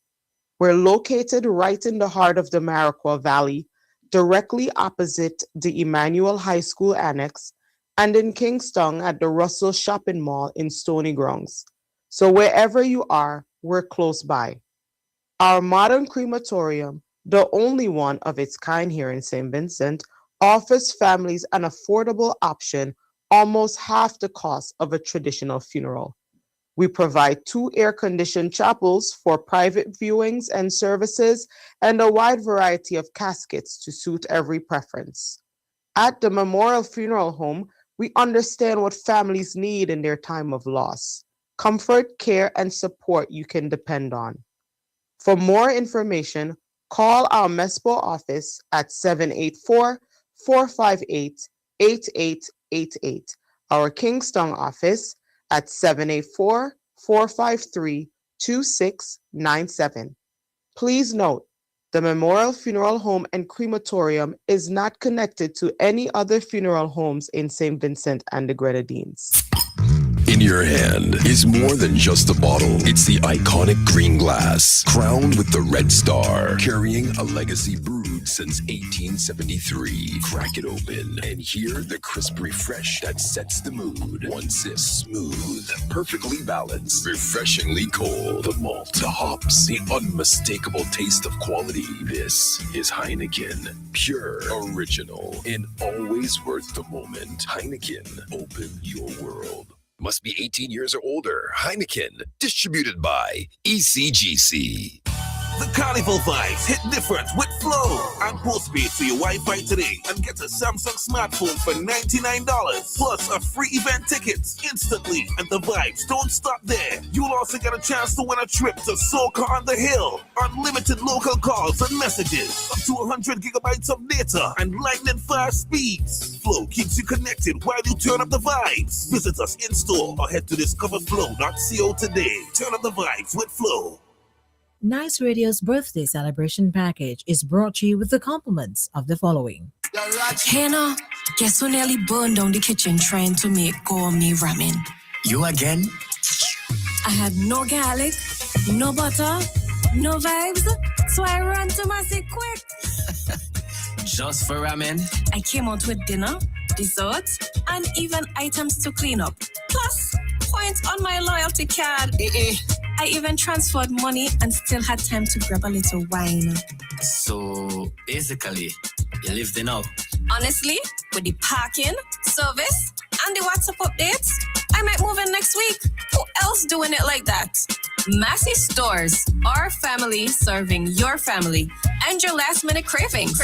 We're located right in the heart of the Maraqua Valley, directly opposite the Emmanuel High School Annex, and in Kingston at the Russell Shopping Mall in Stony Grounds. So wherever you are, we're close by. Our modern crematorium, the only one of its kind here in St. Vincent, offers families an affordable option, almost half the cost of a traditional funeral. We provide 2 air-conditioned chapels for private viewings and services, and a wide variety of caskets to suit every preference. At the Memorial Funeral Home, we understand what families need in their time of loss: comfort, care, and support you can depend on. For more information, call our Mespo office at 784-458-8888, our Kingston office at 784-453-2697. Please note, the Memorial Funeral Home and Crematorium is not connected to any other funeral homes in St. Vincent and the Grenadines. In your hand is more than just a bottle. It's the iconic green glass, crowned with the red star, carrying a legacy brewed since 1873. Crack it open and hear the crisp refresh that sets the mood. One sip, smooth, perfectly balanced, refreshingly cold. The malt, the hops, the unmistakable taste of quality. This is Heineken, pure, original, and always worth the moment. Heineken, open your world. Must be 18 years or older. Heineken. Distributed by ECGC. The Carnival vibes hit different with Flow. And postpaid for your Wi-Fi today and get a Samsung smartphone for $99 plus a free event ticket instantly. And the vibes don't stop there. You'll also get a chance to win a trip to Soca on the Hill, unlimited local calls and messages, up to 100 gigabytes of data, and lightning fast speeds. Flow keeps you connected while you turn up the vibes. Visit us in store or head to discoverflow.co today. Turn up the vibes with Flow. Nice Radio's birthday celebration package is brought to you with the compliments of the following. Hey now, guess who nearly burned down the kitchen trying to make gourmet ramen? You again? I had no garlic, no butter, no vibes, so I ran to my seat quick. Just for ramen? I came out with dinner, dessert, and even items to clean up. Plus, points on my loyalty card. I even transferred money and still had time to grab a little wine. So, basically, you lived it out. Honestly, with the parking, service, and the WhatsApp updates, I might move in next week. Who else doing it like that? Massy Stores, our family serving your family and your last minute cravings.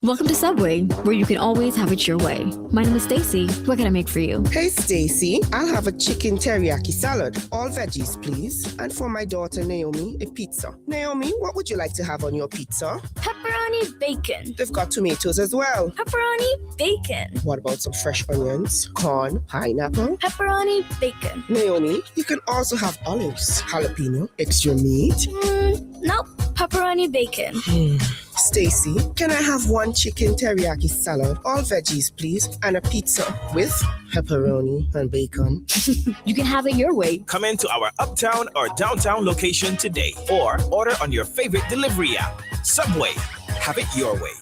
Welcome to Subway, where you can always have it your way. My name is Stacy. What can I make for you? Hey, Stacy. I'll have a chicken teriyaki salad. All veggies, please. And for my daughter, Naomi, a pizza. Naomi, what would you like to have on your pizza? Pepperoni bacon. They've got tomatoes as well. Pepperoni bacon. What about some fresh onions, corn, pineapple? Pepperoni bacon. Naomi, you can also have olives, jalapeno, extra meat. Nope. Pepperoni bacon. Stacy, can I have one chicken teriyaki salad, all veggies, please, and a pizza with pepperoni and bacon? You can have it your way. Come into our uptown or downtown location today or order on your favorite delivery app. Subway. Have it your way.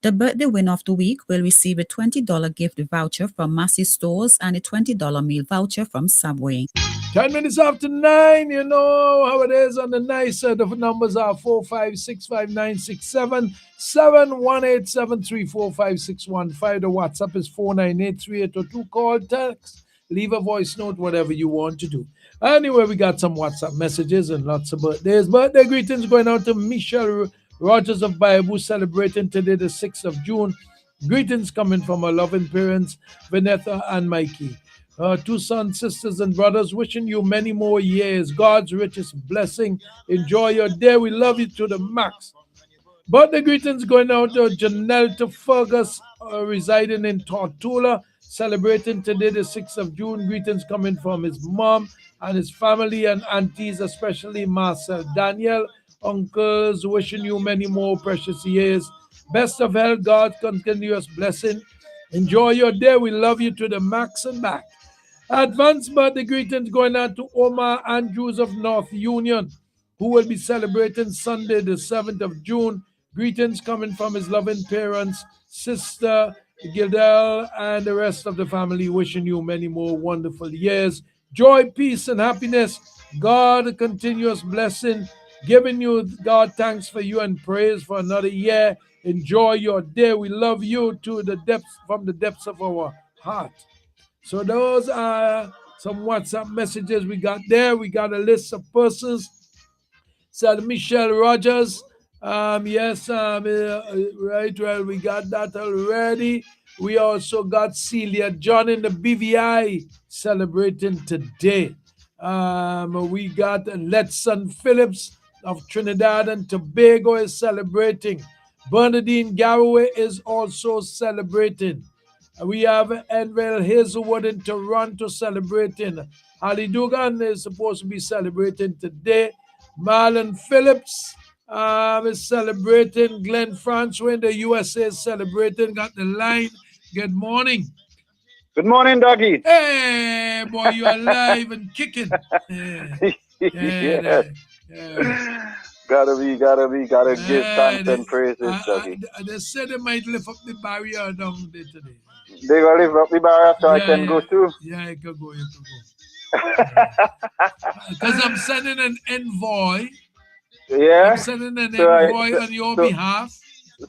The birthday winner of the week will receive a $20 gift voucher from Massey Stores and a $20 meal voucher from Subway. 10 minutes after 9, you know how it is on the nice. The numbers are 4565967, 718-734-5615. The WhatsApp is 498-3802. Call, text, leave a voice note, whatever you want to do. Anyway, we got some WhatsApp messages and lots of birthdays. Birthday greetings going out to Michelle Rogers of Bayabu, celebrating today the 6th of June. Greetings coming from our loving parents, Vanessa and Mikey. Two sons, sisters, and brothers, wishing you many more years. God's richest blessing. Enjoy your day. We love you to the max. Birthday greetings going out to Janelle to Fergus, residing in Tortola, celebrating today the 6th of June. Greetings coming from his mom and his family and aunties, especially Marcel Daniel. Uncles, wishing you many more precious years. Best of health, God, continuous blessing. Enjoy your day. We love you to the max and back. Advance birthday greetings going out to Omar Andrews of North Union, who will be celebrating Sunday, the 7th of June. Greetings coming from his loving parents, sister Gildel, and the rest of the family, wishing you many more wonderful years. Joy, peace, and happiness. God, continuous blessing. Giving you, God, thanks for you and praise for another year. Enjoy your day. We love you to the depths, from the depths of our heart. So those are some WhatsApp messages we got there. We got a list of persons. Said Michelle Rogers. Yes, right. Well, we got that already. We also got Celia John in the BVI celebrating today. We got Letson Phillips of Trinidad and Tobago is celebrating. Bernadine Garraway is also celebrating. We have Enville Hazelwood in Toronto celebrating. Ali Dugan is supposed to be celebrating today. Marlon Phillips is celebrating. Glenn Francois in the USA is celebrating. Got the line. Good morning. Good morning, doggy. Hey, boy, you're alive and kicking. Yeah. Gotta give thanks and praises, doggy. They said they might lift up the barrier down there today. They gonna lift up the barrier so I can go through? Yeah, you can go. Because I'm sending an envoy. Yeah. I'm sending an envoy on your behalf.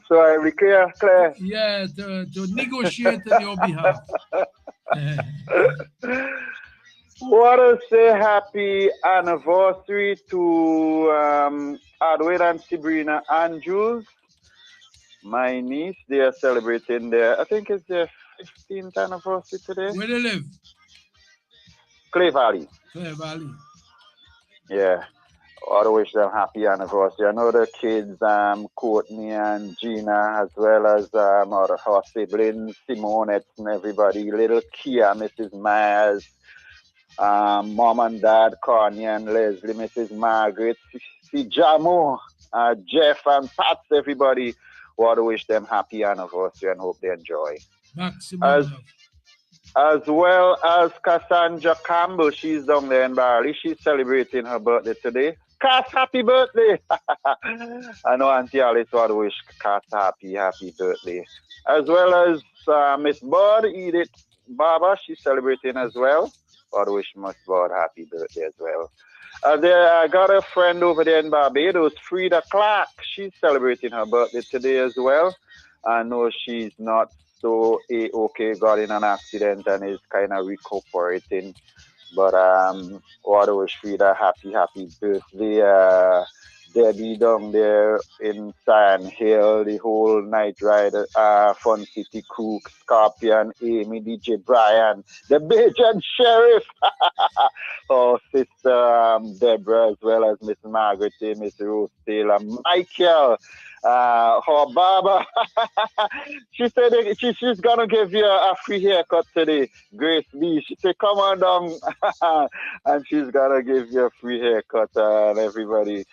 So I be clear. Yeah, to negotiate on your behalf. Want to say happy anniversary to Edwin and Sabrina Andrews, my niece. They are celebrating I think it's their 15th anniversary today. Where they live? Clay Valley. Clay Valley. Yeah. I want to wish them happy anniversary. I know the kids, Courtney and Gina, as well as her siblings, Simonette and everybody, little Kia, Mrs. Myers, Mom and Dad, Connie and Leslie, Mrs. Margaret, see Jamo, Jeff and Pats, everybody. Want to wish them happy anniversary and hope they enjoy. Maximum. As well as Cassandra Campbell, she's down there in Barley. She's celebrating her birthday today. Cass, happy birthday! I know Auntie Alice want to wish Cass happy birthday. As well as Miss Bud, Edith Baba, she's celebrating as well. Want to wish Miss Bud happy birthday as well. I got a friend over there in Barbados, Frida Clark. She's celebrating her birthday today as well. I know she's not so okay, got in an accident and is kind of recuperating. But want to wish Frida happy birthday. Debbie down there in Sand Hill, the whole Night Rider, Fun City Crew, Scorpion, Amy, DJ Brian, the Bajan Sheriff, Sister Deborah, as well as Miss Margaret, Miss Rose Taylor, Michael, her Baba. She said she's gonna give you a free haircut today, Grace B. She said, come on down, and she's gonna give you a free haircut, and everybody.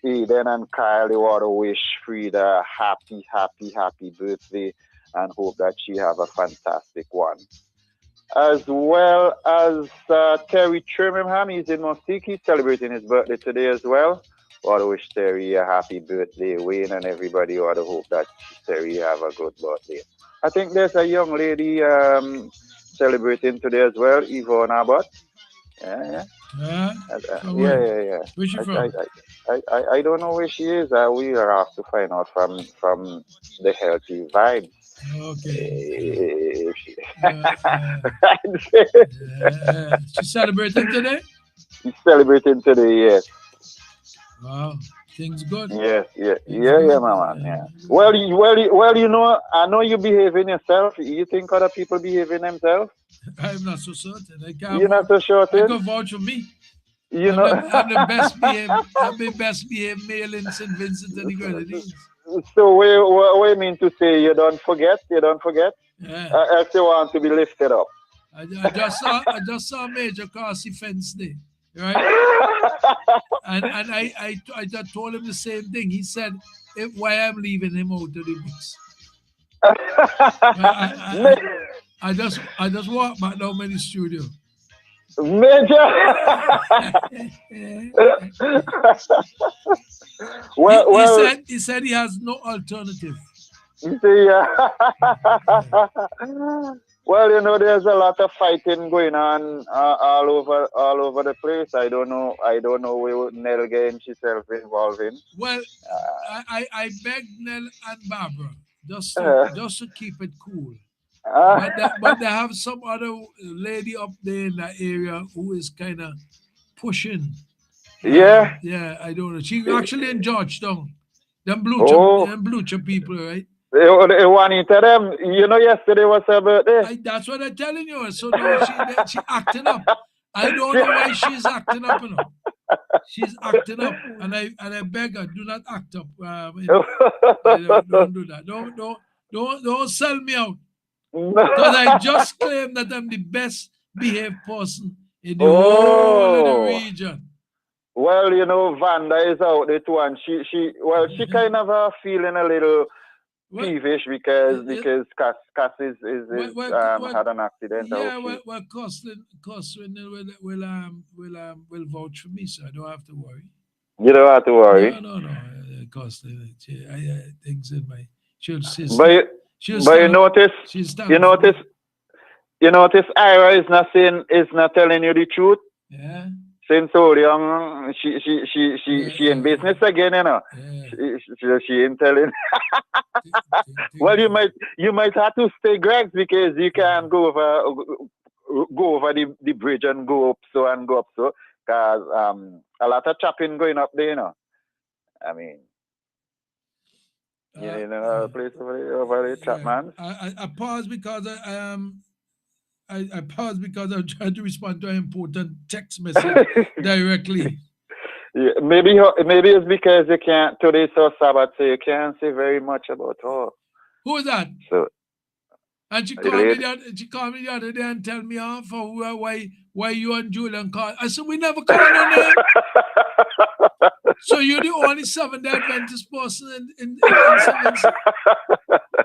Eden and Kyle, they want to wish Frida happy birthday and hope that she have a fantastic one. As well as Terry Trimmingham, he's in Mustique, he's celebrating his birthday today as well. Want to wish Terry a happy birthday, Wayne, and everybody want to hope that Terry have a good birthday. I think there's a young lady celebrating today as well, Yvonne Abbott. Yeah. Where's she from? I don't know where she is. We are have to find out from the healthy vibes. Okay. She's celebrating today? She's celebrating today, yes. Wow, things good. Yeah, mama. Yeah. Well, you know, I know you behaving yourself. You think other people behaving themselves? I'm not so certain. You're not so certain? I can vouch for me. I'm the best behaved. I'm the best behaved male in St. Vincent and the Grenadines. So what you mean to say you don't forget? You don't forget? Yeah. I still want to be lifted up. I just saw Major Carsey Fence Day, right? and I just told him the same thing. He said, why I'm leaving him out of the mix. I just walked back down in the studio. Major. He said he has no alternative. You see, well, you know, there's a lot of fighting going on all over the place. I don't know where Nell getting herself involved in. Well, I begged Nell and Barbara just to keep it cool. But they have some other lady up there in that area who is kind of pushing. Yeah. Yeah, I don't know. She actually in Georgetown. Them blue chip people, right? Juanita, them, you know, yesterday was her birthday. That's what I'm telling you. So now she acting up. I don't know why she's acting up. You know. She's acting up, and I beg her, do not act up. Don't do that. Don't sell me out. Because I just claim that I'm the best behaved person in the whole of the region. Well, you know, Vanda is out there too, and she kind of feeling a little peevish because Cass is had an accident. Yeah, well, Coslin will vouch for me, so I don't have to worry. You don't have to worry. No. Coslin, things in my. But you notice, Ira is not telling you the truth. Yeah. since so young, she in business again, you know. She ain't telling. Well, you might have to stay, Greg, because you can't go over the bridge and go up so, because a lot of chopping going up there, you know. I mean, you know, a place over the Chapman. I paused because I paused because I'm trying to respond to an important text message directly. Yeah, maybe it's because you can't today so Sabbath, so you can't say very much about her. Who is that? So, and she called me the other day and tell me why you and Julian called. I said we never called her name. So you're the only Seventh-day Adventist person in Seventh.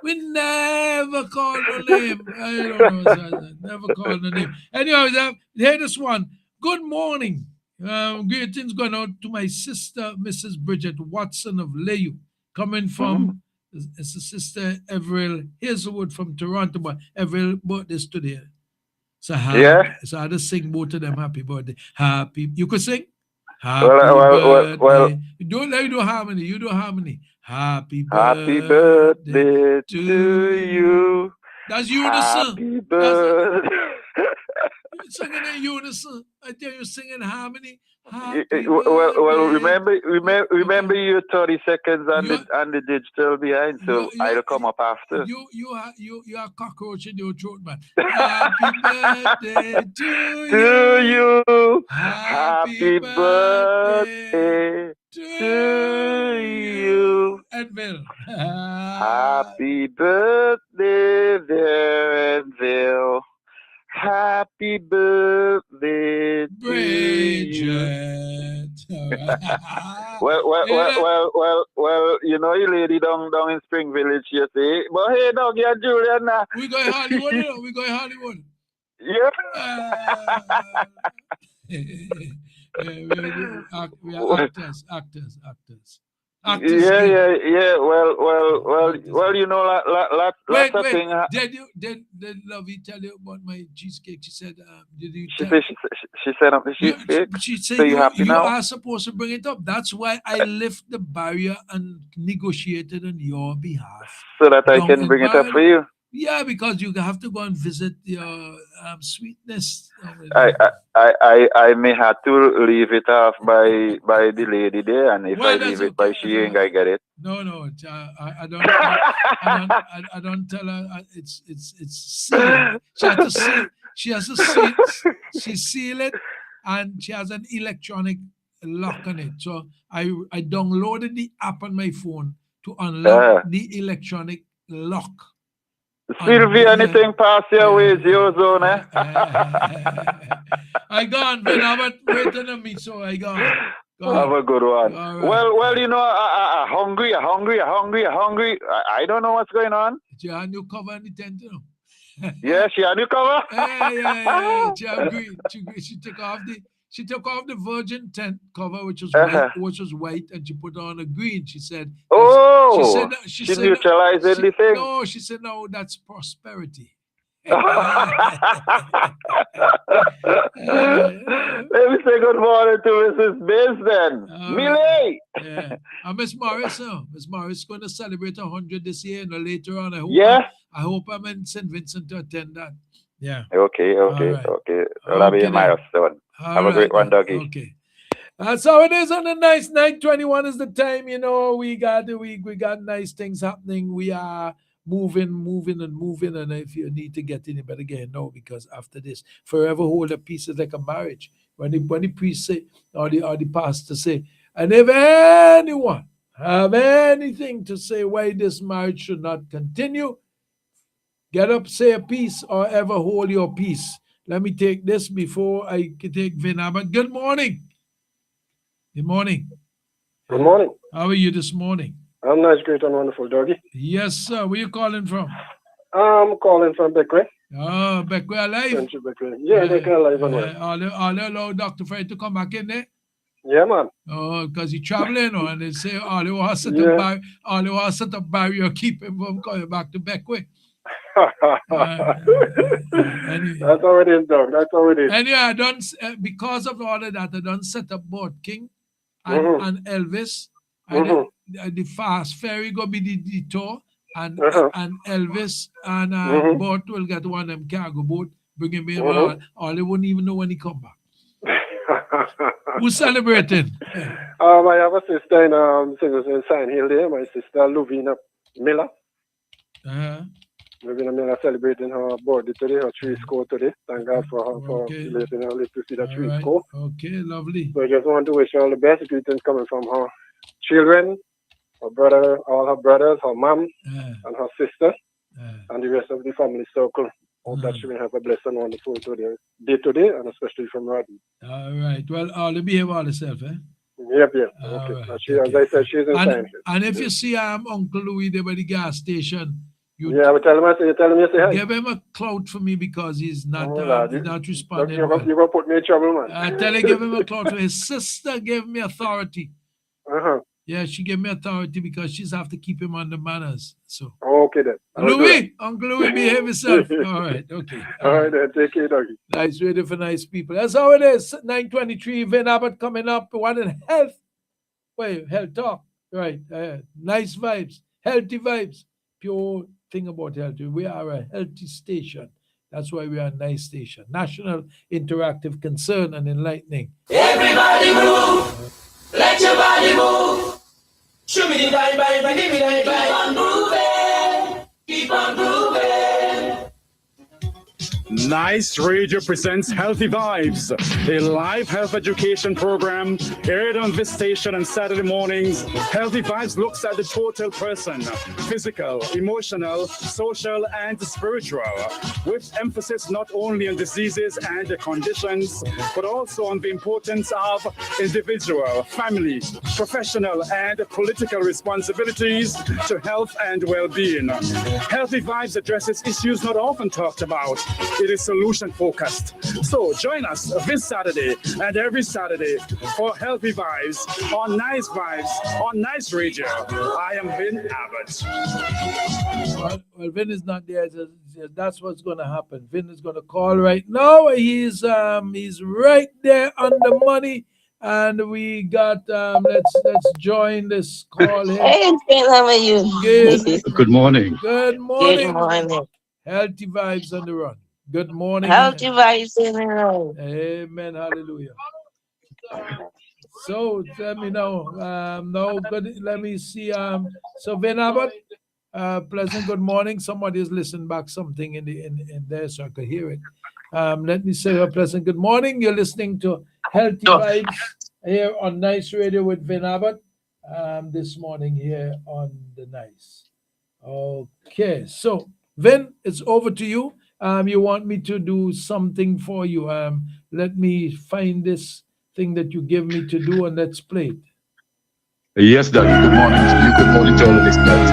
We never called her name. I don't know. Never called her name. Anyways, hear this one. Good morning. Greetings going out to my sister, Mrs. Bridget Watson of Layu, coming from it's a sister Everil Hazelwood from Toronto, but Everil birthday today. So so I just sing both of them happy birthday. Happy, you could sing? Happy birthday. Well, Don't let you do harmony. You do harmony. Happy birthday to you. That's unison. Happy birthday. You're singing in unison. I tell you, singing harmony. Well, remember you 30 seconds on the digital behind, so I'll come up after. You are cockroach in your throat, man. Happy birthday to you. Happy birthday to you. Edville. Happy birthday, Verenville. Happy birthday, Bridget. Well, you know, you lady down in Spring Village, you see. But hey, dog, you're Julian now. We go to Hollywood, you know? We go to Hollywood. Yeah. We are actors. Yeah. Well, you know, lots of things. Did Lovey tell you about my cheesecake? She said, did you she tell? said I'm the cheesecake. She said so you happy now? are supposed to bring it up. That's why I lift the barrier and negotiated on your behalf. So that I can bring it up for you. Yeah, because you have to go and visit your sweetness. I may have to leave it off by the lady there, and if I leave it by she ain't gonna get it. No, I don't tell her. It's sealed. She has to seal. She seal it, and she has an electronic lock on it. So I downloaded the app on my phone to unlock the electronic lock. Sylvia, anything pass your way is your zone, eh? I gone, but I'm waiting on me, so I gone. Have a good one. Right. Well, you know, hungry. I don't know what's going on. She had new cover in the tent, you know. Yeah, she had new cover. Yeah. She agreed. She took off the virgin tent cover, which was white, and she put on a green. She said, she said neutralized everything. No, she said, no, that's prosperity. Let me say good morning to Mrs. Biz then. Millie! Yeah. And Miss Morris is going to celebrate 100 this year, and later on, I hope I'm in St. Vincent to attend that. Yeah. Okay. That'll be a milestone. Have a great one, doggy. Okay. That's how it is on a nice night. 21 is the time, you know. We got nice things happening. We are moving. And if you need to get in, you better get in now, because after this, forever hold a peace is like a marriage. When the priest say, or the pastor say, and if anyone have anything to say why this marriage should not continue, get up, say a peace, or ever hold your peace. Let me take this before I can take Vina. But good morning. Good morning. Good morning. How are you this morning? I'm nice, great, and wonderful, doggy. Yes, sir. Where you calling from? I'm calling from Beckway. Oh, Beckway alive? Yeah, Beckway alive and well. All they allow Dr. Fred to come back in there? Yeah, man. Oh, because he's traveling, and they say all they want to set up barrier, keep him from coming back to Beckway. That's how it is, dog. That's how it is. Anyway, I done because of all of that. I done set up both King and Elvis. The fast ferry go be the detour, and Elvis and boat will get one of them cargo boat, bring him in. All they wouldn't even know when he come back. Who's celebrating? I have a sister in Sign Hill there. My sister Luvina Miller. Luvina Miller celebrating her birthday today, her 3 score today. Thank God for her for celebrating her live to see that 3 score. Okay, lovely. So I just want to wish her all the best greetings coming from her children, her brother, all her brothers, her mom, and her sister, and the rest of the family circle. Hope that she will have a blessed and wonderful day today, and especially from Rodney. All right. Well, all behave all yourself, eh? Yep. Okay. Right, as I said, she's in Sign Hill. And if you see Uncle Louis there by the gas station, I will tell him you say hi. Give him a clout for me because he's not responding. You're going to put me in trouble, man. I tell you, give him a clout for his sister gave me authority. Yeah, she gave me authority because she's have to keep him on the manners. So okay then. Louis, Uncle Louis, behave yourself. All right, okay. All right then, take care, doggy. Nice radio for nice people. That's how it is. 9:23, Vin Abbott coming up. One in health. Health talk. Right. Nice vibes, healthy vibes. Pure thing about health. We are a healthy station. That's why we are a nice station. National interactive, concern, and enlightening. Everybody move. Let your body move. Show me the vibe, give me the vibe. Keep on moving. Keep on moving. Nice Radio presents Healthy Vibes, a live health education program aired on this station on Saturday mornings. Healthy Vibes looks at the total person, physical, emotional, social, and spiritual, with emphasis not only on diseases and conditions, but also on the importance of individual, family, professional, and political responsibilities to health and well-being. Healthy Vibes addresses issues not often talked about. It is solution focused. So join us this Saturday and every Saturday for Healthy Vibes on Nice Vibes on Nice Radio. I am Vin Abbott. Well, Vin is not there. That's what's going to happen. Vin is going to call right now. He's right there on the money. And we got let's join this call here. Hey, Vin, how are you? Good morning. Good morning. Good morning. Healthy Vibes on the run. Good morning. Healthy Vibes in the room. Amen. Hallelujah. So let me know. No, good. Let me see. So Vin Abbott, pleasant good morning. Somebody is listening back something in there so I could hear it. Let me say a pleasant good morning. You're listening to Healthy Vibes here on Nice Radio with Vin Abbott this morning here on the Nice. Okay, so Vin, it's over to you. You want me to do something for you. Let me find this thing that you give me to do and let's play it. Yes, Daddy. Good morning. Good morning to all of listeners.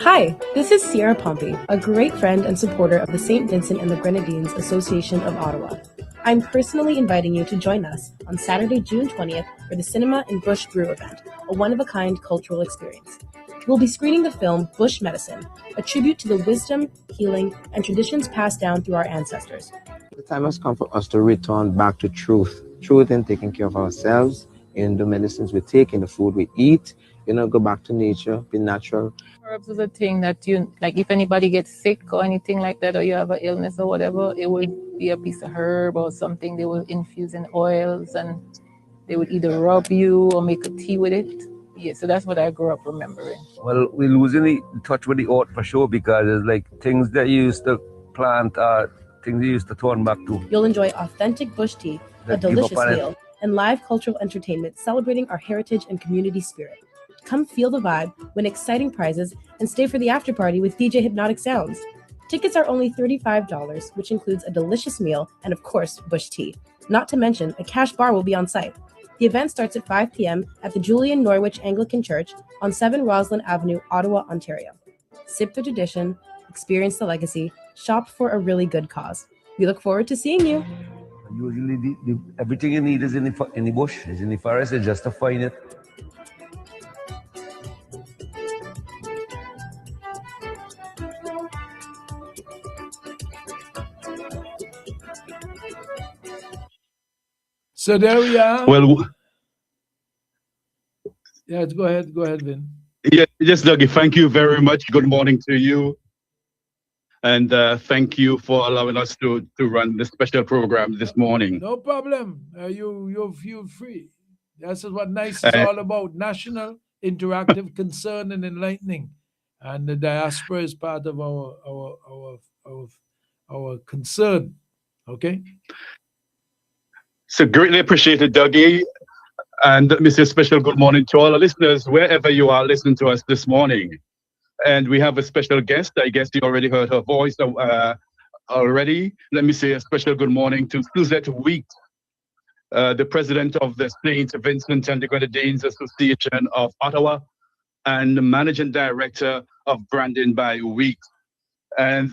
Hi, this is Sierra Pompey, a great friend and supporter of the St. Vincent and the Grenadines Association of Ottawa. I'm personally inviting you to join us on Saturday, June 20th for the Cinema in Bush Brew event, a one-of-a-kind cultural experience. We'll be screening the film Bush Medicine, a tribute to the wisdom, healing, and traditions passed down through our ancestors. The time has come for us to return back to truth in taking care of ourselves, in the medicines we take, in the food we eat, go back to nature, be natural. Herbs is a thing that if anybody gets sick or anything like that, or you have an illness or whatever, it would be a piece of herb or something they will infuse in oils and they would either rub you or make a tea with it. Yeah, so that's what I grew up remembering. Well, we're losing the touch with the art for sure because it's like things that you used to plant are things you used to turn back to. You'll enjoy authentic bush tea, a delicious meal, and live cultural entertainment celebrating our heritage and community spirit. Come feel the vibe, win exciting prizes, and stay for the after party with DJ Hypnotic Sounds. Tickets are only $35, which includes a delicious meal and, of course, bush tea. Not to mention, a cash bar will be on site. The event starts at 5 p.m. at the Julian Norwich Anglican Church on 7 Roslyn Avenue, Ottawa, Ontario. Sip the tradition, experience the legacy, shop for a really good cause. We look forward to seeing you. Usually, everything you need is in the bush, is in the forest, it's just to find it. So there we are. Well, yeah, go ahead, Vin. Yeah, yes, Dougie, thank you very much. Good morning to you. And thank you for allowing us to run this special program this morning. No problem. You feel free. That's what NICE is all about. National, interactive, concern, and enlightening. And the diaspora is part of our concern. Okay? So greatly appreciated, Dougie. And Mr. Special good morning to all our listeners, wherever you are listening to us this morning. And we have a special guest. I guess you already heard her voice already. Let me say a special good morning to Suzette Wheat, the president of the St. Vincent and the Grenadines Association of Ottawa and the managing director of Branding by Wheat. And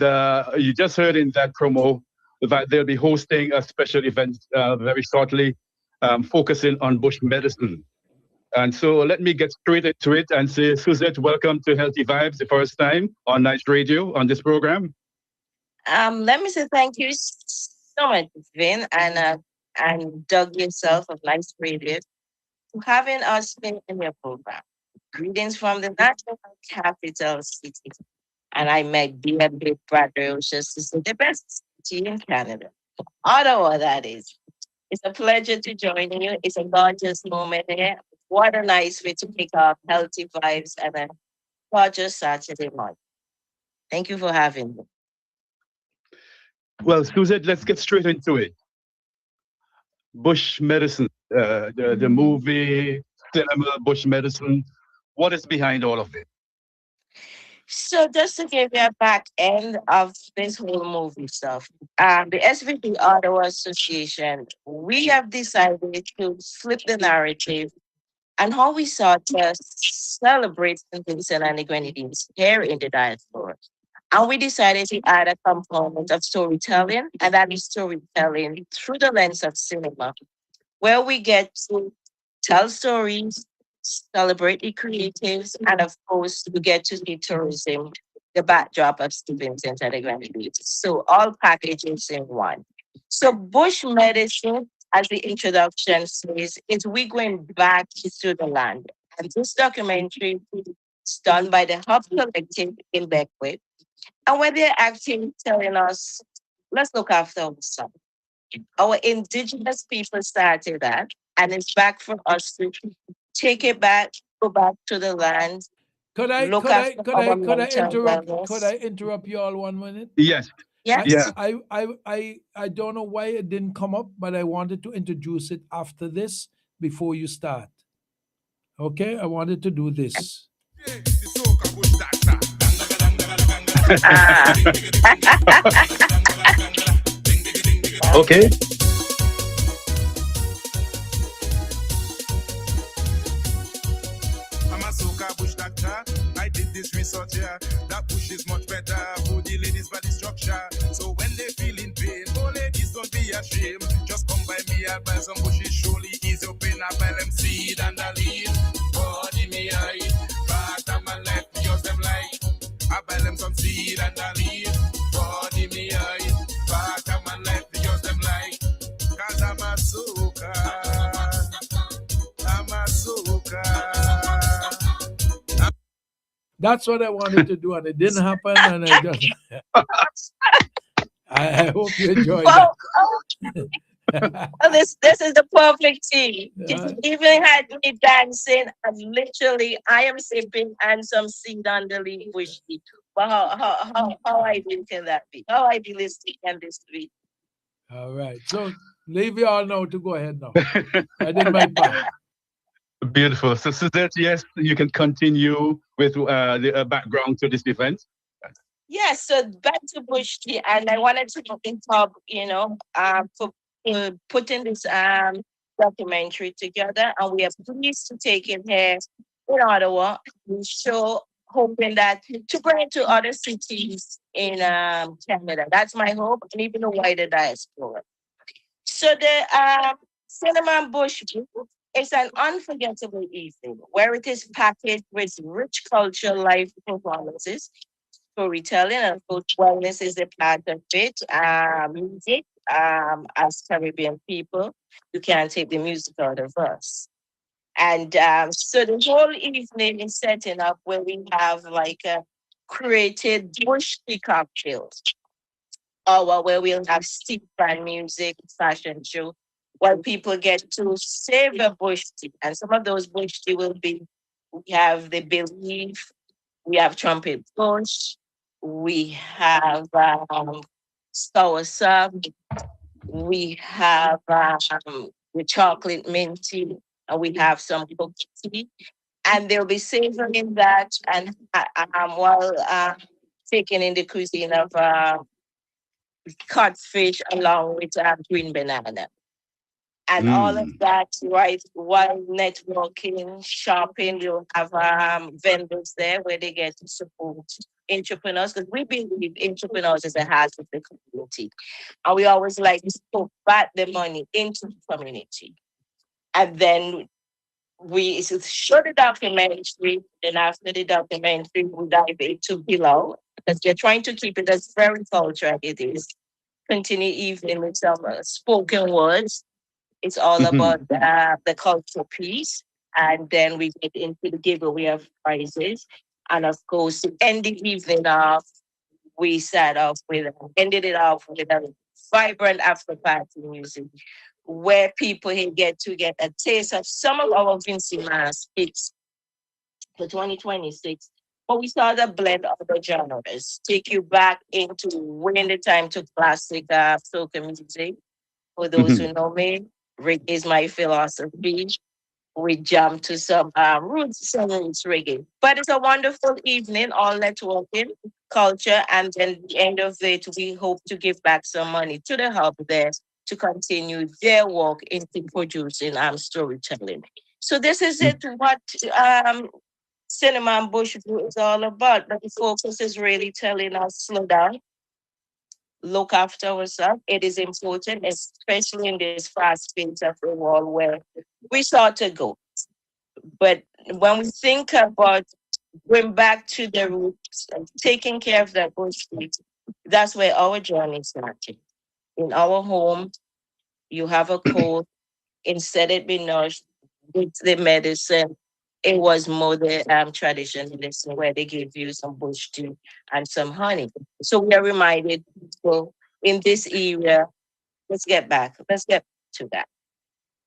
you just heard in that promo that they'll be hosting a special event very shortly, focusing on bush medicine. And so let me get straight into it and say, Suzette, welcome to Healthy Vibes, the first time on Nice Radio on this program. Let me say thank you so much, Vin, and Doug yourself of Nice Radio for having us in your program. Greetings from the national capital city. And I met dear big brother, which is the best city in Canada. Ottawa, that is. It's a pleasure to join you. It's a gorgeous moment here. What a nice way to pick up Healthy Vibes and a gorgeous Saturday morning. Thank you for having me. Well, Suzette, let's get straight into it. Bush medicine, the movie, cinema, bush medicine. What is behind all of it? So just to give you a back end of this whole movie stuff, the SVP Ottawa Association, we have decided to flip the narrative and how we sought to celebrate St. Vincent and the Grenadines here in the diaspora. And we decided to add a component of storytelling, and that is storytelling through the lens of cinema, where we get to tell stories, celebrate the creatives, and of course, we get to see tourism, the backdrop of St. Vincent and the Grenadines. So all packages in one. So bush medicine, as the introduction says, is we going back to the land. And this documentary is done by the Hub Collective in Beckwith. And where they're actually telling us, let's look after ourselves. Our indigenous people started that, and it's back for us to take it back, go back to the land. Could I interrupt you all 1 minute? Yes. Yes. I don't know why it didn't come up, but I wanted to introduce it after this, before you start. Okay, I wanted to do this. Okay. I'm a soca bush doctor. I did this research here. That bush is much better for the ladies' body structure. So when they feel in pain, oh ladies, don't be ashamed. Just come by me, I'll buy some bushes. Surely ease your pain. I buy them seed and a leaf. Body me I back and my left, yours them like. I buy them some seed and a leaf. Body me I back and my left, yours them like. Cause I'm a soca. I'm a soca. That's what I wanted to do, and it didn't happen. And I just, I hope you enjoyed that. This is the perfect team. It even had me dancing, and literally, I am sipping and some seed on the leaf bush tea. But how ideal can that be? How idealistic can this be? All right. So leave you all now to go ahead now. I did my part. Beautiful. So Suzette, yes, you can continue with the background to this event. Yes, so back to bush tea, and I wanted to talk, for putting this documentary together, and we are pleased to take it here in Ottawa. We show hoping that to bring it to other cities in Canada. That's my hope, and even a wider diaspora. So the Cinnamon Bush is an unforgettable evening where it is packaged with rich cultural live performances, storytelling, and of course, wellness is a part of it, music, as Caribbean people, you can't take the music out of us. And so the whole evening is setting up where we have like a created bush tea cocktails, or where we'll have steep band music, fashion show, where people get to savor bush tea. And some of those bush tea will be, we have the belief, we have trumpet bush, we have soursop, we have the chocolate mint tea, and we have some cookie tea. And they'll be savoring that and while taking in the cuisine of codfish along with green banana. And all of that, right, while networking, shopping, you'll have vendors there where they get to support entrepreneurs, because we believe entrepreneurs is the heart of the community. And we always like to put back the money into the community. And then we show the documentary, and after the documentary, we dive into below, because we're trying to keep it as very cultural it is. Continue evening with some spoken words. It's all about the cultural piece. And then we get into the giveaway of prizes. And of course, to end the evening off, we ended it off with a vibrant after party music where people get a taste of some of our Vincy Mass hits for 2026. But we started a blend of the genres, take you back into winning the time to classic soca music. For those who know me, reggae is my philosophy. We jump to some roots reggae. But it's a wonderful evening, all networking, culture, and then at the end of it, we hope to give back some money to the hub there to continue their work into producing storytelling. So this is it, what Cinema and Bushview is all about. But the focus is really telling us slow down, look after ourselves. It is important, especially in this fast pace of the world where we start to go. But when we think about going back to the roots and taking care of that bush, that's where our journey started. In our home, you have a cold. Instead of being nourished with the medicine, it was more the tradition medicine where they give you some bush tea and some honey. So we are reminded people in this area, let's get to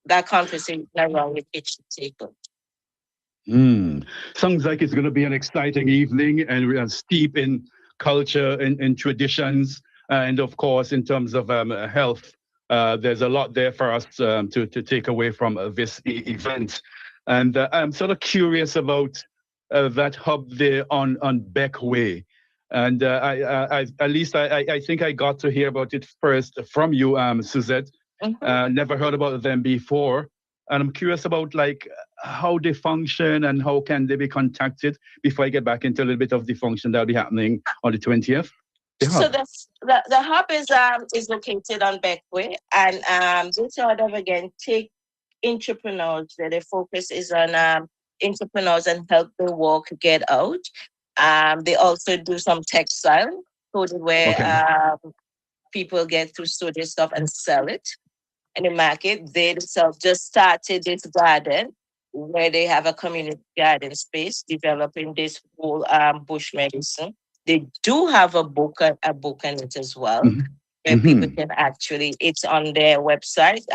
that conversation around the kitchen table. Sounds like it's going to be an exciting evening, and we are steep in culture and traditions, and of course, in terms of health, there's a lot there for us to take away from this event. And I'm sort of curious about that hub there on Beck Way. And I think I got to hear about it first from you, Suzette. Never heard about them before. And I'm curious about like how they function and how can they be contacted before I get back into a little bit of the function that'll be happening on the 20th. So the hub is located on Beckway, and this sort of again take entrepreneurs. Their focus is on entrepreneurs and help the work get out. They also do some textile, so where people get to store their stuff and sell it in the market. They themselves just started this garden where they have a community garden space developing this whole bush medicine. They do have a book on it as well, where people can actually, it's on their website,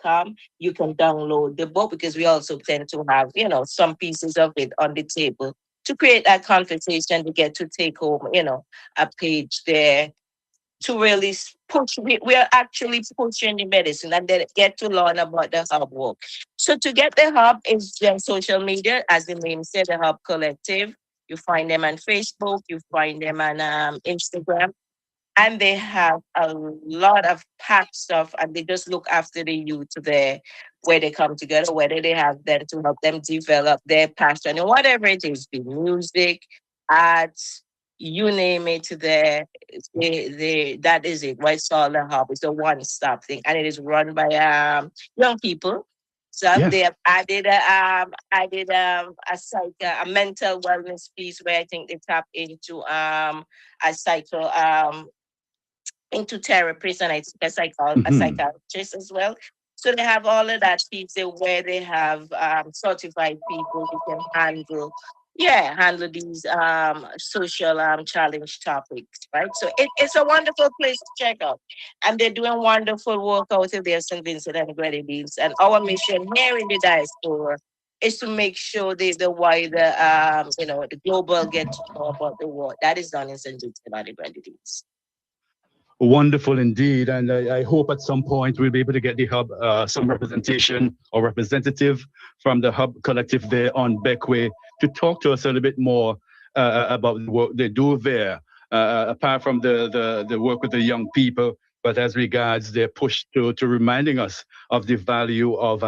.com. You can download the book because we also tend to have, some pieces of it on the table to create that conversation to get to take home, a page there to really push. We are actually pushing the medicine and then get to learn about the hub work. So to get the hub is social media, as the name said, the Hub Collective. You find them on Facebook, you find them on Instagram, and they have a lot of packed stuff, and they just look after the youth there, where they come together, whether they have them to help them develop their passion and whatever it is, be music, arts, you name it, there. That is it. White Solar Hub is a one-stop thing, and it is run by young people. So they have added a mental wellness piece where I think they tap into a into therapists, and I think a psychiatrist as well. So they have all of that pizza where they have certified people who can handle these social challenge topics, right? So it's a wonderful place to check out. And they're doing wonderful work out of there, St. Vincent and Grenadines. And our mission here in the diaspora is to make sure the wider, the global get to know about the war. That is done in St. Vincent and the Grenadines. Wonderful indeed. And I hope at some point we'll be able to get the hub some representation or representative from the hub collective there on Beckway to talk to us a little bit more about the work they do there, apart from the work with the young people, but as regards their push to reminding us of the value of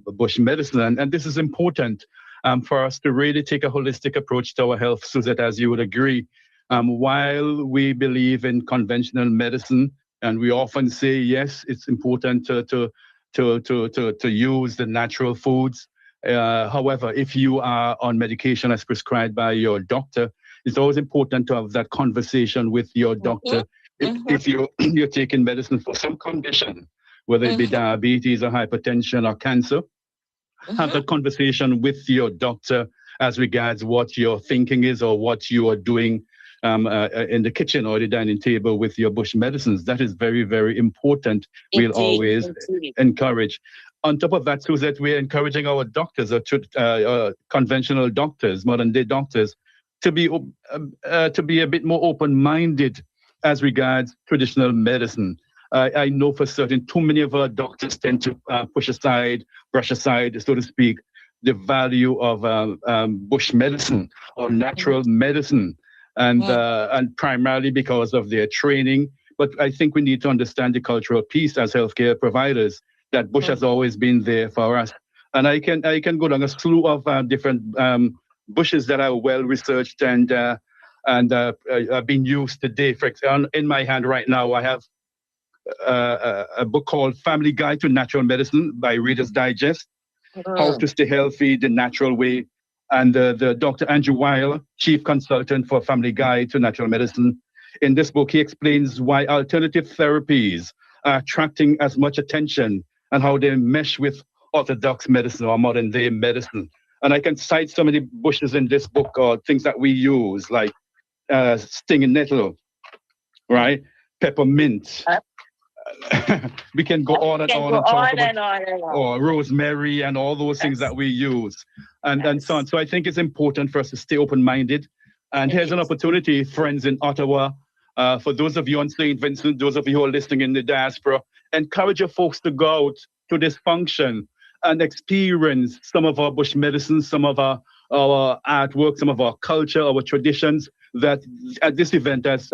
bush medicine. And this is important for us to really take a holistic approach to our health, Suzette, as you would agree. While we believe in conventional medicine, and we often say, yes, it's important to use the natural foods. However, if you are on medication as prescribed by your doctor, it's always important to have that conversation with your doctor. If you're taking medicine for some condition, whether it be diabetes or hypertension or cancer, have that conversation with your doctor as regards what your thinking is or what you are doing in the kitchen or the dining table with your bush medicines. That is very, very important. We'll always encourage. On top of that, Suzette, we're encouraging our doctors, conventional doctors, modern day doctors, to be a bit more open-minded as regards traditional medicine. I know for certain too many of our doctors tend to brush aside, so to speak, the value of bush medicine or natural medicine. And primarily because of their training. But I think we need to understand the cultural piece as healthcare providers, that bush has always been there for us. And I can go down a slew of different bushes that are well researched and are being used today. For example, in my hand right now, I have a book called Family Guide to Natural Medicine by Reader's Digest, How to Stay Healthy the Natural Way. And the Dr. Andrew Weil, Chief Consultant for Family Guide to Natural Medicine. In this book, he explains why alternative therapies are attracting as much attention and how they mesh with orthodox medicine or modern day medicine. And I can cite some of the bushes in this book or things that we use, like stinging nettle, right? Peppermint. We can go on and on and talk about or rosemary and all those things that we use and so on. So I think it's important for us to stay open-minded. And here's an opportunity, friends in Ottawa, for those of you on St. Vincent, those of you who are listening in the diaspora, encourage your folks to go out to this function and experience some of our bush medicine, some of our artwork, some of our culture, our traditions that at this event has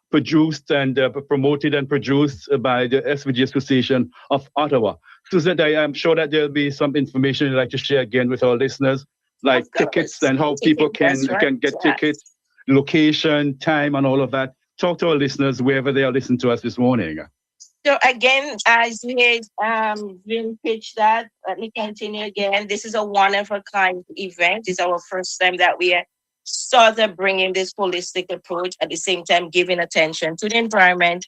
produced and promoted and produced by the SVG Association of Ottawa. Suzette, I am sure that there'll be some information you'd like to share again with our listeners, like tickets and how people can get tickets, location, time, and all of that. Talk to our listeners wherever they are listening to us this morning. So again, as we Vin pitched that, let me continue again. This is a one-of-a-kind event. It's our first time that we are started bringing this holistic approach, at the same time giving attention to the environment,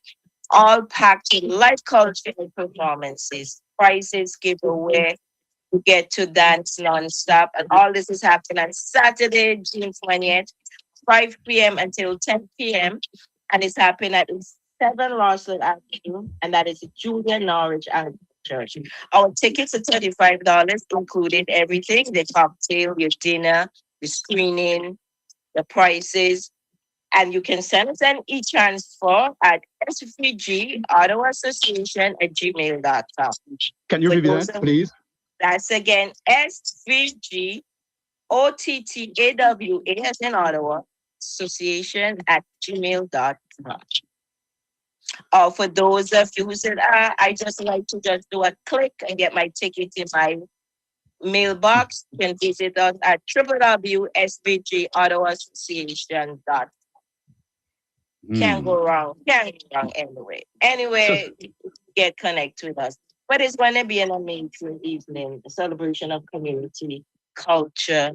all packed with live cultural performances, prizes, giveaway. You get to dance non-stop, and all this is happening on Saturday, June 20th, 5 p.m. until 10 p.m. And it's happening at 7 Lawson Avenue, and that is Julia Norwich Anglican Church. Our tickets are $35, including everything: the cocktail, your dinner, the screening, the prices. And you can send us an e-transfer at SVG Ottawa Association at gmail.com. Can you repeat that, please? That's again SVG OTTAWA as in Ottawa Association at gmail.com. For those of you who said, I just like to just do a click and get my ticket in my mailbox, you can visit us at www.svgottawaassociation.com. Can't go wrong. Can't go wrong anyway. Anyway, get connected with us. But it's going to be an amazing evening, a celebration of community, culture,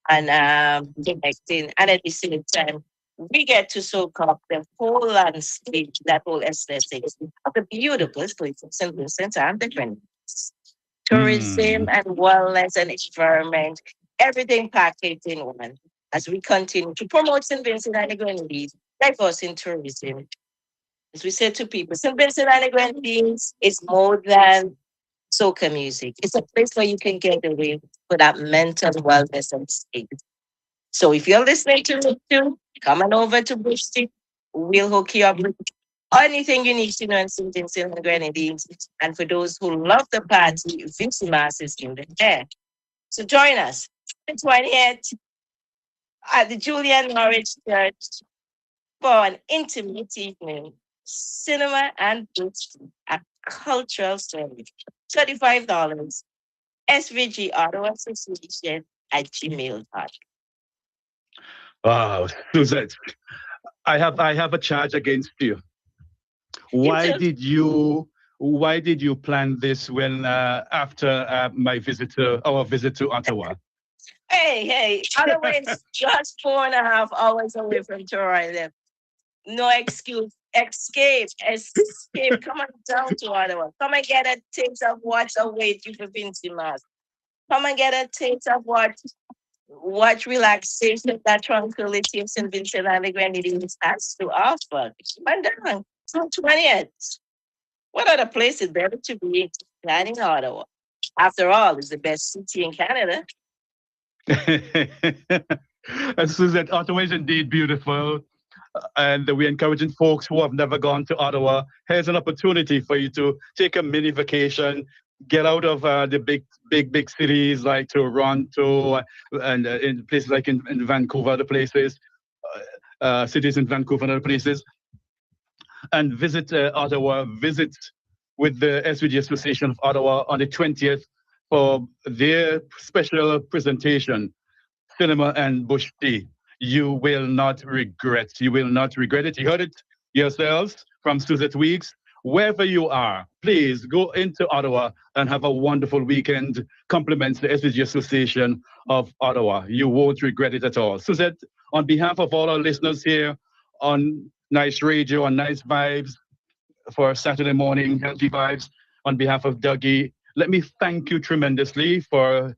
and connecting. And at the same time, we get to soak up the whole landscape, that whole aesthetic of the beautiful place of St. Vincent and the Grenadines. Tourism and wellness and environment, everything packaged in one. As we continue to promote St. Vincent and the Grenadines, diverse in tourism. As we said to people, St. Vincent and the Grenadines is more than soca music. It's a place where you can get away for that mental wellness and state. So if you're listening to me too, come on over to Bush Street. We'll hook you up with anything you need to know in St. Vincent and Grenadines. And for those who love the party, Vincy Mass is in the air. So join us the 20th at the Julian Norwich Church for an intimate evening, cinema and books, a cultural service. $35. SVG Auto Association at gmail.com. Wow, Suzette, I have a charge against you. Why did you plan this when after our visit to Ottawa? Hey, Ottawa is just 4.5 hours away from Toronto. No excuse. Escape. Come on down to Ottawa. Come and get a taste of what's await you for Vincy Mass. Come and get a taste of what relaxation, that tranquility of St. Vincent and the Grenadines has to offer. Come down. So 20th. What other place is better to be than in Ottawa? After all, it's the best city in Canada. And Suzette, Ottawa is indeed beautiful. And we're encouraging folks who have never gone to Ottawa. Here's an opportunity for you to take a mini vacation, get out of the big cities like Toronto and in places like in Vancouver, other places, cities in Vancouver and other places, and visit Ottawa. Visit with the SVG Association of Ottawa on the 20th for their special presentation, Cinema and Bush Tea. You will not regret. You will not regret it. You heard it yourselves from Suzette Weeks. Wherever you are, please go into Ottawa and have a wonderful weekend. Compliments the SVG Association of Ottawa. You won't regret it at all. Suzette, on behalf of all our listeners here on Nice Radio and Nice Vibes for Saturday morning, Healthy Vibes, on behalf of Dougie, let me thank you tremendously for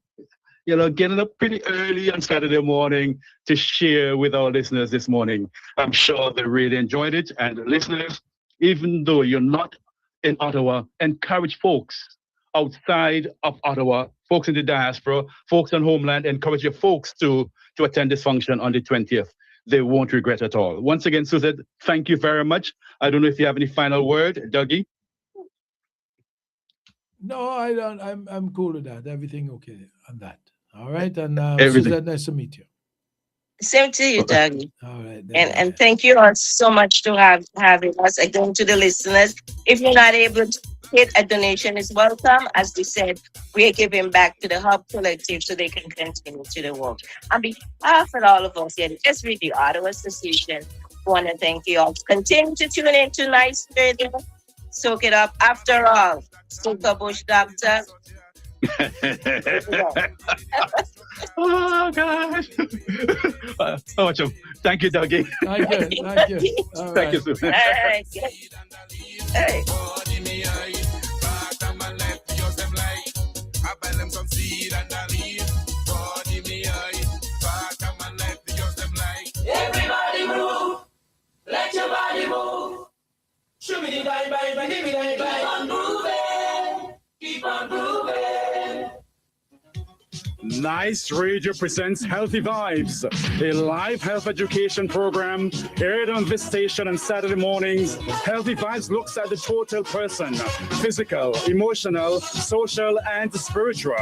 getting up pretty early on Saturday morning to share with our listeners this morning. I'm sure they really enjoyed it. And listeners, even though you're not in Ottawa, encourage folks outside of Ottawa, folks in the diaspora, folks on homeland, encourage your folks to attend this function on the 20th. They won't regret at all. Once again, Suzette, thank you very much. I don't know if you have any final word, Dougie? No, I don't. I'm cool with that. Everything okay on that. All right, and Suzette, nice to meet you. Same to you, Dougie. All right. And thank you all so much to having us. Again, to the listeners, if you're not able to hit, a donation is welcome. As we said, we're giving back to the Hub Collective so they can continue to the work. On behalf of all of us here at SVG Auto Association, I want to thank you all. Continue to tune in to Nice Radio. Soak it up. After all, Soca Bush Doctor. Oh gosh! Thank you, Dougie. Thank you. All Thank you, Sue. Hey. Everybody move, let your body move. Show me the bye, give me the bye. Keep on grooving, keep on grooving. Nice Radio presents Healthy Vibes, a live health education program aired on this station on Saturday mornings. Healthy Vibes looks at the total person, physical, emotional, social, and spiritual,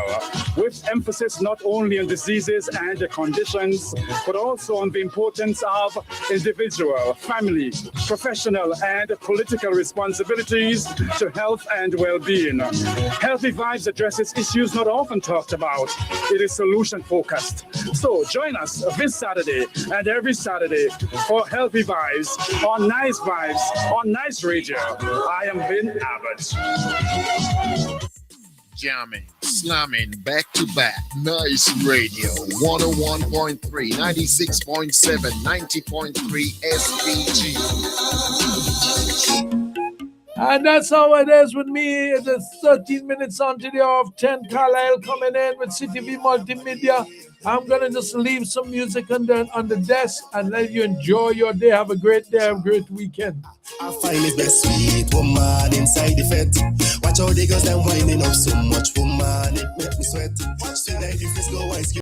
with emphasis not only on diseases and conditions, but also on the importance of individual, family, professional, and political responsibilities to health and well-being. Healthy Vibes addresses issues not often talked about. It is solution-focused. So join us this Saturday and every Saturday for Healthy Vibes on Nice Vibes on Nice Radio. I am Vin Abbott. Jamming. slamming back to back. Nice Radio 101.3, 96.7, 90.3 SVG. And that's how it is with me. It's 13 minutes on to the hour of 10. Carlisle coming in with CTV Multimedia. I'm going to just leave some music on the desk and let you enjoy your day. Have a great day, have a great weekend. I find it best sweet woman inside the fete. Watch how the girls them winding up so much woman. It make me sweat. Sweet like if it's go ice.